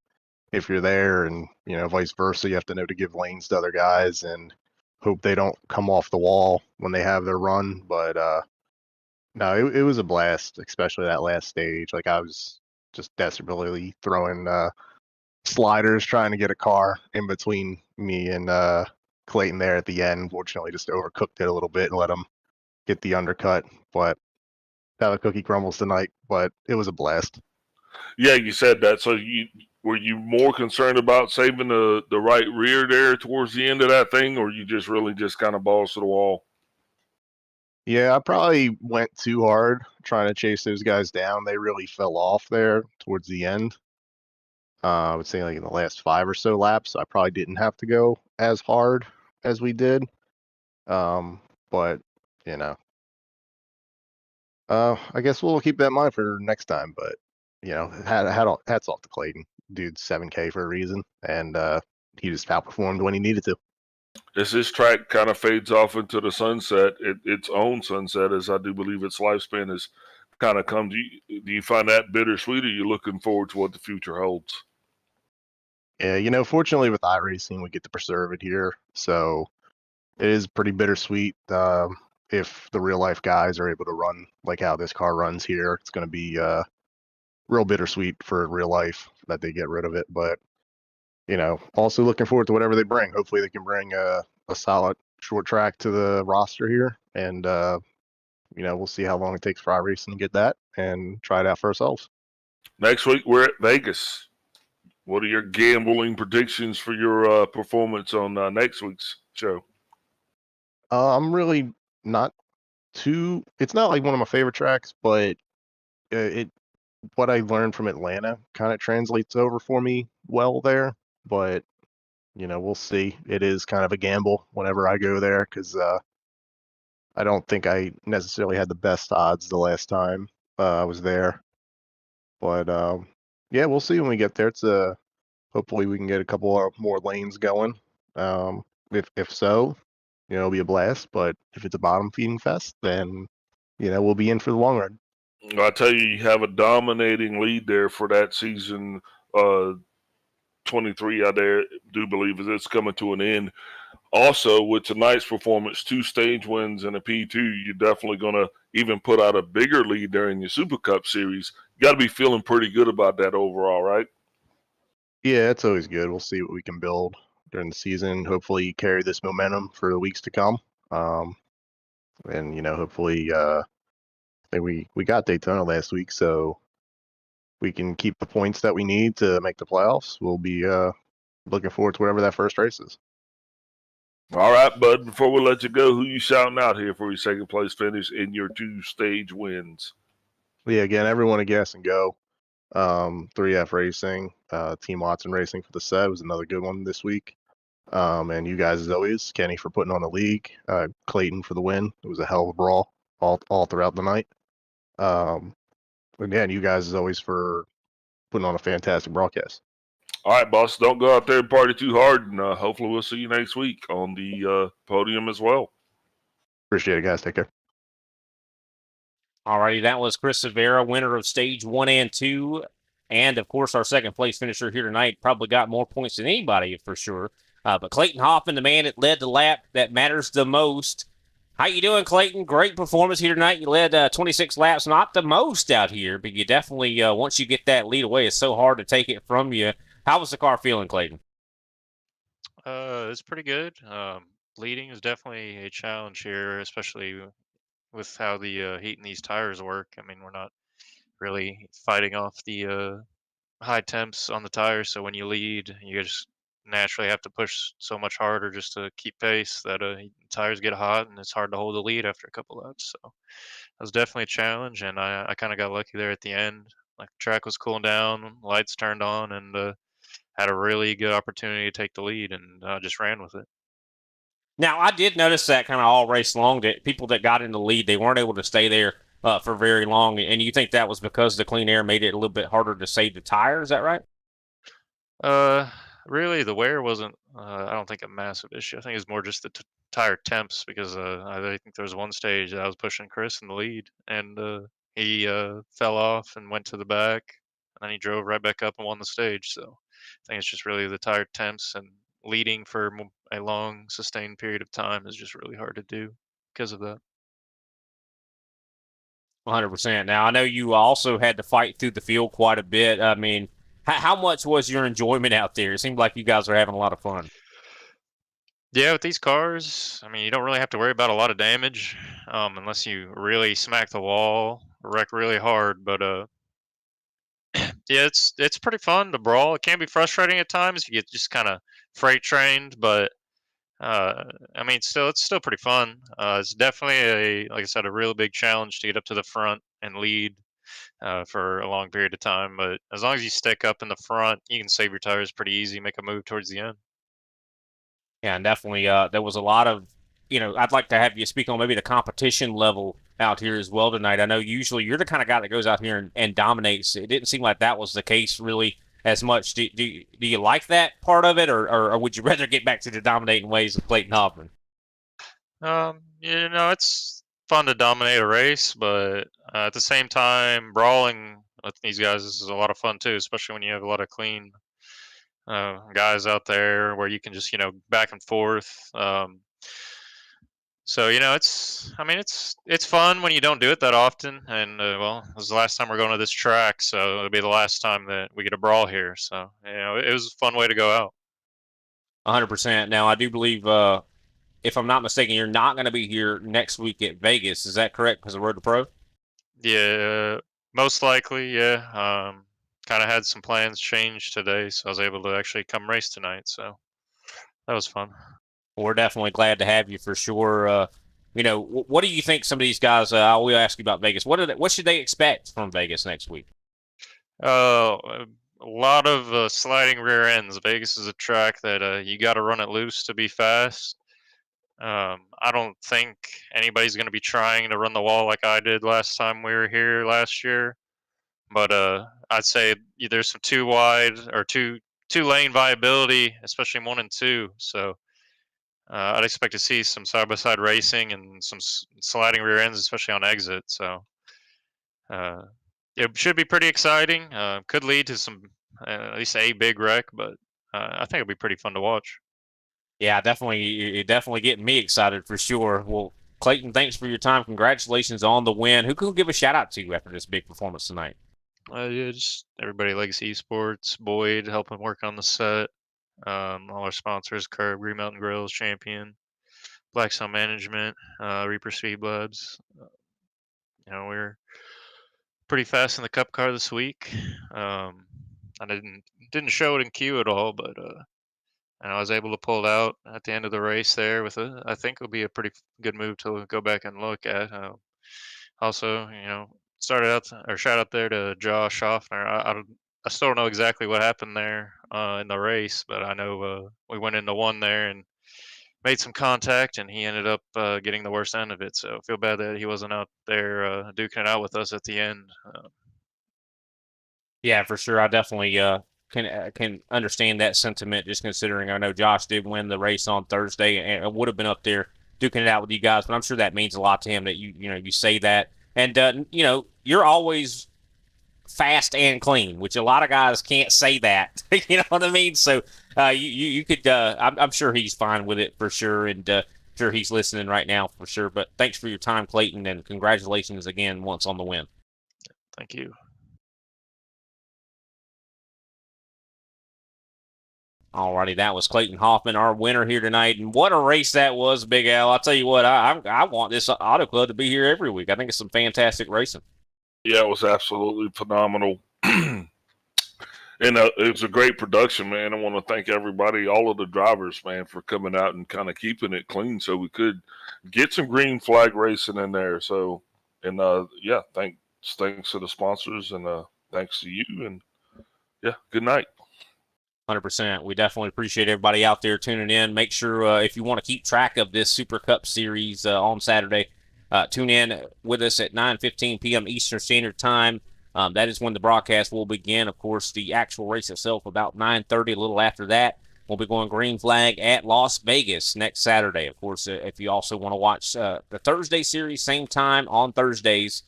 if you're there, and vice versa. You have to know to give lanes to other guys and hope they don't come off the wall when they have their run. But no, it was a blast, especially that last stage. Like I was just desperately throwing sliders trying to get a car in between me and Clayton there at the end. Unfortunately, just overcooked it a little bit and let him get the undercut. But how the cookie crumbles tonight. But it was a blast. Yeah, you said that. So were you more concerned about saving the right rear there towards the end of that thing, or you just really just kind of balls to the wall? Yeah, I probably went too hard trying to chase those guys down. They really fell off there towards the end. I would say like in the last 5 or so laps, I probably didn't have to go as hard as we did. But you know, I guess we'll keep that in mind for next time. But hats off to Clayton. Dude's 7K for a reason, and he just outperformed when he needed to. As this track kind of fades off into the sunset, its own sunset, as I do believe its lifespan has kind of come. Do you find that bittersweet, or are you looking forward to what the future holds? Yeah, fortunately with iRacing, we get to preserve it here, so it is pretty bittersweet. If the real life guys are able to run like how this car runs here, it's going to be real bittersweet for real life that they get rid of it. But also looking forward to whatever they bring. Hopefully, they can bring a solid short track to the roster here, and we'll see how long it takes for iRacing to get that and try it out for ourselves. Next week we're at Vegas. What are your gambling predictions for your performance on next week's show? I'm really not too. It's not like one of my favorite tracks, but what I learned from Atlanta kind of translates over for me well there. But we'll see. It is kind of a gamble whenever I go there because I don't think I necessarily had the best odds the last time I was there. But yeah, we'll see when we get there. It's hopefully we can get a couple more lanes going. If so, it'll be a blast. But if it's a bottom feeding fest, then we'll be in for the long run. I tell you, you have a dominating lead there for that season. 23, I do believe, is it's coming to an end. Also, with tonight's performance, 2 stage wins and a P2, you're definitely going to even put out a bigger lead there in your Super Cup series. You got to be feeling pretty good about that overall, right? Yeah, it's always good. We'll see what we can build during the season. Hopefully, carry this momentum for the weeks to come. And hopefully, I think we got Daytona last week, so we can keep the points that we need to make the playoffs. We'll be looking forward to whatever that first race is. All right, bud. Before we let you go, who you shouting out here for your second place finish in your 2 stage wins? Yeah, again, everyone at Gas and Go. 3F Racing, Team Watson Racing for the set was another good one this week. And you guys, as always, Kenny for putting on the league, Clayton for the win. It was a hell of a brawl all throughout the night. Again, you guys, as always, for putting on a fantastic broadcast. All right, boss. Don't go out there and party too hard, and hopefully we'll see you next week on the podium as well. Appreciate it, guys. Take care. Alrighty, that was Chris Severa, winner of stage 1 and 2, and of course our second place finisher here tonight. Probably got more points than anybody for sure. But Clayton Hoffman, the man that led the lap that matters the most. How you doing, Clayton? Great performance here tonight. You led 26 laps, not the most out here, but you definitely, once you get that lead away, it's so hard to take it from you. How was the car feeling, Clayton? It's pretty good. Leading is definitely a challenge here, especially with how the heat in these tires work. I mean, we're not really fighting off the high temps on the tires, so when you lead, you just naturally have to push so much harder just to keep pace that tires get hot and it's hard to hold the lead after a couple laps. So that was definitely a challenge, and I kind of got lucky there at the end. Like the track was cooling down, lights turned on, and had a really good opportunity to take the lead, and just ran with it. Now, I did notice that kind of all race long that people that got in the lead, they weren't able to stay there for very long. And you think that was because the clean air made it a little bit harder to save the tire? Is that right? Really, the wear wasn't, I don't think, a massive issue. I think it's more just the tire temps because I think there was one stage that I was pushing Chris in the lead, and he fell off and went to the back, and then he drove right back up and won the stage. So I think it's just really the tire temps, and leading for a long, sustained period of time is just really hard to do because of that. 100%. Now, I know you also had to fight through the field quite a bit. I mean, how much was your enjoyment out there? It seemed like you guys were having a lot of fun. Yeah, with these cars, I mean, you don't really have to worry about a lot of damage, unless you really smack the wall, wreck really hard. But yeah, it's pretty fun to brawl. It can be frustrating at times. You get just kind of freight trained, but I mean, it's still pretty fun. It's definitely like I said, a real big challenge to get up to the front and lead for a long period of time. But as long as you stick up in the front, you can save your tires pretty easy, make a move towards the end. Yeah, and definitely there was a lot of, I'd like to have you speak on maybe the competition level out here as well tonight. I know usually you're the kind of guy that goes out here and dominates. It didn't seem like that was the case really as much. Do you like that part of it, or would you rather get back to the dominating ways of Clayton Hoffman? It's fun to dominate a race, but at the same time, brawling with these guys is a lot of fun too, especially when you have a lot of clean guys out there where you can just back and forth. So I mean, it's fun when you don't do it that often. And well, this is the last time we're going to this track, so it'll be the last time that we get a brawl here. So it was a fun way to go out. 100%. Now, I do believe, if I'm not mistaken, you're not going to be here next week at Vegas. Is that correct? Because of Road to Pro? Yeah, most likely. Yeah. Kind of had some plans changed today, so I was able to actually come race tonight. So that was fun. We're definitely glad to have you for sure. What do you think some of these guys? I will ask you about Vegas. What should they expect from Vegas next week? A lot of sliding rear ends. Vegas is a track that you got to run it loose to be fast. I don't think anybody's going to be trying to run the wall like I did last time we were here last year. But I'd say there's some two wide or two lane viability, especially 1 and 2. So I'd expect to see some side by side racing and some sliding rear ends, especially on exit. So it should be pretty exciting. Could lead to some at least a big wreck, but I think it'll be pretty fun to watch. Yeah, definitely. You're definitely getting me excited for sure. Well, Clayton, thanks for your time. Congratulations on the win. Who can we give a shout out to after this big performance tonight? Yeah, just everybody at Legacy Esports, Boyd helping work on the set. All our sponsors: Curb, Green Mountain Grills, Champion, Black Sun Management, Reaper Speed Labs. We're pretty fast in the Cup car this week. I didn't show it in queue at all, but and I was able to pull it out at the end of the race there with I think it'll be a pretty good move to go back and look at. Also, started out or shout out there to Josh Schaffner. I still don't know exactly what happened there in the race, but I know we went into one there and made some contact, and he ended up getting the worst end of it. So I feel bad that he wasn't out there duking it out with us at the end. Yeah, for sure. I definitely can understand that sentiment. Just considering, I know Josh did win the race on Thursday, and it would have been up there duking it out with you guys. But I'm sure that means a lot to him that you say that, and you're always fast and clean, which a lot of guys can't say that. You know what I mean? So you could. I'm sure he's fine with it for sure. And Sure, he's listening right now for sure. But thanks for your time, Clayton, and congratulations again once on the win. Thank you. Alrighty, that was Clayton Hoffman, our winner here tonight. And what a race that was, Big Al. I'll tell you what, I want this auto club to be here every week. I think it's some fantastic racing. Yeah, it was absolutely phenomenal. And it was a great production, man. I want to thank everybody, all of the drivers, man, for coming out and kind of keeping it clean so we could get some green flag racing in there. So, and yeah, thanks to the sponsors, and thanks to you. And yeah, good night. 100%. We definitely appreciate everybody out there tuning in. Make sure if you want to keep track of this Super Cup Series on Saturday, tune in with us at 9:15 p.m. Eastern Standard Time. That is when the broadcast will begin. Of course, the actual race itself about 9:30. A little after that, we'll be going green flag at Las Vegas next Saturday. Of course, if you also want to watch the Thursday series, same time on Thursdays.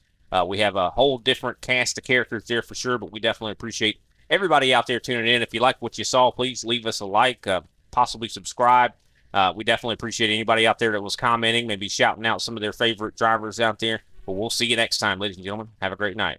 We have a whole different cast of characters there for sure, but we definitely appreciate everybody out there tuning in. If you like what you saw, please leave us a like, possibly subscribe. We definitely appreciate anybody out there that was commenting, maybe shouting out some of their favorite drivers out there. But we'll see you next time, ladies and gentlemen. Have a great night.